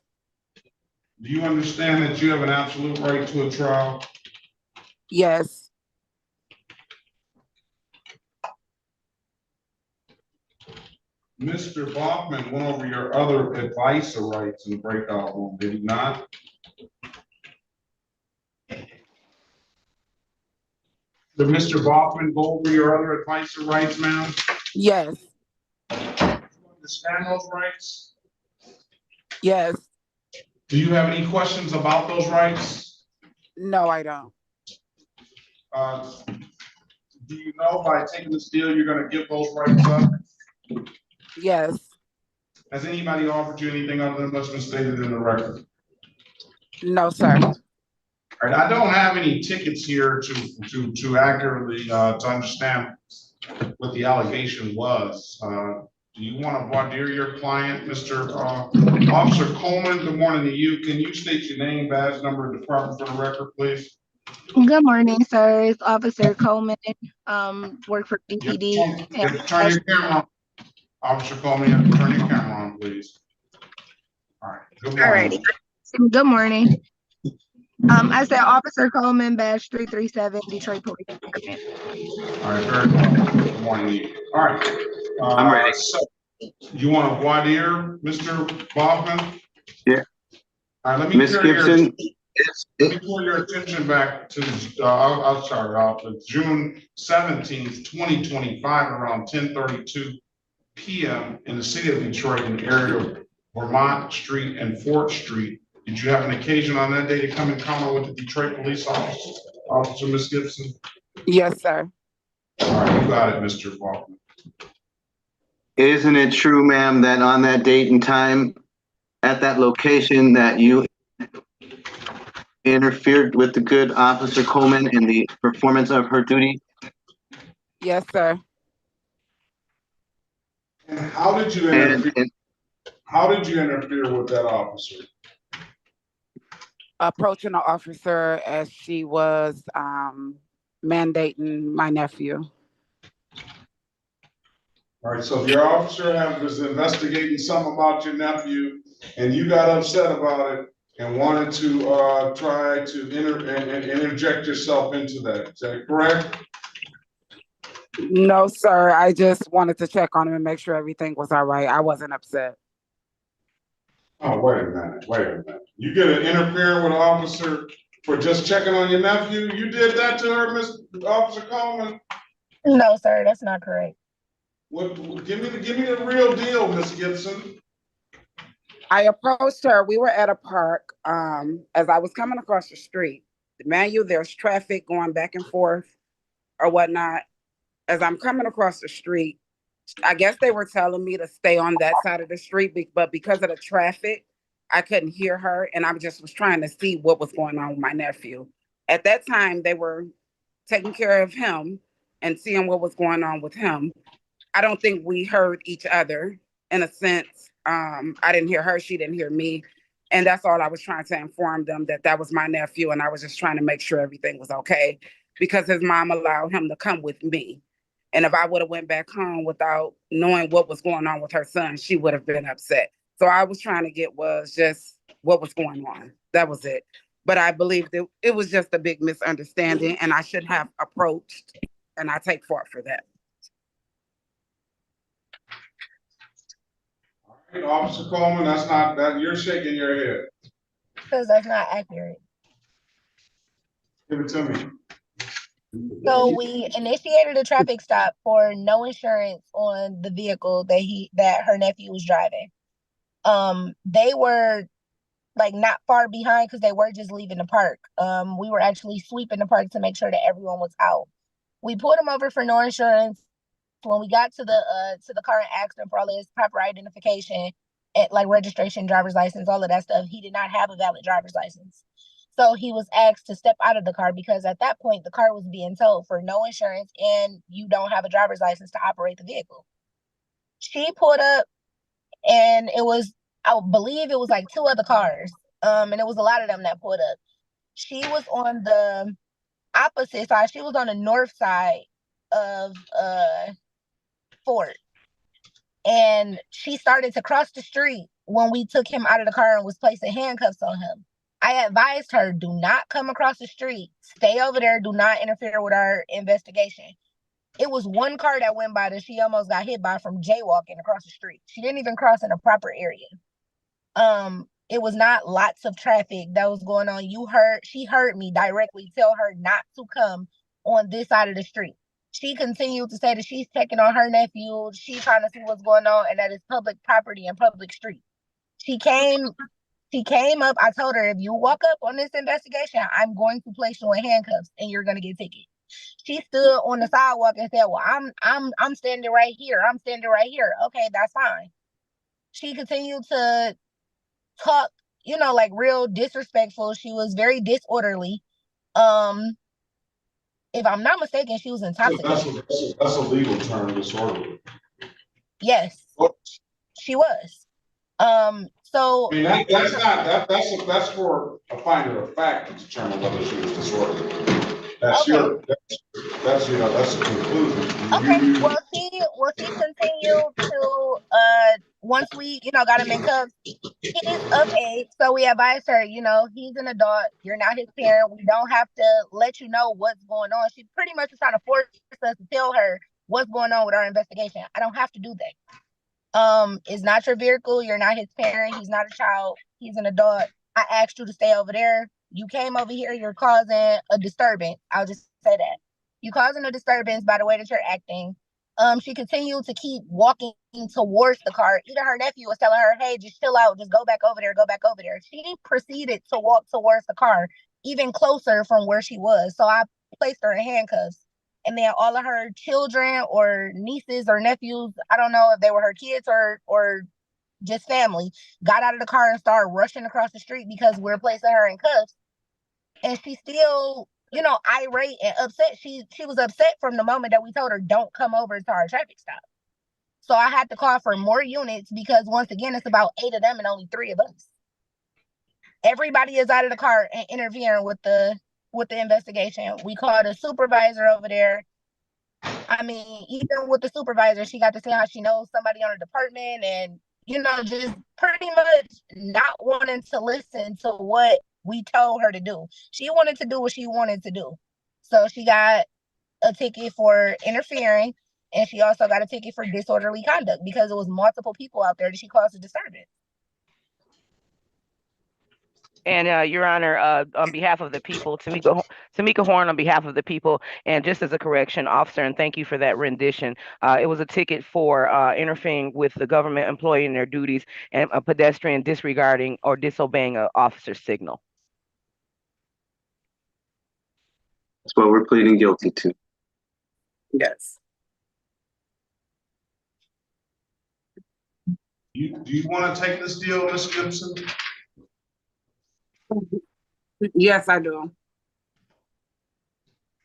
A: Do you understand that you have an absolute right to a trial?
R: Yes.
A: Mr. Bachman went over your other advisor rights in the breakout room, did he not? Did Mr. Bachman go over your other advisor rights, ma'am?
R: Yes.
A: Do you understand those rights?
R: Yes.
A: Do you have any questions about those rights?
R: No, I don't.
A: Do you know by taking this deal, you're going to give those rights up?
R: Yes.
A: Has anybody offered you anything other than what's been stated in the record?
R: No, sir.
A: All right, I don't have any tickets here to accurately to understand what the allegation was. Do you want to voir dire your client, Mr. Officer Coleman? Good morning to you. Can you state your name, badge number, and department for the record, please?
J: Good morning, sir. It's Officer Coleman. Work for DPD.
A: Turn your camera on. Officer Coleman, you have to turn your camera on, please. All right. Good morning.
J: Alrighty. Good morning. I said Officer Coleman, badge 337, Detroit Police Department.
A: All right, very well. Good morning to you. All right.
T: I'm ready.
A: So you want to voir dire, Mr. Bachman?
T: Yeah.
A: All right, let me
T: Ms. Gibson.
A: Let me pull your attention back to, June 17th, 2025, around 10:32 p.m. in the city of Detroit in the area of Vermont Street and Fort Street. Did you have an occasion on that day to come in contact with the Detroit police officer, Ms. Gibson?
R: Yes, sir.
A: All right, you got it, Mr. Bachman.
T: Isn't it true, ma'am, that on that date and time at that location that you interfered with the good Officer Coleman in the performance of her duty?
R: Yes, sir.
A: And how did you interfere? How did you interfere with that officer?
R: Approaching the officer as she was mandating my nephew.
A: All right, so if your officer was investigating something about your nephew and you got upset about it and wanted to try to interject yourself into that, is that correct?
R: No, sir. I just wanted to check on him and make sure everything was all right. I wasn't upset.
A: Oh, wait a minute. You get an interfering with an officer for just checking on your nephew? You did that to her, Miss Officer Coleman?
J: No, sir, that's not correct.
A: Give me the real deal, Miss Gibson.
R: I approached her. We were at a park. As I was coming across the street, mind you, there's traffic going back and forth or whatnot. As I'm coming across the street, I guess they were telling me to stay on that side of the street, but because of the traffic, I couldn't hear her, and I just was trying to see what was going on with my nephew. At that time, they were taking care of him and seeing what was going on with him. I don't think we heard each other in a sense. I didn't hear her, she didn't hear me. And that's all I was trying to inform them, that that was my nephew. And I was just trying to make sure everything was okay because his mom allowed him to come with me. And if I would have went back home without knowing what was going on with her son, she would have been upset. So I was trying to get was just what was going on. That was it. But I believe that it was just a big misunderstanding and I should have approached, and I take fault for that.
A: Officer Coleman, that's not, that you're shaking your head.
J: Because that's not accurate.
A: Give it to me.
J: So we initiated a traffic stop for no insurance on the vehicle that her nephew was driving. They were like not far behind because they were just leaving the park. We were actually sweeping the park to make sure that everyone was out. We pulled him over for no insurance. When we got to the car and asked him for all his proper identification, like registration, driver's license, all of that stuff, he did not have a valid driver's license. So he was asked to step out of the car because at that point the car was being towed for no insurance and you don't have a driver's license to operate the vehicle. She pulled up and it was, I believe it was like 2 other cars. And it was a lot of them that pulled up. She was on the opposite side. She was on the north side of Fort. And she started to cross the street when we took him out of the car and was placing handcuffs on him. I advised her, do not come across the street. Stay over there. Do not interfere with our investigation. It was one car that went by that she almost got hit by from jaywalking across the street. She didn't even cross in a proper area. It was not lots of traffic that was going on. She heard me directly tell her not to come on this side of the street. She continued to say that she's checking on her nephew. She's trying to see what's going on, and that is public property and public street. She came up. I told her, if you walk up on this investigation, I'm going to place you in handcuffs and you're going to get ticket. She stood on the sidewalk and said, well, I'm standing right here. I'm standing right here. Okay, that's fine. She continued to talk, like real disrespectful. She was very disorderly. If I'm not mistaken, she was intoxicated.
A: That's a legal term, disorderly.
J: Yes, she was. So
A: I mean, that's for a finder of fact to determine whether she was disorderly. That's okay. That's a conclusion.
J: Okay. Well, she continued to once we got him in cuffs. He's of age, so we advised her. He's an adult. You're not his parent. We don't have to let you know what's going on. She pretty much was trying to force us to tell her what's going on with our investigation. I don't have to do that. It's not your vehicle. You're not his parent. He's not a child. He's an adult. I asked you to stay over there. You came over here. You're causing a disturbance. I'll just say that. You're causing a disturbance by the way that you're acting. She continued to keep walking towards the car. Even her nephew was telling her, hey, just chill out. Just go back over there. Go back over there. She proceeded to walk towards the car, even closer from where she was. So I placed her in handcuffs. And then all of her children or nieces or nephews, I don't know if they were her kids or just family, got out of the car and started rushing across the street because we're placing her in cuffs. And she still, irate and upset. She was upset from the moment that we told her, don't come over to our traffic stop. So I had to call for more units because once again, it's about 8 of them and only 3 of us. Everybody is out of the car and interfering with the investigation. We called a supervisor over there. I mean, even with the supervisor, she got to say how she knows somebody on the department and, just pretty much not wanting to listen to what we told her to do. She wanted to do what she wanted to do. So she got a ticket for interfering, and she also got a ticket for disorderly conduct because it was multiple people out there that she caused a disturbance.
L: And Your Honor, on behalf of the people, Tamika Horn, on behalf of the people, and just as a correction, officer, and thank you for that rendition. It was a ticket for interfering with the government employee in their duties and a pedestrian disregarding or disobeying an officer's signal.
T: That's what we're pleading guilty to.
R: Yes.
A: Do you want to take this deal, Ms. Gibson?
R: Yes, I do.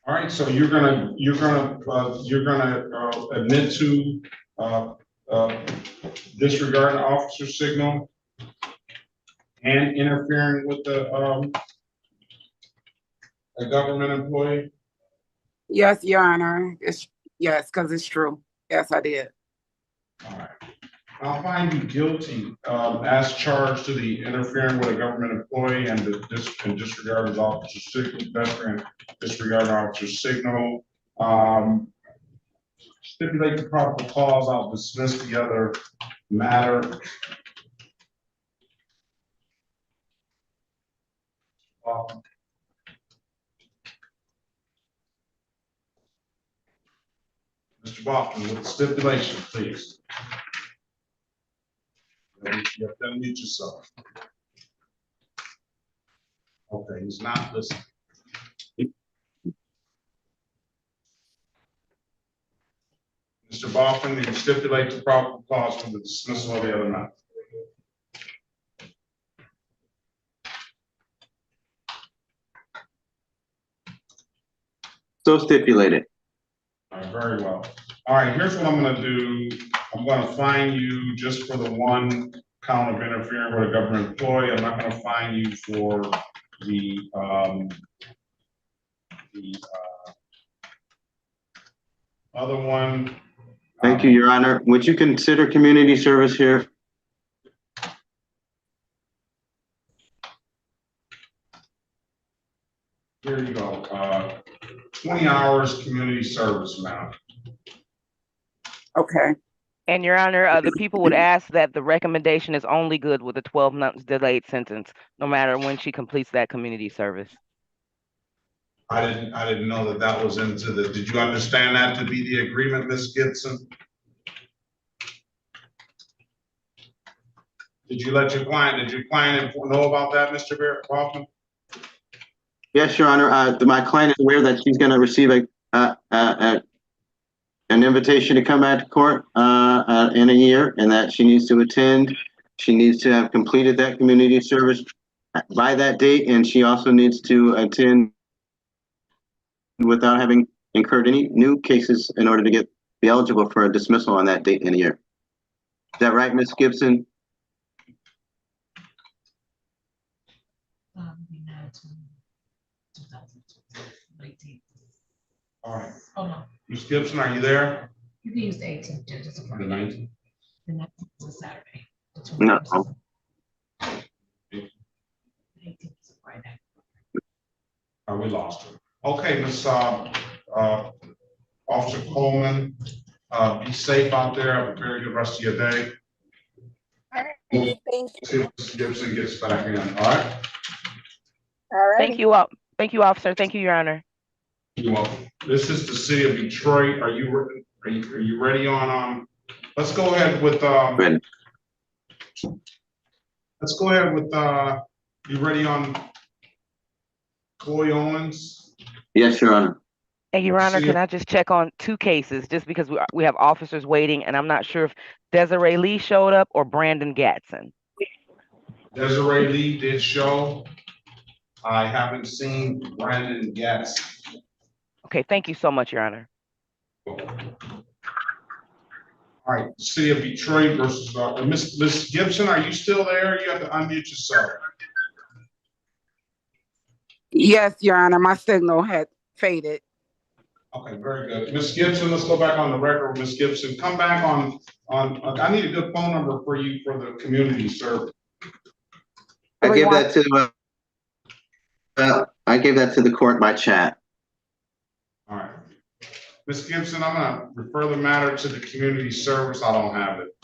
A: All right, so you're gonna admit to disregarding the officer signal and interfering with a government employee?
R: Yes, Your Honor. Yes, because it's true. Yes, I did.
A: All right. I'll find you guilty as charged to the interfering with a government employee and the disregard of officer signal, pedestrian disregard of officer signal. Stipulate the probable cause. I'll dismiss the other matter. Mr. Boston, with stipulation, please. You have to unmute yourself. Okay, he's not listening. Mr. Boston, you stipulate the probable cause for the dismissal of the other matter.
T: So stipulated.
A: All right, very well. All right, here's what I'm gonna do. I'm gonna fine you just for the one count of interfering with a government employee. I'm not gonna fine you for the other one.
T: Thank you, Your Honor. Would you consider community service here?
A: Here you go. 20 hours community service amount.
R: Okay.
L: And Your Honor, the people would ask that the recommendation is only good with a 12 months delayed sentence, no matter when she completes that community service.
A: I didn't know that was into the, did you understand that to be the agreement, Ms. Gibson? Did your client know about that, Mr. Hoffman?
T: Yes, Your Honor. My client is aware that she's going to receive an invitation to come back to court in a year, and that she needs to attend. She needs to have completed that community service by that date, and she also needs to attend without having incurred any new cases in order to be eligible for a dismissal on that date in a year. Is that right, Ms. Gibson?
A: All right.
D: Oh, no.
A: Ms. Gibson, are you there?
D: You can use the 18th, Judge. It's a
A: The
D: Friday.
A: 19th?
D: The 19th is a Saturday. The
T: No.
D: 18th is a Friday.
A: Oh, we lost her. Okay, Ms. Officer Coleman, be safe out there. Have a very good rest of your day.
J: All right. Thank you.
A: Ms. Gibson gets back in, all right?
J: All right.
L: Thank you, officer. Thank you, Your Honor.
A: You're welcome. This is the city of Detroit. Are you ready on, let's go ahead with, you ready on Chloe Owens?
T: Yes, Your Honor.
L: And Your Honor, can I just check on two cases, just because we have officers waiting, and I'm not sure if Desiree Lee showed up or Brandon Gatson.
A: Desiree Lee did show. I haven't seen Brandon Gatson.
L: Okay, thank you so much, Your Honor.
A: All right, City of Detroit versus Ms. Gibson, are you still there? You have to unmute yourself.
R: Yes, Your Honor. My signal had faded.
A: Okay, very good. Ms. Gibson, let's go back on the record. Ms. Gibson, come back on. I need a good phone number for you for the community service.
T: I gave that to the court by chat.
A: All right. Ms. Gibson, I'm gonna refer the matter to the community service. I don't have it.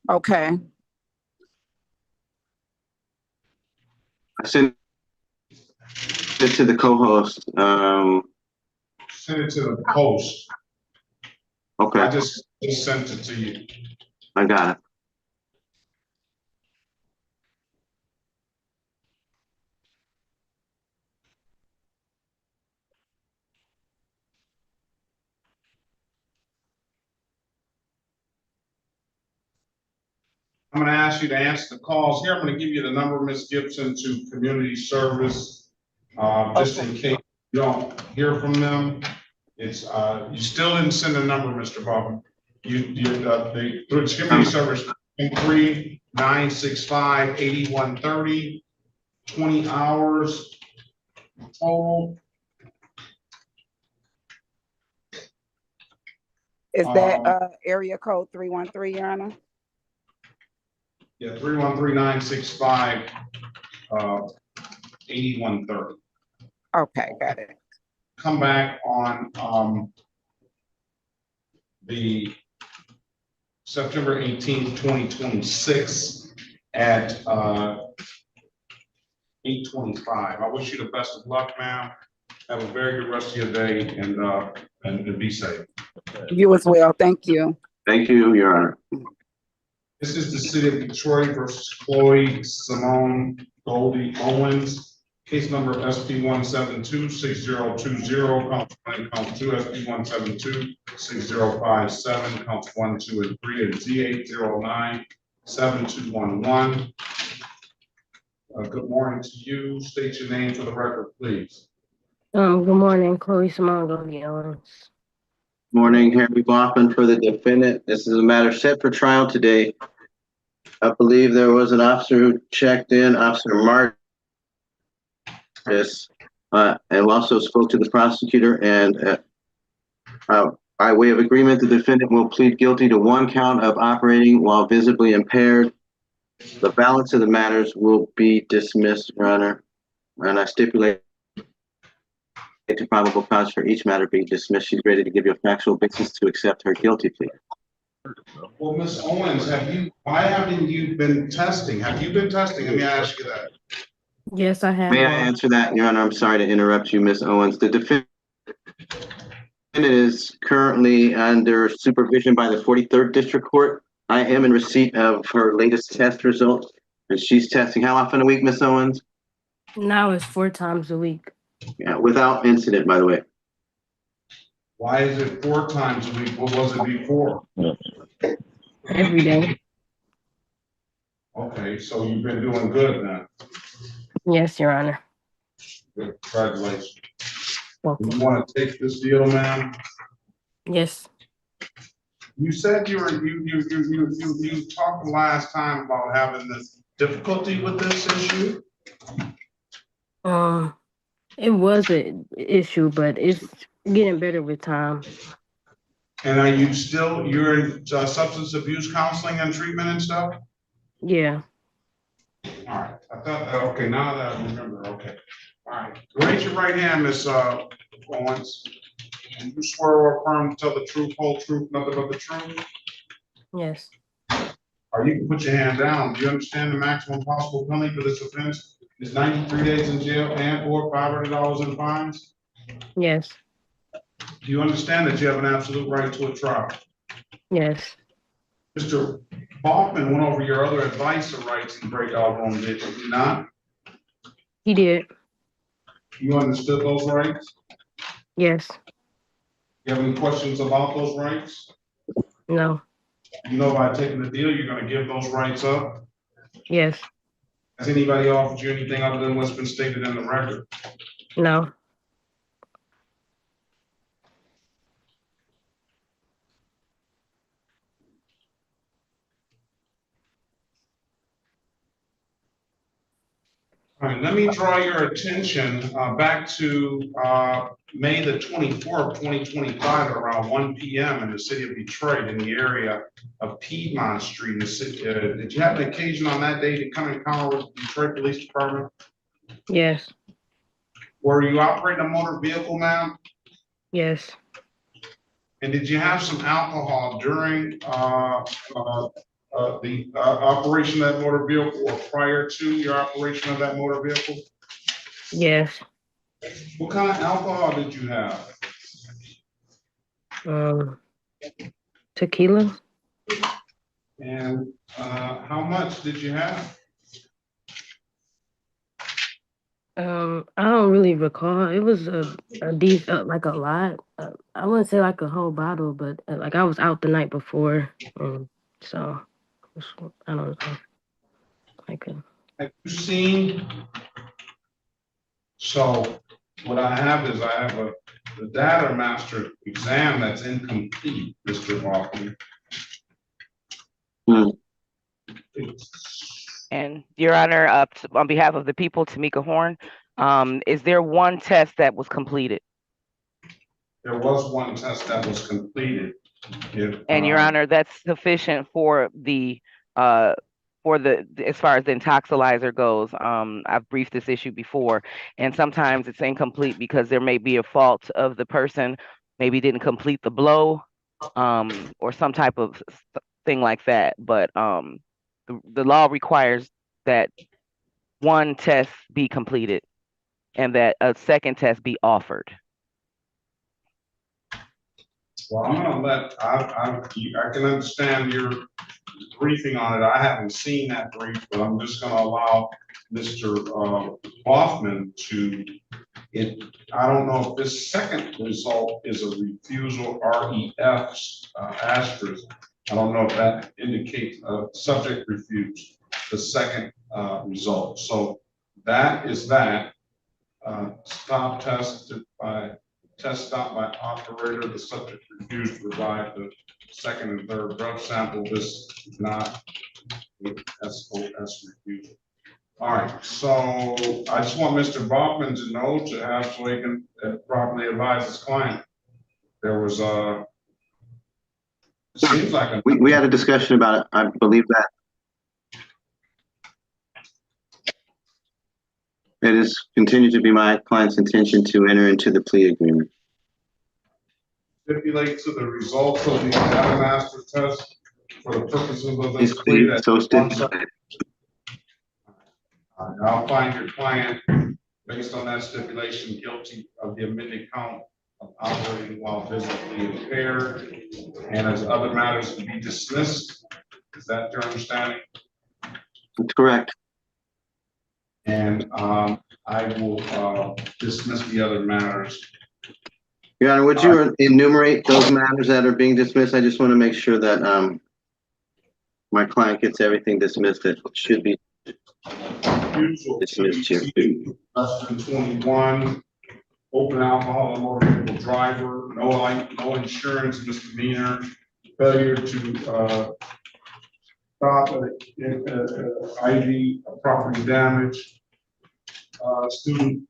R: Okay.
T: I sent it to the co-host.
A: Send it to the post.
T: Okay,
A: I just sent it to you.
T: I got it.
A: I'm gonna ask you to answer the calls here. I'm gonna give you the number, Ms. Gibson, to community service. Just in case you don't hear from them. It's, you still didn't send a number, Mr. Bowman. The community service, 3-965-8130, 20 hours total.
R: Is that area code 313, Your Honor?
A: Yeah, 313-965, 8130.
R: Okay, got it.
A: Come back on the September 18th, 2026 at 8:25. I wish you the best of luck, ma'am. Have a very good rest of your day and be safe.
R: You as well. Thank you.
T: Thank you, Your Honor.
A: This is the city of Detroit versus Chloe Simone Goldie Owens. Case number SP 172-6020, count 1 and count 2, SP 172-6057, counts 1, 2, and 3, and Z809-7211. Good morning to you. State your name for the record, please.
N: Good morning, Chloe Simone Goldie Owens.
T: Morning, Harry Baughman for the defendant. This is a matter set for trial today. I believe there was an officer who checked in, Officer Martin, and also spoke to the prosecutor, and by way of agreement, the defendant will plead guilty to 1 count of operating while visibly impaired. The balance of the matters will be dismissed, Your Honor, and I stipulate to probable cause for each matter being dismissed. She's ready to give you a factual basis to accept her guilty plea.
A: Well, Ms. Owens, why haven't you been testing? Have you been testing? Let me ask you that.
N: Yes, I have.
T: May I answer that, Your Honor? I'm sorry to interrupt you, Ms. Owens. The defendant is currently under supervision by the 43rd District Court. I am in receipt of her latest test results, and she's testing how often a week, Ms. Owens?
N: Now it's 4 times a week.
T: Yeah, without incident, by the way.
A: Why is it 4 times a week? What was it before?
N: Every day.
A: Okay, so you've been doing good now.
N: Yes, Your Honor.
A: Good. Congratulations.
N: Welcome.
A: You want to take this deal, ma'am?
N: Yes.
A: You said you talked last time about having this difficulty with this issue.
N: It was an issue, but it's getting better with time.
A: And are you you're in substance abuse counseling and treatment and stuff?
N: Yeah.
A: All right, I thought, okay, now that I remember, okay. All right, raise your right hand, Ms. Owens. And you swear or affirm to tell the truth, whole truth, nothing but the truth?
N: Yes.
A: Or you can put your hand down. Do you understand the maximum possible penalty for this offense is 93 days in jail and or $500 in fines?
N: Yes.
A: Do you understand that you have an absolute right to a trial?
N: Yes.
A: Mr. Baughman went over your other advice or rights in breakout room, did he not?
N: He did.
A: You understood those rights?
N: Yes.
A: You have any questions about those rights?
N: No.
A: You know, by taking the deal, you're going to give those rights up?
N: Yes.
A: Has anybody offered you anything other than what's been stated in the record?
N: No.
A: All right, let me draw your attention back to May the 24th, 2025 at around 1 p.m. in the city of Detroit in the area of Piedmont Street in the city. Did you have an occasion on that day to come in contact with the Detroit Police Department?
N: Yes.
A: Were you operating a motor vehicle, ma'am?
N: Yes.
A: And did you have some alcohol during operation of that motor vehicle or prior to your operation of that motor vehicle?
N: Yes.
A: What kind of alcohol did you have?
N: Tequila.
A: And how much did you have?
N: I don't really recall. It was a decent, like a lot. I wouldn't say like a whole bottle, but like I was out the night before, so I don't know. Like
A: Have you seen? So what I have is I have the data master exam that's incomplete, Mr. Hoffman.
L: And Your Honor, on behalf of the people, Tamika Horn, is there one test that was completed?
A: There was one test that was completed.
L: And Your Honor, that's sufficient for the as far as the intoxilizer goes. I've briefed this issue before, and sometimes it's incomplete because there may be a fault of the person, maybe didn't complete the blow, or some type of thing like that. But the law requires that one test be completed and that a second test be offered.
A: Well, I'm gonna let, I can understand your briefing on it. I haven't seen that brief, but I'm just gonna allow Mr. Hoffman to, I don't know if this second result is a refusal, REF asterisk. I don't know if that indicates a subject refused, the second result. So that is that. Stop tested by test stop by operator. The subject refused to provide the second and third drug sample. This is not SOS refusal. All right, so I just want Mr. Bachman to know to have so he can properly advise his client. There was seems like
T: we had a discussion about it. I believe that it is continued to be my client's intention to enter into the plea agreement.
A: Stipulate to the results of the data master test for the purposes of this plea.
T: Please, so stipulated.
A: I'll find your client based on that stipulation guilty of the amended count of operating while visibly impaired, and as other matters to be dismissed. Is that your understanding?
T: That's correct.
A: And I will dismiss the other matters.
T: Your Honor, would you enumerate those matters that are being dismissed? I just want to make sure that my client gets everything dismissed that should be dismissed here.
A: Less than 21, open alcohol and motor vehicle driver, no insurance misdemeanor, failure to stop ID property damage, student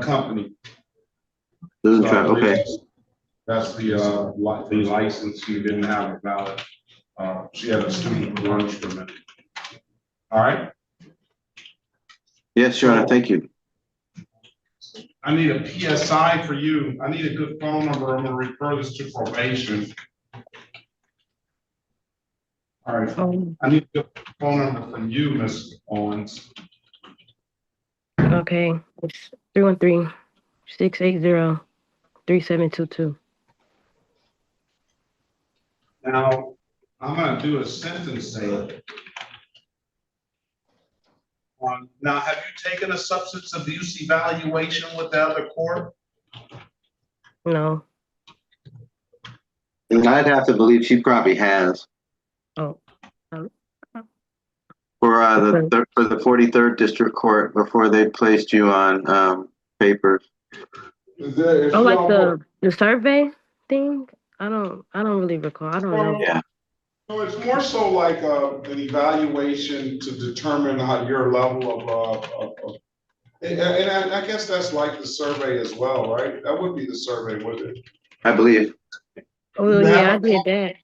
A: company.
T: Okay.
A: That's the license. You didn't have a valid. She had a student lunch permit. All right.
T: Yes, Your Honor. Thank you.
A: I need a PSI for you. I need a good phone number. I'm going to refer this to probation. All right. I need a good phone number from you, Ms. Owens.
N: okay, it's 313-680-3722.
A: Now, I'm going to do a sentencing. Now, have you taken a substance abuse evaluation with the other court?
N: No.
T: I'd have to believe she probably has.
N: Oh.
T: For the 43rd District Court before they placed you on papers.
N: Oh, like the survey thing? I don't really recall. I don't know.
T: Yeah.
A: So it's more so like an evaluation to determine how your level of and I guess that's like the survey as well, right? That would be the survey, wouldn't it?
T: I believe.
N: Oh yeah, I did that.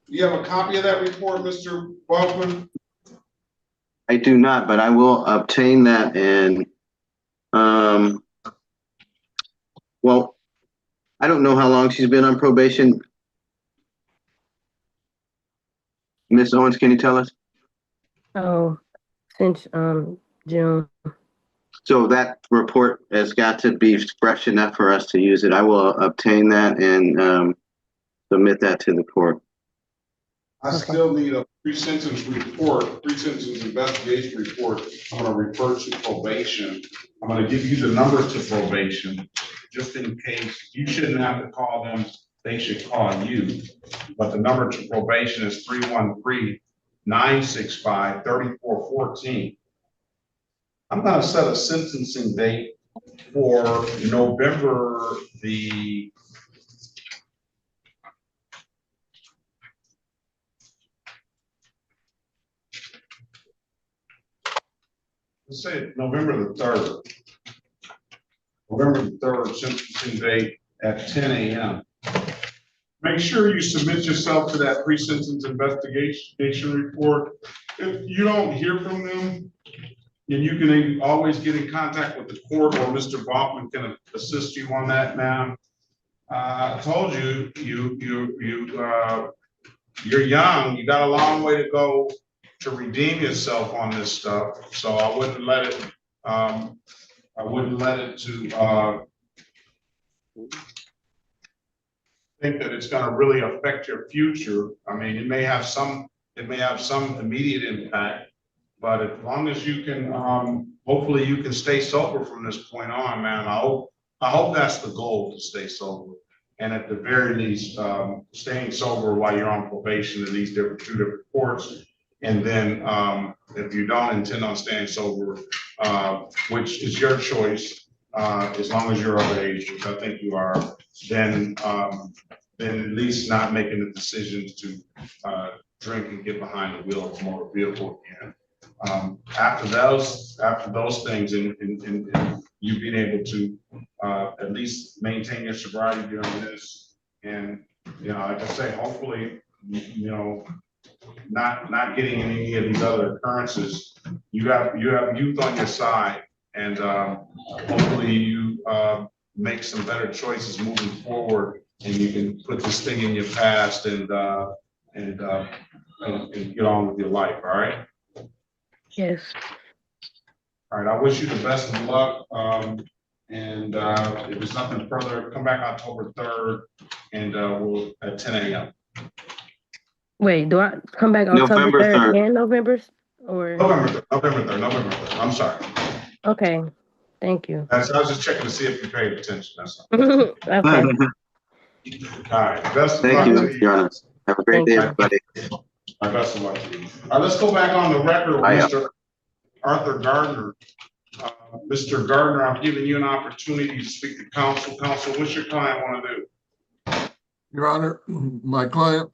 A: You have a copy of that report, Mr. Buckman?
T: I do not, but I will obtain that and well, I don't know how long she's been on probation. Miss Owens, can you tell us?
N: Oh, since June.
T: So that report has got to be fresh enough for us to use it. I will obtain that and submit that to the court.
A: I still need a pre-sentence report, pre-sentence investigation report. I'm gonna refer to probation. I'm gonna give you the number to probation, just in case. You shouldn't have to call them, they should call you. But the number to probation is 313-965-3414. I'm gonna set a sentencing date for November the let's say November the 3rd. November the 3rd, sentencing date at 10 a.m. Make sure you submit yourself to that pre-sentence investigation report. If you don't hear from them, and you can always get in contact with the court, or Mr. Bachman can assist you on that, ma'am. I told you, you're young, you got a long way to go to redeem yourself on this stuff. So I wouldn't let it, think that it's going to really affect your future. I mean, it may have some immediate impact, but as long as you can, hopefully you can stay sober from this point on, man. I hope that's the goal, to stay sober. And at the very least, staying sober while you're on probation in these two different courts. And then if you don't intend on staying sober, which is your choice, as long as you're of age, which I think you are, then at least not making the decision to drink and get behind the wheel of a motor vehicle again. After those things, and you being able to at least maintain your sobriety during this, and like I say, hopefully, not getting in any of these other occurrences. You have youth on your side, and hopefully you make some better choices moving forward, and you can put this thing in your past and get on with your life. All right.
N: Yes.
A: All right. I wish you the best of luck. And if there's nothing further, come back October 3rd, and we'll at 10 a.m.
N: Wait, do I come back October 3rd and November? Or
A: November 3rd. I'm sorry.
N: okay, thank you.
A: I was just checking to see if you paid attention. That's all.
N: Okay.
A: All right. Best of luck.
T: Thank you, Your Honor. Have a great day, everybody.
A: My best of luck to you. All right, let's go back on the record with Mr. Arthur Gardner. Mr. Gardner, I'm giving you an opportunity to speak to counsel. Counsel, what's your client want to do?
E: Your Honor, my client,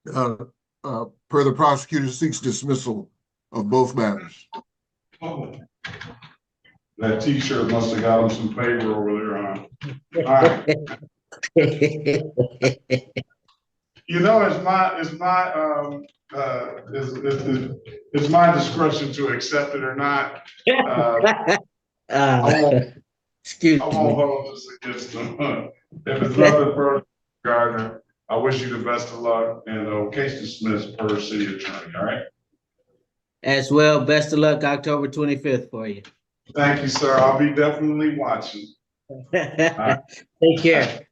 E: per the prosecutor, seeks dismissal of both matters.
A: Oh. That T-shirt must have got him some favor over there, huh? All right. It's my discretion to accept it or not.
M: Excuse me.
A: I won't hold this against them. If it's nothing further, Gardner, I wish you the best of luck, and case dismissed per city attorney. All right.
M: As well, best of luck October 25th for you.
A: Thank you, sir. I'll be definitely watching. Right.
M: Take care.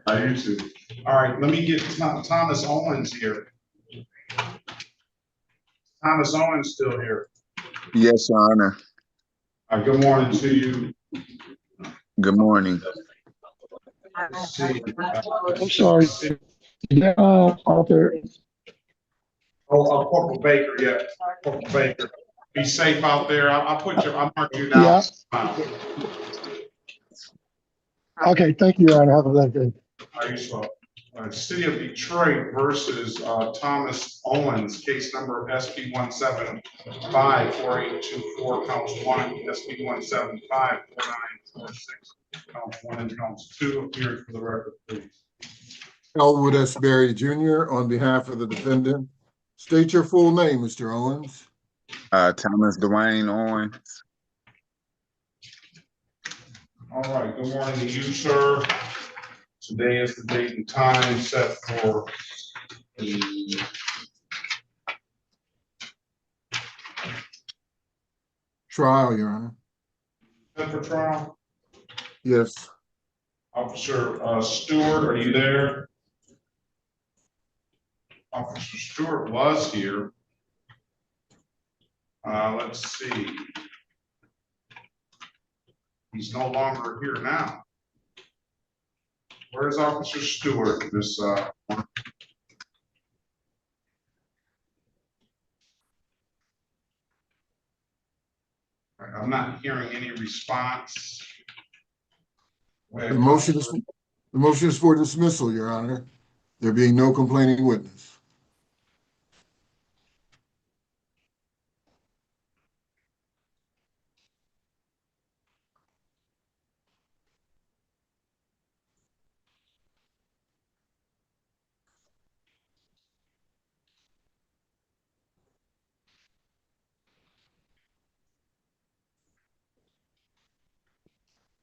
A: All right, you too. All right, let me get Thomas Owens here. Thomas Owens still here.
U: Yes, Your Honor.
A: Good morning to you.
U: Good morning.
A: Let's see.
V: I'm sorry. Arthur.
A: Corporal Baker, yeah. Corporal Baker. Be safe out there. I'll mark you down.
V: Yeah. Okay, thank you, Your Honor. Have a good day.
A: Are you so? City of Detroit versus Thomas Owens, case number SP1754824, counts 1, SP1754946, counts 1 and counts 2. Appear for the record, please.
E: Elwood S. Berry Jr. on behalf of the defendant. State your full name, Mr. Owens.
U: Thomas Dwayne Owens.
A: All right, good morning to you, sir. Today is the date and time set for the
E: Trial, Your Honor.
A: set for trial.
E: Yes.
A: Officer Stewart, are you there? Officer Stewart was here. Let's see. He's no longer here now. Where's Officer Stewart? I'm not hearing any response.
E: The motion is for dismissal, Your Honor. There being no complaining witness.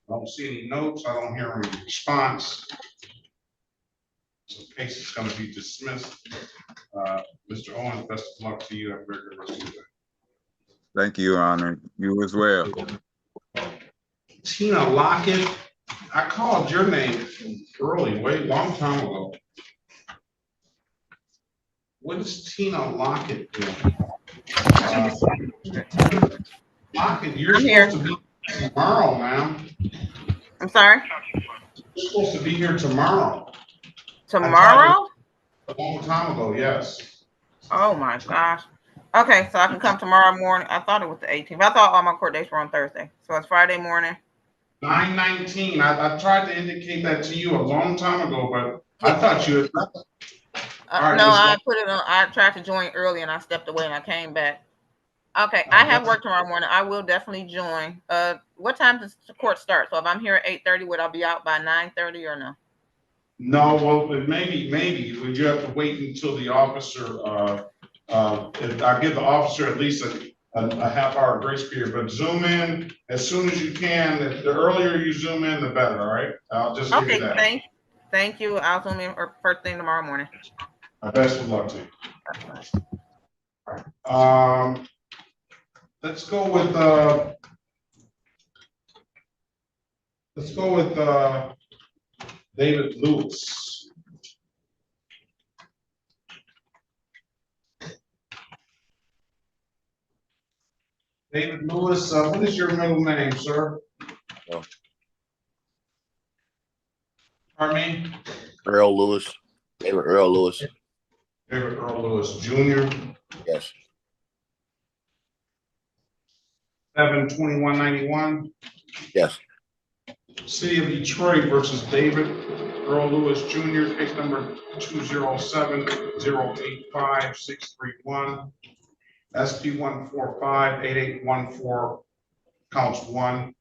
A: I don't see any notes. I don't hear any response. So the case is going to be dismissed. Mr. Owens, best of luck to you. Have a very good rest of your day.
U: Thank you, Your Honor. You as well.
A: Tina Lockett, I called your name early, long time ago. What is Tina Lockett doing? Lockett, you're supposed to be here tomorrow, ma'am.
C: I'm sorry?
A: You're supposed to be here tomorrow.
C: Tomorrow?
A: A long time ago, yes.
C: Oh my gosh. Okay, so I can come tomorrow morning. I thought it was the 18th. I thought all my court dates were on Thursday. So it's Friday morning.
A: 9/19. I tried to indicate that to you a long time ago, but I thought you had.
C: No, I put it on. I tried to join early and I stepped away and I came back. Okay, I have work tomorrow morning. I will definitely join. What time does the court start? So if I'm here at 8:30, would I be out by 9:30 or no?
A: No, well, maybe, would you have to wait until the officer, I give the officer at least a half hour grace period, but zoom in as soon as you can. The earlier you zoom in, the better, all right? I'll just give you that.
C: Thank you. I'll zoom in first thing tomorrow morning.
A: Best of luck to you. Let's go with David Lewis. David Lewis, what is your middle name, sir? Pardon me?
H: Earl Lewis. David Earl Lewis.
A: David Earl Lewis Jr.
H: Yes.
A: 7/21/91.
H: Yes.
A: City of Detroit versus David Earl Lewis Jr. Case number 207-085-631. SP 145-8814 counts 1.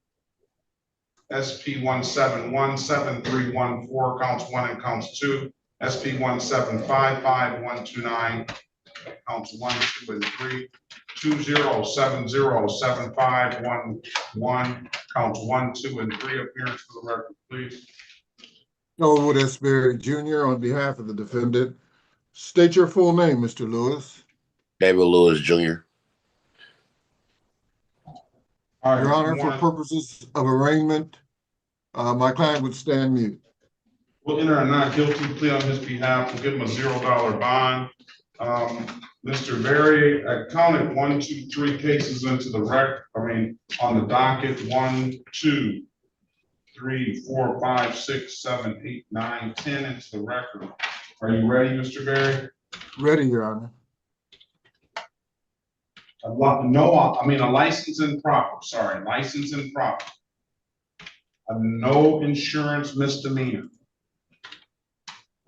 A: SP 171-7314 counts 1 and counts 2. SP 175-5129 counts 1, 2, and 3. 20707511 counts 1, 2, and 3. Appearance for the record, please.
E: Elwood S. Berry Jr. on behalf of the defendant. State your full name, Mr. Lewis.
H: David Lewis Jr.
E: Your Honor, for purposes of arraignment, my client would stand mute.
A: We'll enter a not guilty plea on his behalf. We'll give him a $0 bond. Mr. Berry, I counted 1, 2, 3 cases into the on the docket. 1, 2, 3, 4, 5, 6, 7, 8, 9, 10 into the record. Are you ready, Mr. Berry?
E: Ready, Your Honor.
A: A license improper. Sorry, license improper. A no insurance misdemeanor.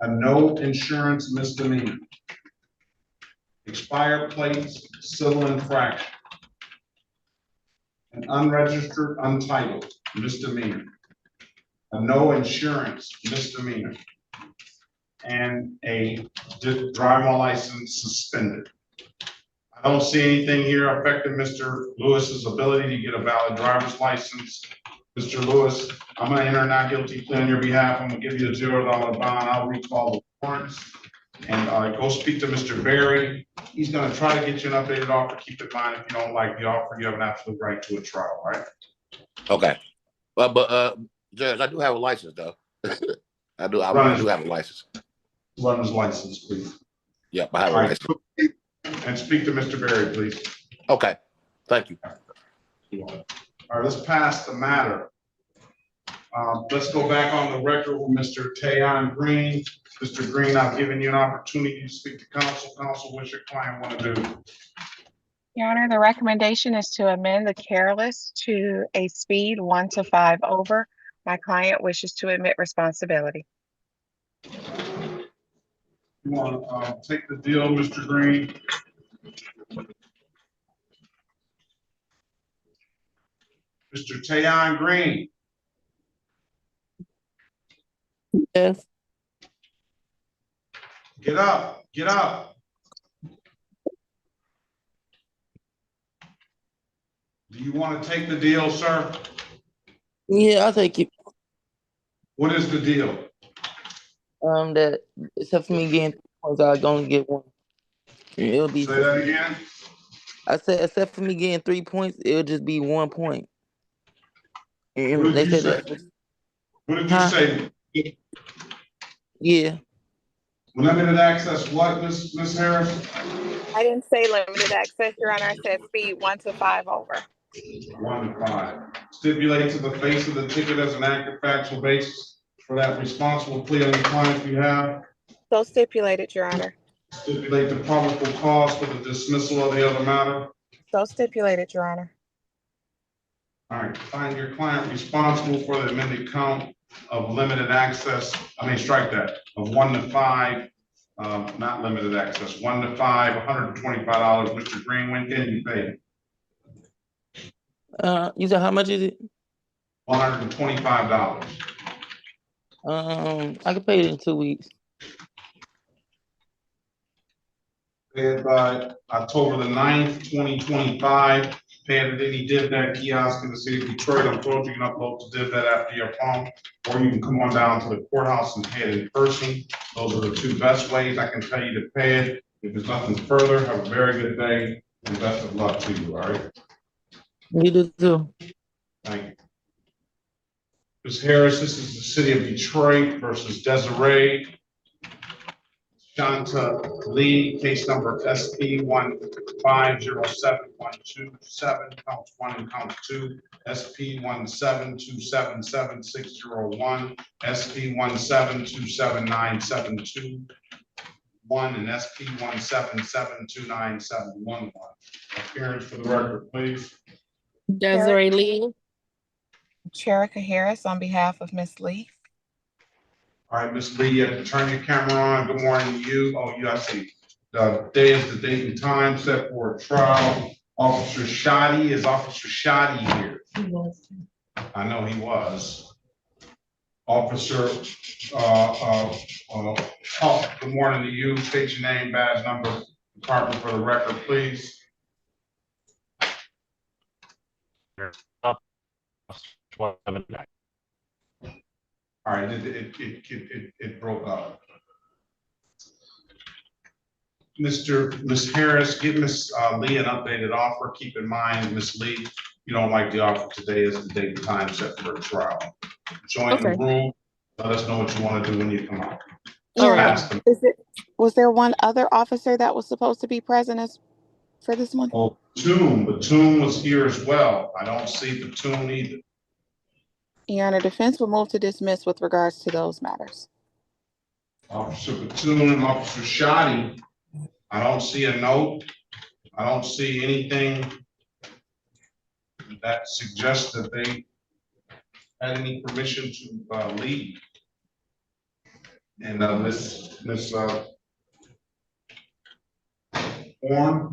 A: A no insurance misdemeanor. Expired plates, civil infraction. An unregistered, untitled misdemeanor. A no insurance misdemeanor. And a driver license suspended. I don't see anything here affecting Mr. Lewis's ability to get a valid driver's license. Mr. Lewis, I'm gonna enter a not guilty plea on your behalf. I'm gonna give you a $0 bond. I'll recall the warrants. And go speak to Mr. Berry. He's gonna try to get you an updated offer. Keep in mind, if you don't like the offer, you have an absolute right to a trial, right?
H: Okay. But Judge, I do have a license though. I do have a license.
A: Run his license, please.
H: Yep, I have a
A: All right.
H: license.
A: And speak to Mr. Berry, please.
H: Okay. Thank you.
A: All right, let's pass the matter. Let's go back on the record with Mr. Tayon Green. Mr. Green, I've given you an opportunity to speak to counsel. Counsel, what's your client want to do?
G: Your Honor, the recommendation is to amend the careless to a speed 1 to 5 over. My client wishes to admit responsibility.
A: You want to take the deal, Mr. Green? Mr. Tayon Green.
S: Yes.
A: Get up, get up. Do you want to take the deal, sir?
S: Yeah, I'll take it.
A: What is the deal?
S: That except for me getting 3 points, I'll only get 1. It'll be.
A: Say that again.
S: I said, except for me getting 3 points, it'll just be 1 point. And
A: What
S: they
A: did you
S: said
A: say?
S: that.
A: What did you say?
S: Yeah.
A: Limited access, what, Ms. Harris?
G: I didn't say limited access, Your Honor. I said speed 1 to 5 over.
A: 1 to 5. Stipulate to the face of the ticket as an accurate factual basis for that responsible plea on the client's behalf.
G: So stipulated, Your Honor.
A: Stipulate the probable cause for the dismissal of the other matter.
G: So stipulated, Your Honor.
A: All right, find your client responsible for the amended count of limited access. Strike that, of 1 to 5, not limited access, 1 to 5, $125. Mr. Green, when can you pay?
S: You said how much is it?
A: $125.
S: I can pay it in 2 weeks.
A: Pay it by October the 9th, 2025. Pay it at any DivDat kiosk in the city of Detroit. I'm told you can upload to DivDat after your phone, or you can come on down to the courthouse and pay it in person. Those are the 2 best ways I can tell you to pay it. If there's nothing further, have a very good day and best of luck to you, all right?
S: You do too.
A: Thank you. Ms. Harris, this is the city of Detroit versus Desiree Shanta Lee, case number SP 1507127, counts 1 and count 2, SP 172777601, SP 1727972, and SP 1772971. Appearance for the record, please.
Q: Desiree Lee.
G: Cherika Harris on behalf of Ms. Lee.
A: All right, Ms. Lee, you have to turn your camera on. Good morning to you. Oh, I see. The day is the date and time set for a trial. Officer Shoddy, is Officer Shoddy here?
D: He was.
A: I know he was. Officer, good morning to you. State your name, badge number, department for the record, please. All right, it broke up. Ms. Harris, give Ms. Lee an updated offer. Keep in mind, Ms. Lee, you don't like the offer today is the date and time set for a trial. Join the room. Let us know what you want to do when you come out.
G: Was there one other officer that was supposed to be present for this one?
A: Oh, Batum was here as well. I don't see Batum either.
G: Your Honor, defense will move to dismiss with regards to those matters.
A: Officer Batum and Officer Shoddy, I don't see a note. I don't see anything that suggests that they had any permission to leave. And Ms. Horn.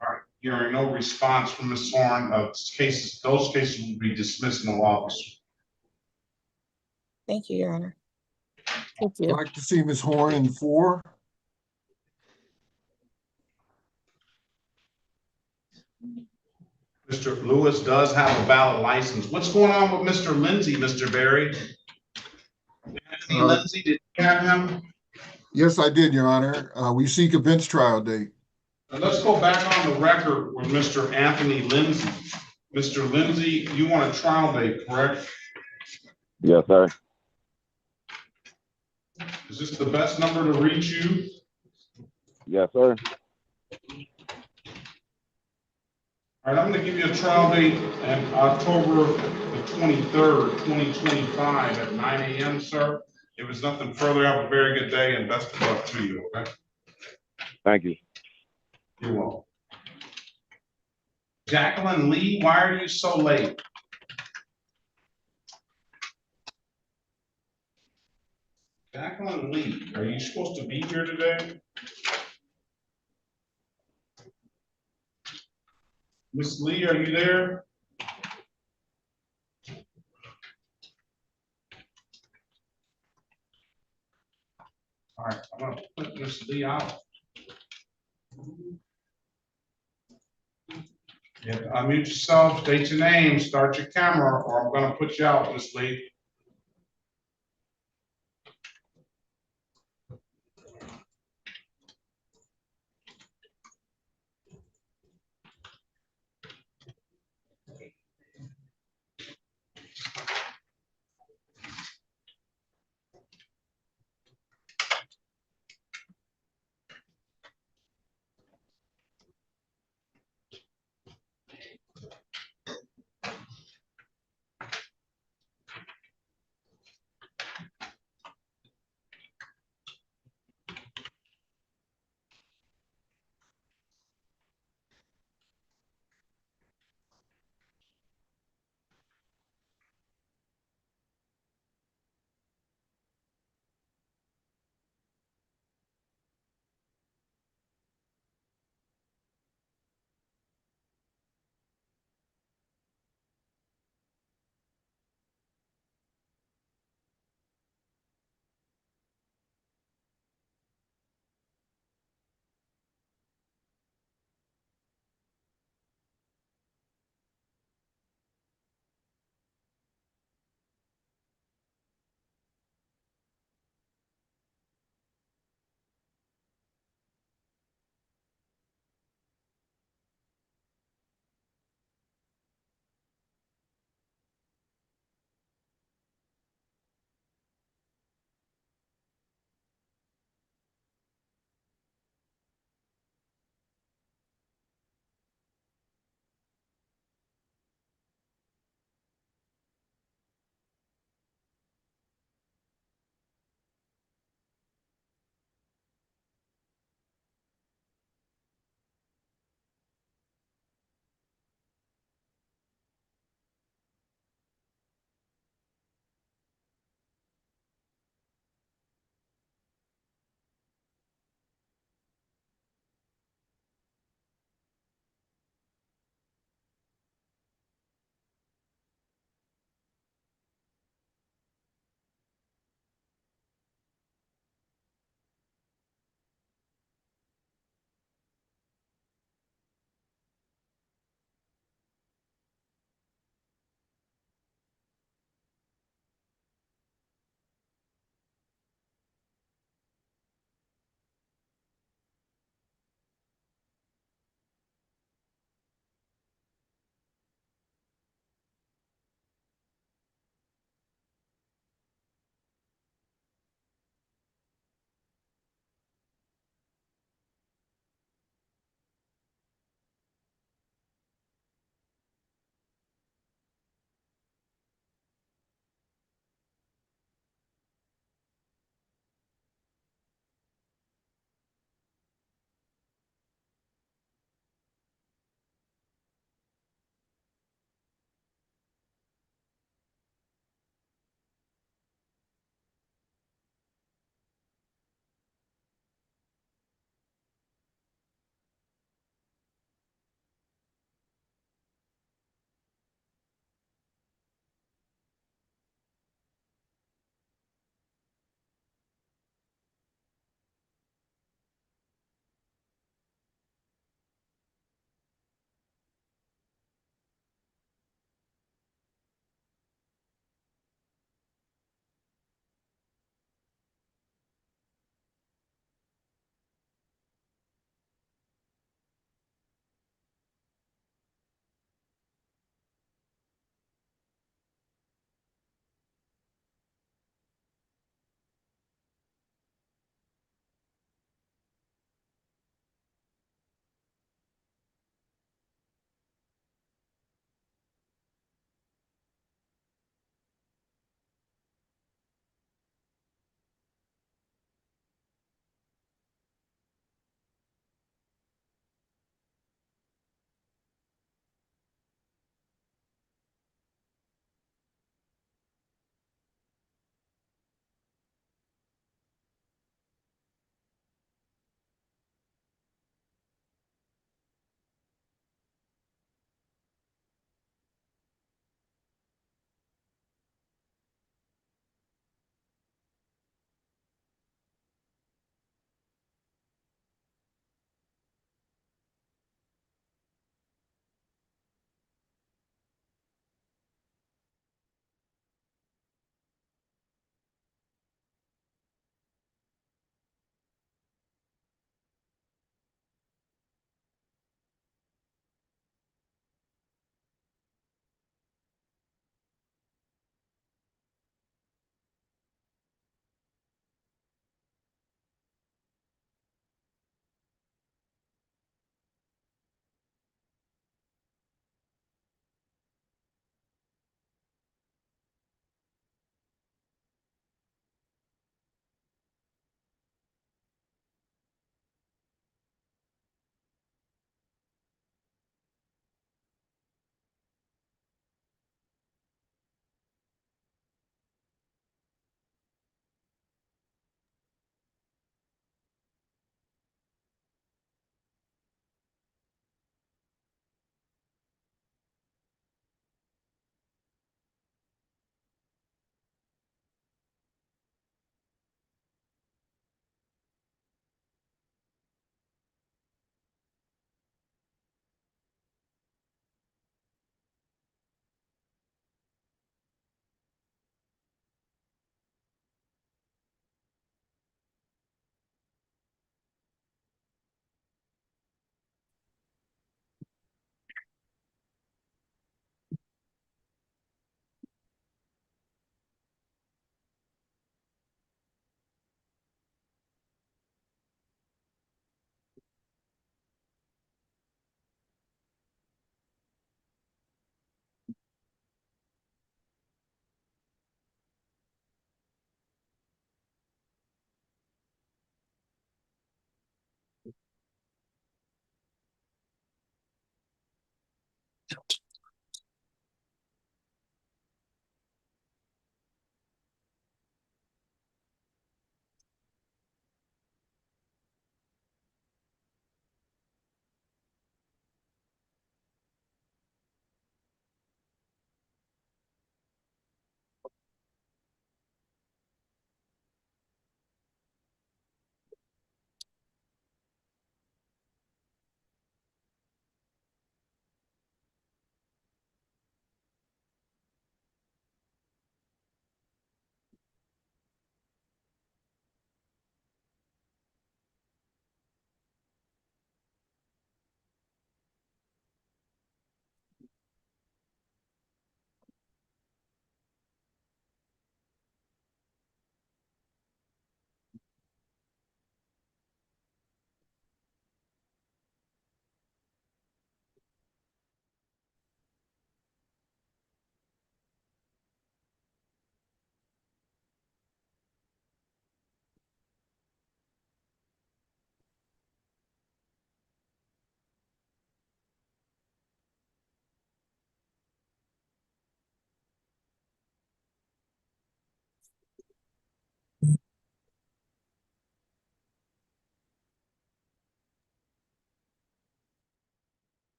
A: All right, hearing no response from Ms. Horn, those cases will be dismissed, no officer.
G: Thank you, Your Honor.
Q: Thank you.
E: I'd like to see Ms. Horn in 4.
A: Mr. Lewis does have a valid license. What's going on with Mr. Lindsay, Mr. Barry? Anthony Lindsay, did you have him?
E: Yes, I did, Your Honor. We seek a bench trial date.
A: Let's go back on the record with Mr. Anthony Lindsay. Mr. Lindsay, you want a trial date, correct?
B: Yes, sir.
A: Is this the best number to reach you?
B: Yes, sir.
A: All right, I'm going to give you a trial date on October the 23rd, 2025 at 9 a.m., sir. If it's nothing further, have a very good day and best of luck to you, okay?
B: Thank you.
A: You're welcome. Jacqueline Lee, why are you so late? Jacqueline Lee, are you supposed to be here today? Miss Lee, are you there? All right, I'm gonna put Miss Lee out. You have to unmute yourself, state your name, start your camera, or I'm gonna put you out, Miss Lee.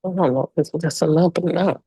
N: I don't know if it's just a lump or not.